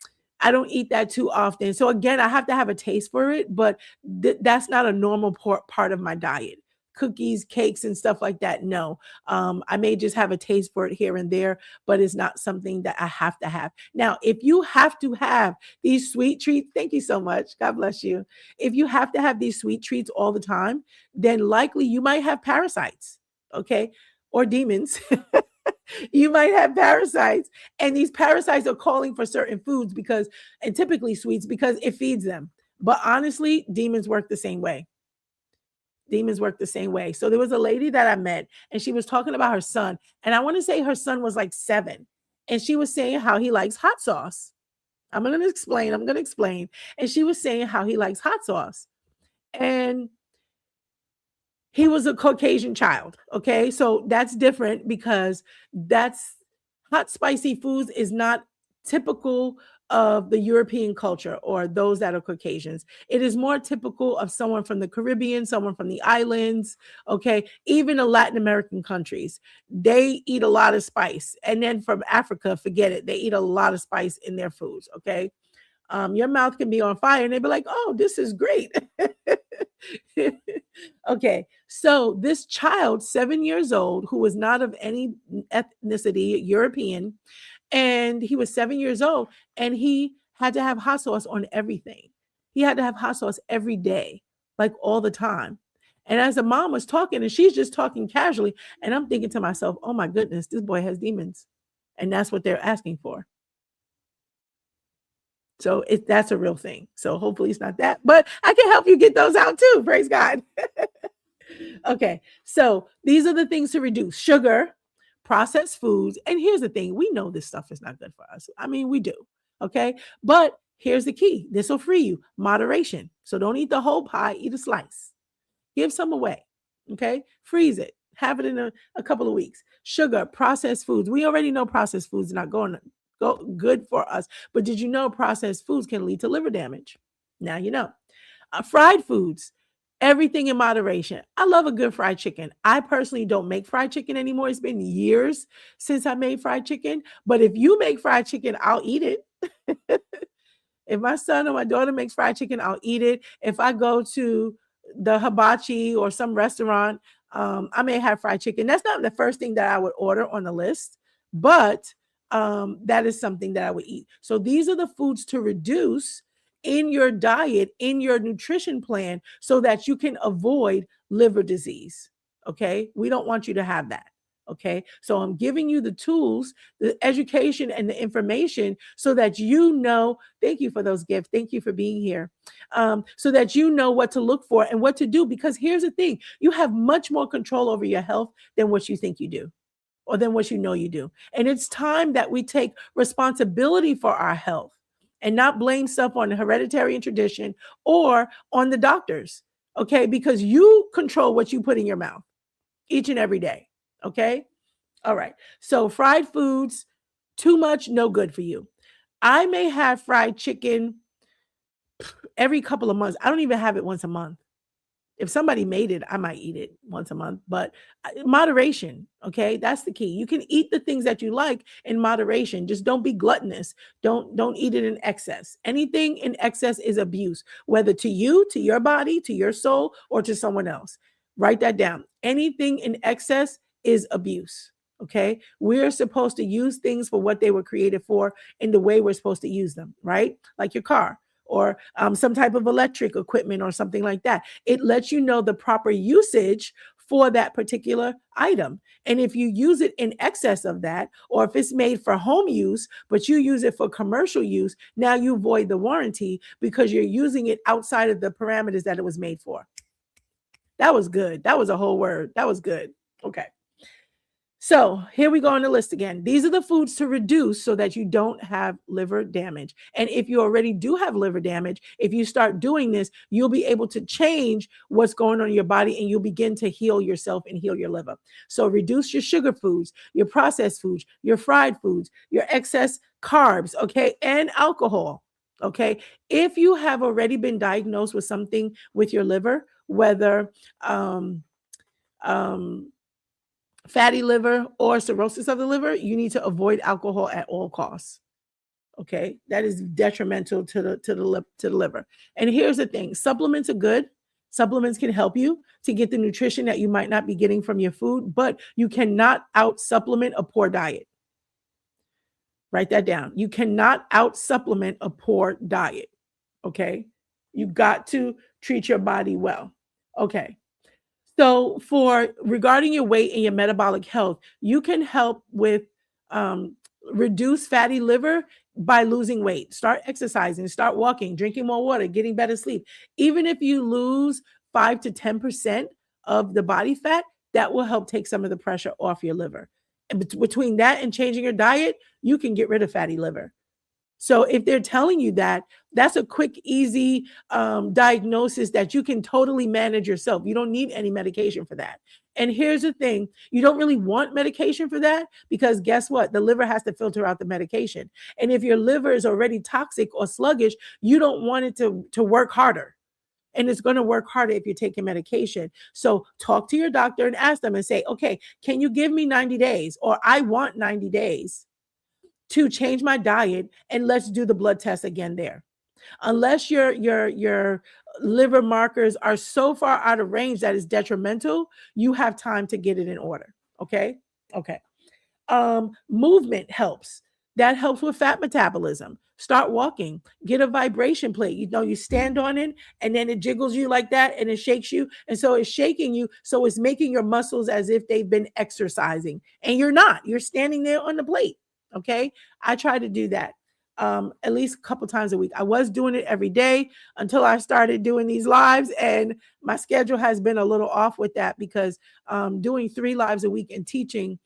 I don't eat that too often. So again, I have to have a taste for it, but that's not a normal part of my diet. Cookies, cakes, and stuff like that. No, I may just have a taste for it here and there, but it's not something that I have to have. Now, if you have to have these sweet treats, thank you so much. God bless you. If you have to have these sweet treats all the time, then likely you might have parasites, okay, or demons. You might have parasites, and these parasites are calling for certain foods because, and typically sweets, because it feeds them. But honestly, demons work the same way. Demons work the same way. So there was a lady that I met, and she was talking about her son, and I want to say her son was like 7, and she was saying how he likes hot sauce. I'm going to explain. I'm going to explain. And she was saying how he likes hot sauce. And he was a Caucasian child. Okay. So that's different because that's hot, spicy foods is not typical of the European culture or those that are Caucasians. It is more typical of someone from the Caribbean, someone from the islands. Okay. Even the Latin American countries, they eat a lot of spice. And then from Africa, forget it. They eat a lot of spice in their foods. Okay. Your mouth can be on fire and they'd be like, oh, this is great. Okay, so this child, 7 years old, who was not of any ethnicity, European, and he was 7 years old, and he had to have hot sauce on everything. He had to have hot sauce every day, like all the time. And as the mom was talking, and she's just talking casually, and I'm thinking to myself, oh my goodness, this boy has demons. And that's what they're asking for. So that's a real thing. So hopefully it's not that, but I can help you get those out too. Praise God. Okay. So these are the things to reduce: sugar, processed foods. And here's the thing: we know this stuff is not good for us. I mean, we do. Okay. But here's the key: this will free you: moderation. So don't eat the whole pie, eat a slice. Give some away. Okay. Freeze it. Have it in a couple of weeks. Sugar, processed foods. We already know processed foods are not good for us. But did you know processed foods can lead to liver damage? Now you know. Fried foods, everything in moderation. I love a good fried chicken. I personally don't make fried chicken anymore. It's been years since I made fried chicken. But if you make fried chicken, I'll eat it. If my son or my daughter makes fried chicken, I'll eat it. If I go to the hibachi or some restaurant, I may have fried chicken. That's not the first thing that I would order on the list, but that is something that I would eat. So these are the foods to reduce in your diet, in your nutrition plan, so that you can avoid liver disease. Okay. We don't want you to have that. Okay. So I'm giving you the tools, the education, and the information so that you know. Thank you for those gifts. Thank you for being here. So that you know what to look for and what to do. Because here's the thing: you have much more control over your health than what you think you do, or than what you know you do. And it's time that we take responsibility for our health and not blame stuff on hereditary and tradition or on the doctors. Okay. Because you control what you put in your mouth each and every day. Okay. All right. So fried foods, too much, no good for you. I may have fried chicken every couple of months. I don't even have it once a month. If somebody made it, I might eat it once a month, but moderation, okay? That's the key. You can eat the things that you like in moderation. Just don't be gluttonous. Don't eat it in excess. Anything in excess is abuse, whether to you, to your body, to your soul, or to someone else. Write that down. Anything in excess is abuse. Okay. We're supposed to use things for what they were created for in the way we're supposed to use them, right? Like your car or some type of electric equipment or something like that. It lets you know the proper usage for that particular item. And if you use it in excess of that, or if it's made for home use, but you use it for commercial use, now you void the warranty because you're using it outside of the parameters that it was made for. That was good. That was a whole word. That was good. Okay. So here we go on the list again. These are the foods to reduce so that you don't have liver damage. And if you already do have liver damage, if you start doing this, you'll be able to change what's going on in your body and you'll begin to heal yourself and heal your liver. So reduce your sugar foods, your processed foods, your fried foods, your excess carbs, okay, and alcohol. Okay. If you have already been diagnosed with something with your liver, whether um, um, fatty liver or cirrhosis of the liver, you need to avoid alcohol at all costs. Okay, that is detrimental to the liver. And here's the thing: supplements are good. Supplements can help you to get the nutrition that you might not be getting from your food, but you cannot out supplement a poor diet. Write that down. You cannot out supplement a poor diet. Okay, you got to treat your body well. Okay. So, for regarding your weight and your metabolic health, you can help with um, reduce fatty liver by losing weight. Start exercising, start walking, drinking more water, getting better sleep. Even if you lose 5 to 10% of the body fat, that will help take some of the pressure off your liver. And between that and changing your diet, you can get rid of fatty liver. So if they're telling you that, that's a quick, easy diagnosis that you can totally manage yourself. You don't need any medication for that. And here's the thing, you don't really want medication for that because guess what? The liver has to filter out the medication. And if your liver is already toxic or sluggish, you don't want it to work harder. And it's going to work harder if you're taking medication. So talk to your doctor and ask them and say, okay, can you give me 90 days? Or I want 90 days to change my diet, and let's do the blood test again there. Unless your liver markers are so far out of range that is detrimental, you have time to get it in order. Okay? Okay. Movement helps. That helps with fat metabolism. Start walking. Get a vibration plate. You know, you stand on it and then it jiggles you like that and it shakes you. And so it's shaking you. So it's making your muscles as if they've been exercising. And you're not. You're standing there on the plate. Okay. I try to do that at least a couple times a week. I was doing it every day until I started doing these lives, and my schedule has been a little off with that because doing 3 lives a week and teaching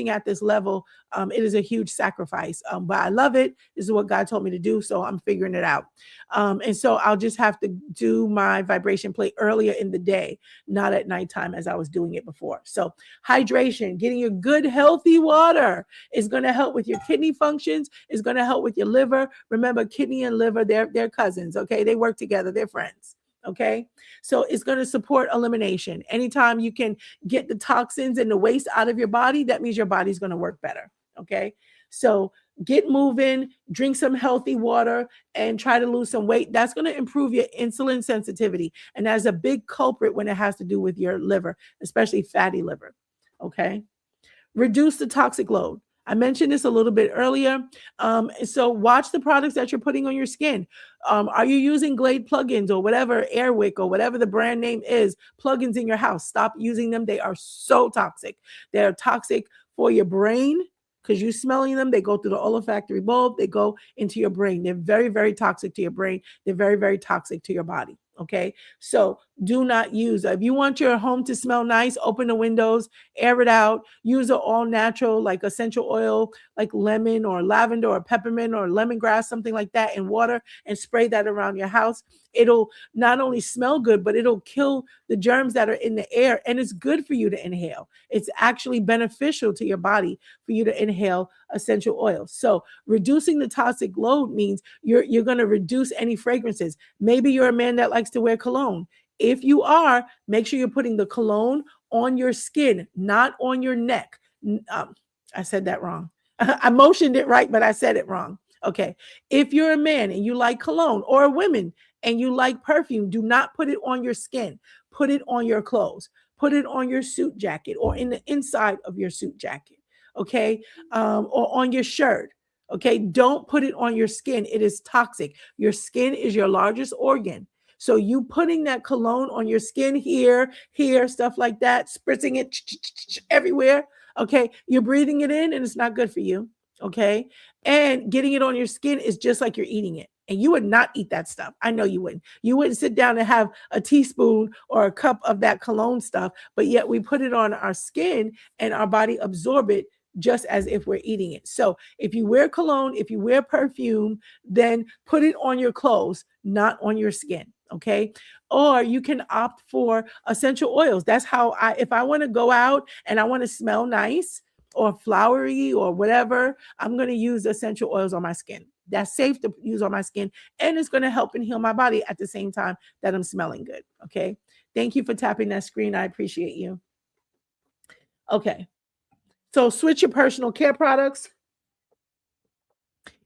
at this level, it is a huge sacrifice. But I love it. This is what God told me to do, so I'm figuring it out. And so I'll just have to do my vibration plate earlier in the day, not at nighttime as I was doing it before. So hydration, getting your good healthy water is going to help with your kidney functions. Is going to help with your liver. Remember, kidney and liver, they're cousins. Okay, they work together. They're friends. Okay, so it's going to support elimination. Anytime you can get the toxins and the waste out of your body, that means your body's going to work better. Okay, so get moving, drink some healthy water, and try to lose some weight. That's going to improve your insulin sensitivity, and that's a big culprit when it has to do with your liver, especially fatty liver. Okay, reduce the toxic load. I mentioned this a little bit earlier. So watch the products that you're putting on your skin. Are you using Glade plugins or whatever, Airwick or whatever the brand name is, plugins in your house? Stop using them. They are so toxic. They're toxic for your brain because you're smelling them. They go through the olfactory bulb. They go into your brain. They're very, very toxic to your brain. They're very, very toxic to your body. Okay, so do not use. If you want your home to smell nice, open the windows, air it out, use an all natural like essential oil, like lemon or lavender or peppermint or lemongrass, something like that in water, and spray that around your house. It'll not only smell good, but it'll kill the germs that are in the air, and it's good for you to inhale. It's actually beneficial to your body for you to inhale essential oils. So reducing the toxic load means you're going to reduce any fragrances. Maybe you're a man that likes to wear cologne. If you are, make sure you're putting the cologne on your skin, not on your neck. I said that wrong. I motioned it right, but I said it wrong. Okay. If you're a man and you like cologne, or a woman and you like perfume, do not put it on your skin. Put it on your clothes. Put it on your suit jacket or in the inside of your suit jacket. Okay. Or on your shirt. Okay. Don't put it on your skin. It is toxic. Your skin is your largest organ. So you putting that cologne on your skin here, stuff like that, spritzing it everywhere. Okay. You're breathing it in and it's not good for you. Okay. And getting it on your skin is just like you're eating it. And you would not eat that stuff. I know you wouldn't. You wouldn't sit down and have a teaspoon or a cup of that cologne stuff, but yet we put it on our skin and our body absorb it just as if we're eating it. So if you wear cologne, if you wear perfume, then put it on your clothes, not on your skin. Okay. Or you can opt for essential oils. That's how if I want to go out and I want to smell nice or flowery or whatever, I'm going to use essential oils on my skin. That's safe to use on my skin, and it's going to help and heal my body at the same time that I'm smelling good. Okay. Thank you for tapping that screen. I appreciate you. Okay. So switch your personal care products,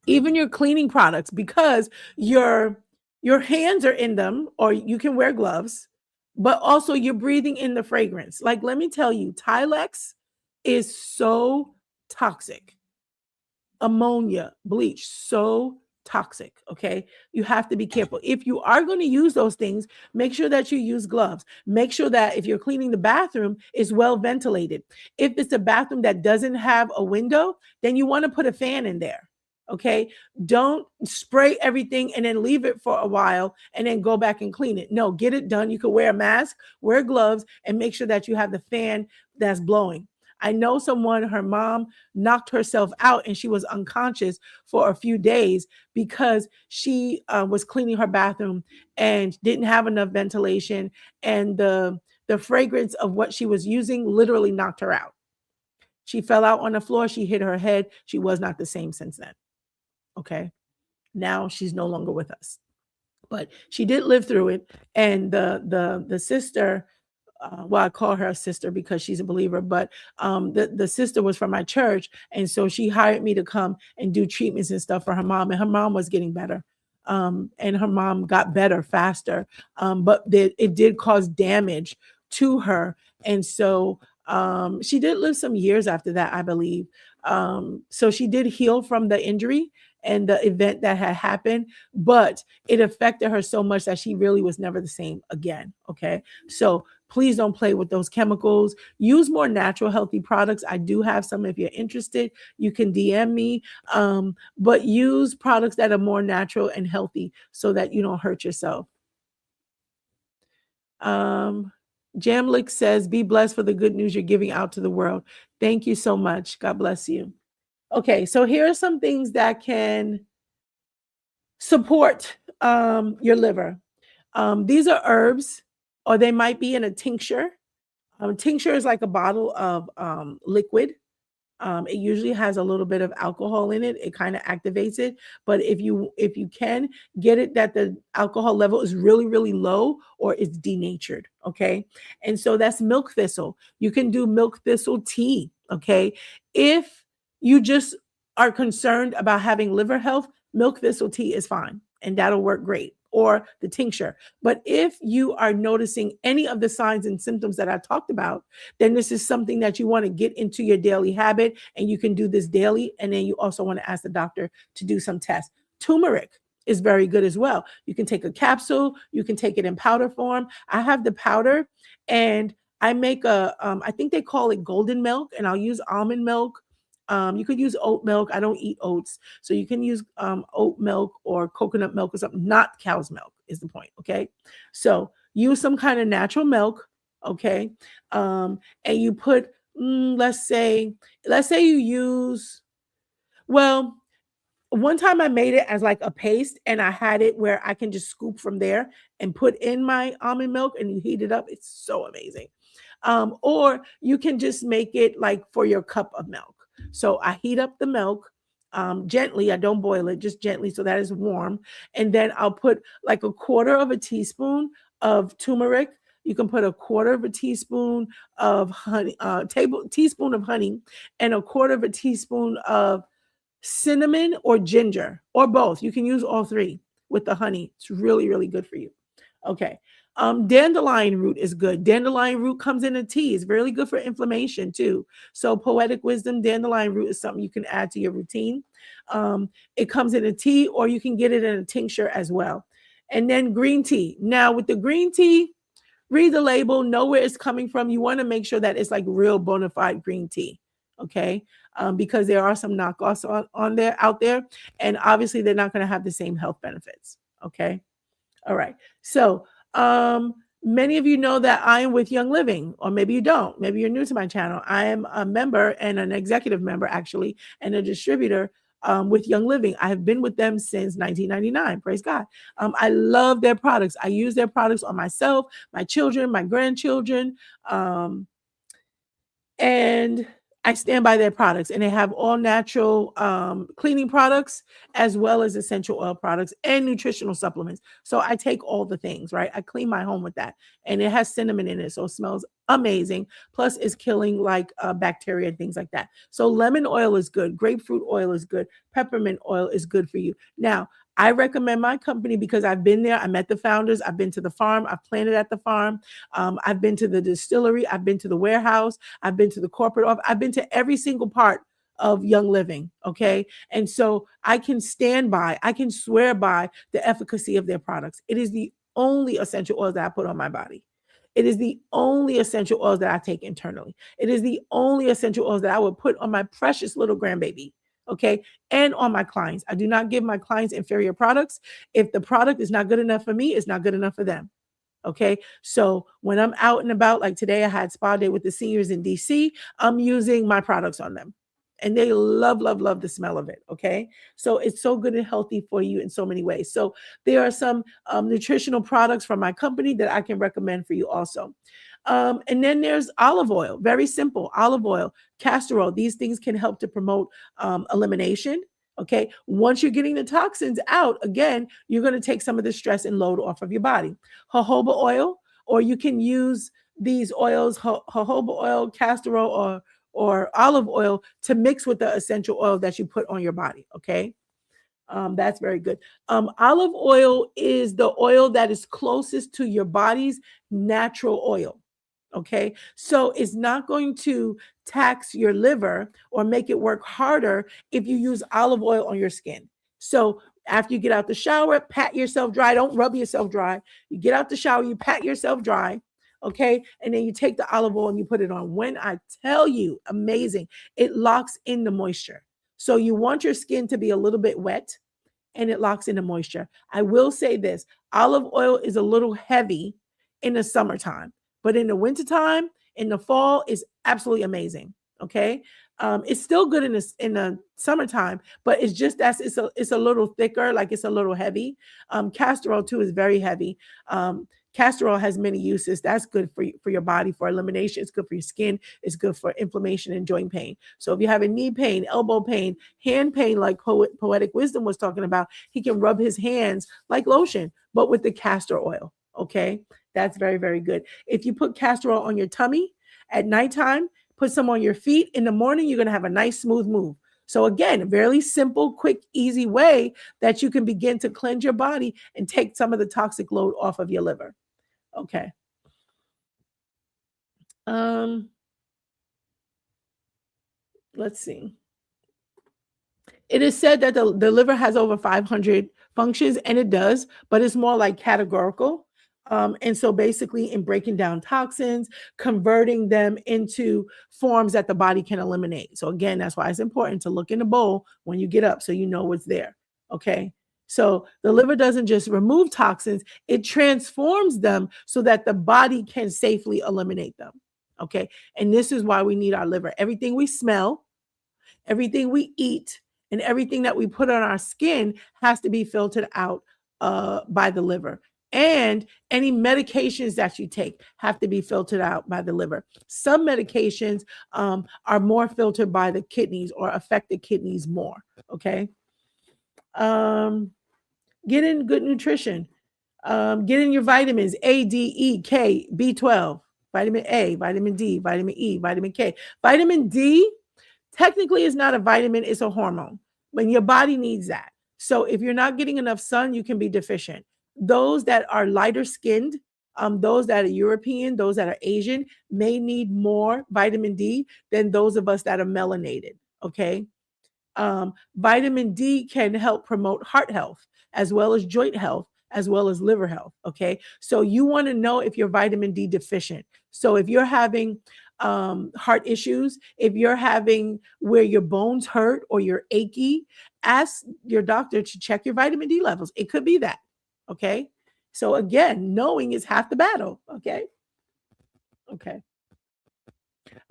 even your cleaning products, because your hands are in them, or you can wear gloves, but also you're breathing in the fragrance. Like, let me tell you, Tilex is so toxic. Ammonia, bleach, so toxic. Okay. You have to be careful. If you are going to use those things, make sure that you use gloves. Make sure that if you're cleaning the bathroom, it's well ventilated. If it's a bathroom that doesn't have a window, then you want to put a fan in there. Okay. Don't spray everything and then leave it for a while and then go back and clean it. No, get it done. You can wear a mask, wear gloves, and make sure that you have the fan that's blowing. I know someone, her mom knocked herself out and she was unconscious for a few days because she was cleaning her bathroom and didn't have enough ventilation. And the fragrance of what she was using literally knocked her out. She fell out on the floor. She hit her head. She was not the same since then. Okay. Now she's no longer with us. But she did live through it. And the sister, well, I call her a sister because she's a believer, but the sister was from my church. And so she hired me to come and do treatments and stuff for her mom. And her mom was getting better. And her mom got better faster. But it did cause damage to her. And so she did live some years after that, I believe. So she did heal from the injury and the event that had happened, but it affected her so much that she really was never the same again. Okay. So please don't play with those chemicals. Use more natural, healthy products. I do have some. If you're interested, you can DM me. But use products that are more natural and healthy so that you don't hurt yourself. Jamlick says, be blessed for the good news you're giving out to the world. Thank you so much. God bless you. Okay, so here are some things that can support your liver. These are herbs, or they might be in a tincture. Tincture is like a bottle of liquid. It usually has a little bit of alcohol in it. It kind of activates it. But if you can get it that the alcohol level is really, really low or it's denatured. Okay. And so that's milk thistle. You can do milk thistle tea. Okay. If you just are concerned about having liver health, milk thistle tea is fine. And that'll work great. Or the tincture. But if you are noticing any of the signs and symptoms that I talked about, then this is something that you want to get into your daily habit, and you can do this daily. And then you also want to ask the doctor to do some tests. Turmeric is very good as well. You can take a capsule, you can take it in powder form. I have the powder, and I make I think they call it golden milk, and I'll use almond milk. You could use oat milk. I don't eat oats. So you can use oat milk or coconut milk or something, not cow's milk is the point. Okay. So use some kind of natural milk. Okay. And you put, let's say you use, well, one time I made it as like a paste, and I had it where I can just scoop from there and put in my almond milk and you heat it up. It's so amazing. Or you can just make it like for your cup of milk. So I heat up the milk gently. I don't boil it, just gently, so that is warm. And then I'll put like a quarter of a teaspoon of turmeric. You can put a quarter of a teaspoon of honey, teaspoon of honey, and a quarter of a teaspoon of cinnamon or ginger, or both. You can use all three with the honey. It's really, really good for you. Okay. Dandelion root is good. Dandelion root comes in a tea. It's really good for inflammation too. So poetic wisdom, dandelion root is something you can add to your routine. It comes in a tea, or you can get it in a tincture as well. And then green tea. Now with the green tea, read the label, know where it's coming from. You want to make sure that it's like real bona fide green tea. okay? Because there are some knockoffs on there out there, and obviously they're not going to have the same health benefits, okay? All right. So, many of you know that I am with Young Living, or maybe you don't. Maybe you're new to my channel. I am a member and an executive member, actually, and a distributor with Young Living. I have been with them since 1999. Praise God. I love their products. I use their products on myself, my children, my grandchildren. And I stand by their products, and they have all natural cleaning products as well as essential oil products and nutritional supplements. So I take all the things, right? I clean my home with that, and it has cinnamon in it, so it smells amazing. Plus, it's killing like bacteria and things like that. So lemon oil is good, grapefruit oil is good, peppermint oil is good for you. Now, I recommend my company because I've been there. I met the founders. I've been to the farm. I've planted at the farm. I've been to the distillery. I've been to the warehouse. I've been to the corporate office. I've been to every single part of Young Living. Okay. And so I can stand by, I can swear by the efficacy of their products. It is the only essential oils that I put on my body. It is the only essential oils that I take internally. It is the only essential oils that I would put on my precious little grandbaby. Okay. And on my clients. I do not give my clients inferior products. If the product is not good enough for me, it's not good enough for them. Okay. So when I'm out and about, like today, I had spa day with the seniors in DC, I'm using my products on them. And they love, love, love the smell of it. Okay. So it's so good and healthy for you in so many ways. So there are some nutritional products from my company that I can recommend for you also. And then there's olive oil, very simple olive oil, castor oil. These things can help to promote elimination. Okay. Once you're getting the toxins out, again, you're going to take some of the stress and load off of your body. Jojoba oil, or you can use these oils, jojoba oil, castor oil, or olive oil to mix with the essential oil that you put on your body. Okay. That's very good. Olive oil is the oil that is closest to your body's natural oil. Okay. So it's not going to tax your liver or make it work harder if you use olive oil on your skin. So after you get out the shower, pat yourself dry. Don't rub yourself dry. You get out the shower, you pat yourself dry. Okay. And then you take the olive oil and you put it on. When I tell you, amazing, it locks in the moisture. So you want your skin to be a little bit wet, and it locks in the moisture. I will say this, olive oil is a little heavy in the summertime, but in the wintertime, in the fall, is absolutely amazing. Okay. It's still good in the summertime, but it's just that it's a little thicker, like it's a little heavy. Castor oil too is very heavy. Castor oil has many uses. That's good for your body, for elimination. It's good for your skin. It's good for inflammation and joint pain. So if you have a knee pain, elbow pain, hand pain, like Poetic Wisdom was talking about, he can rub his hands like lotion, but with the castor oil. Okay. That's very, very good. If you put castor oil on your tummy at nighttime, put some on your feet in the morning, you're going to have a nice smooth move. So again, a very simple, quick, easy way that you can begin to cleanse your body and take some of the toxic load off of your liver. Okay. Let's see. It is said that the liver has over 500 functions, and it does, but it's more like categorical. And so basically in breaking down toxins, converting them into forms that the body can eliminate. So again, that's why it's important to look in the bowl when you get up so you know what's there. Okay. So the liver doesn't just remove toxins, it transforms them so that the body can safely eliminate them. Okay. And this is why we need our liver. Everything we smell, everything we eat, and everything that we put on our skin has to be filtered out by the liver. And any medications that you take have to be filtered out by the liver. Some medications are more filtered by the kidneys or affect the kidneys more. Okay. Get in good nutrition. Get in your vitamins A, D, E, K, B12, vitamin A, vitamin D, vitamin E, vitamin K. Vitamin D technically is not a vitamin, it's a hormone. But your body needs that. So if you're not getting enough sun, you can be deficient. Those that are lighter skinned, those that are European, those that are Asian may need more vitamin D than those of us that are melanated. Okay. Vitamin D can help promote heart health as well as joint health, as well as liver health. Okay. So you want to know if you're vitamin D deficient. So if you're having heart issues, if you're having where your bones hurt or you're achy, ask your doctor to check your vitamin D levels. It could be that. Okay. So again, knowing is half the battle. Okay. Okay.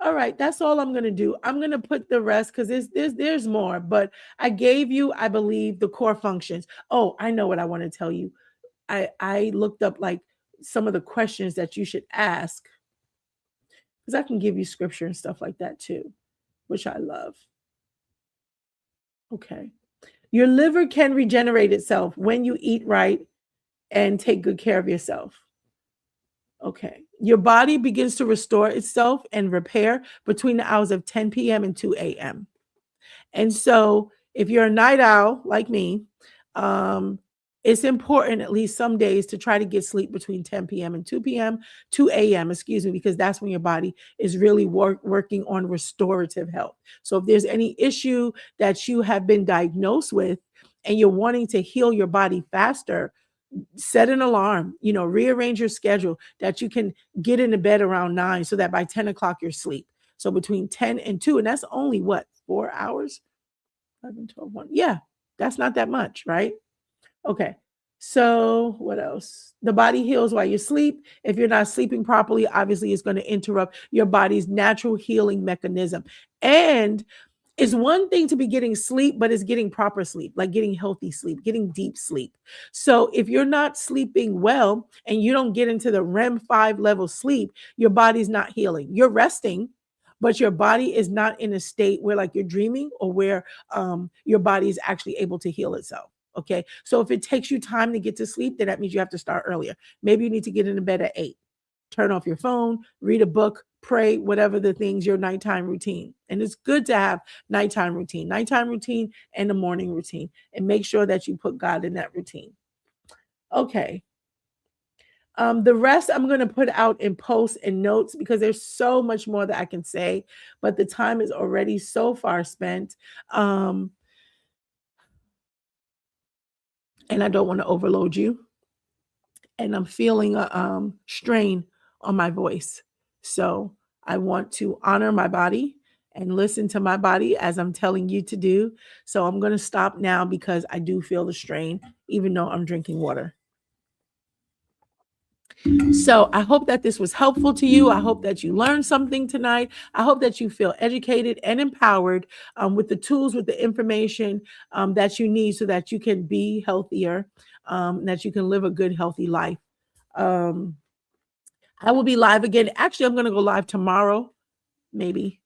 All right, that's all I'm gonna do. I'm gonna put the rest because there's more, but I gave you, I believe, the core functions. Oh, I know what I want to tell you. I looked up like some of the questions that you should ask because I can give you scripture and stuff like that too, which I love. Okay. Your liver can regenerate itself when you eat right and take good care of yourself. Okay. Your body begins to restore itself and repair between the hours of 10 p.m. and 2 a.m. And so, if you're a night owl like me, um, it's important at least some days to try to get sleep between 10 p.m. and 2 p.m., 2 a.m., excuse me, because that's when your body is really working on restorative health. So, if there's any issue that you have been diagnosed with and you're wanting to heal your body faster, set an alarm, rearrange your schedule that you can get into bed around 9 so that by 10 o'clock you're asleep. So between 10 and 2, and that's only what, 4 hours? 11, 12, 1. Yeah, that's not that much, right? Okay. So what else? The body heals while you sleep. If you're not sleeping properly, obviously it's going to interrupt your body's natural healing mechanism. And it's one thing to be getting sleep, but it's getting proper sleep, like getting healthy sleep, getting deep sleep. So if you're not sleeping well and you don't get into the REM 5 level sleep, your body's not healing. You're resting, but your body is not in a state where like you're dreaming or where your body is actually able to heal itself. Okay. So if it takes you time to get to sleep, then that means you have to start earlier. Maybe you need to get into bed at 8. Turn off your phone, read a book, pray, whatever the things, your nighttime routine. And it's good to have nighttime routine and a morning routine. And make sure that you put God in that routine. Okay. The rest I'm going to put out in posts and notes because there's so much more that I can say, but the time is already so far spent. And I don't want to overload you. And I'm feeling a strain on my voice. So I want to honor my body and listen to my body as I'm telling you to do. So I'm going to stop now because I do feel the strain, even though I'm drinking water. So I hope that this was helpful to you. I hope that you learned something tonight. I hope that you feel educated and empowered with the tools, with the information that you need so that you can be healthier, that you can live a good, healthy life. Um, I will be live again. Actually, I'm going to go live tomorrow, maybe.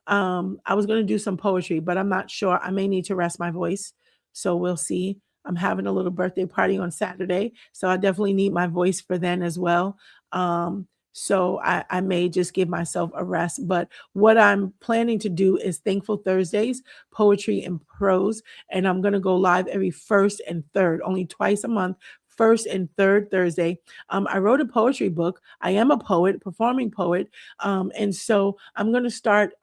I was going to do some poetry, but I'm not sure. I may need to rest my voice. So we'll see. I'm having a little birthday party on Saturday. So I definitely need my voice for then as well. So I may just give myself a rest. But what I'm planning to do is Thankful Thursdays, poetry and prose. And I'm going to go live every first and third, only twice a month, first and third Thursday. I wrote a poetry book. I am a poet, performing poet. And so I'm going to start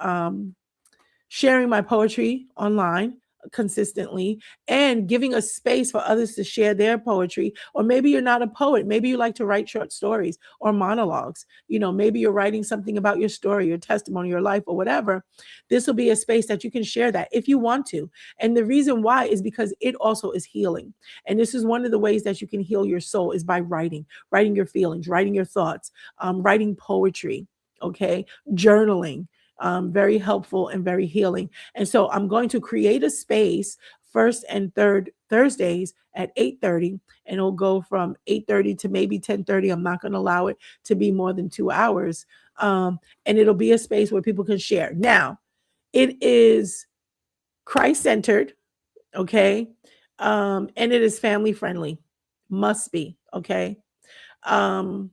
sharing my poetry online consistently and giving a space for others to share their poetry. Or maybe you're not a poet. Maybe you like to write short stories or monologues. Maybe you're writing something about your story, your testimony, your life, or whatever. This will be a space that you can share that if you want to. And the reason why is because it also is healing. And this is one of the ways that you can heal your soul is by writing your feelings, writing your thoughts, writing poetry, okay, journaling. Very helpful and very healing. And so I'm going to create a space first and third Thursdays at 8:30, and it'll go from 8:30 to maybe 10:30. I'm not going to allow it to be more than 2 hours. And it'll be a space where people can share. Now, it is Christ-centered, okay? And it is family friendly. Must be, okay? Um,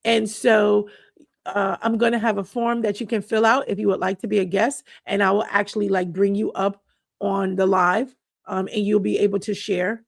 and so I'm going to have a form that you can fill out if you would like to be a guest, and I will actually like bring you up on the live, and you'll be able to share.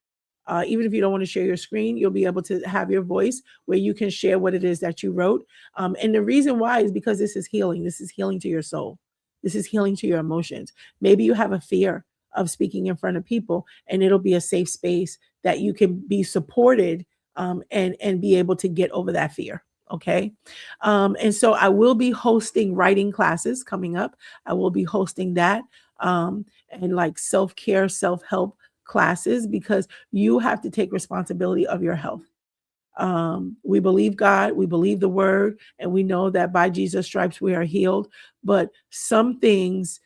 Even if you don't want to share your screen, you'll be able to have your voice where you can share what it is that you wrote. And the reason why is because this is healing. This is healing to your soul. This is healing to your emotions. Maybe you have a fear of speaking in front of people, and it'll be a safe space that you can be supported and be able to get over that fear. Okay. And so I will be hosting writing classes coming up. I will be hosting that, and like self-care, self-help classes, because you have to take responsibility of your health. We believe God, we believe the word, and we know that by Jesus' stripes we are healed. But some things,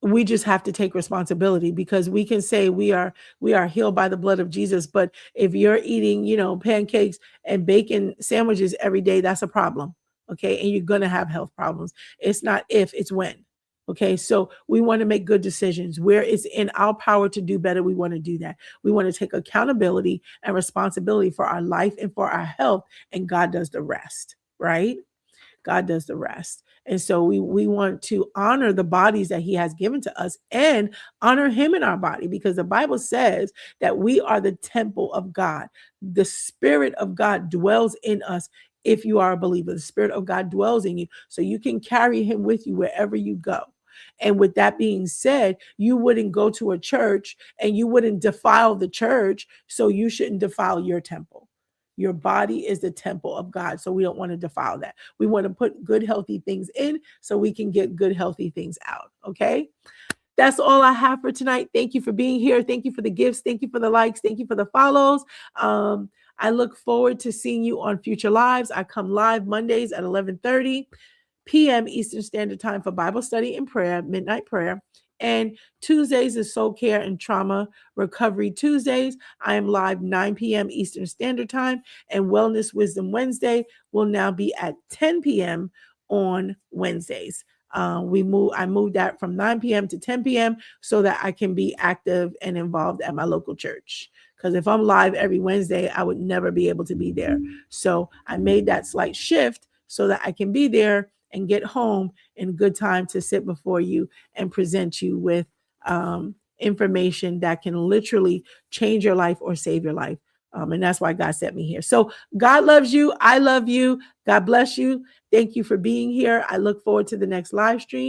we just have to take responsibility, because we can say we are healed by the blood of Jesus, but if you're eating, pancakes and bacon sandwiches every day, that's a problem. Okay, and you're going to have health problems. It's not if, it's when. Okay, so we want to make good decisions where it's in our power to do better. We want to do that. We want to take accountability and responsibility for our life and for our health, and God does the rest, right? God does the rest. And so we want to honor the bodies that he has given to us and honor him in our body, because the Bible says that we are the temple of God. The Spirit of God dwells in us. If you are a believer, the Spirit of God dwells in you, so you can carry him with you wherever you go. And with that being said, you wouldn't go to a church and you wouldn't defile the church, so you shouldn't defile your temple. Your body is the temple of God, so we don't want to defile that. We want to put good, healthy things in so we can get good, healthy things out. Okay. That's all I have for tonight. Thank you for being here. Thank you for the gifts. Thank you for the likes. Thank you for the follows. I look forward to seeing you on future lives. I come live Mondays at 11:30 p.m. Eastern Standard Time for Bible study and prayer, midnight prayer. And Tuesdays is Soul Care and Trauma Recovery Tuesdays. I am live 9 p.m. Eastern Standard Time. And Wellness Wisdom Wednesday will now be at 10 p.m. on Wednesdays. I moved that from 9 p.m. to 10 p.m. so that I can be active and involved at my local church. Because if I'm live every Wednesday, I would never be able to be there. So I made that slight shift so that I can be there and get home in good time to sit before you and present you with information that can literally change your life or save your life. And that's why God sent me here. So God loves you. I love you. God bless you. Thank you for being here. I look forward to the next live stream.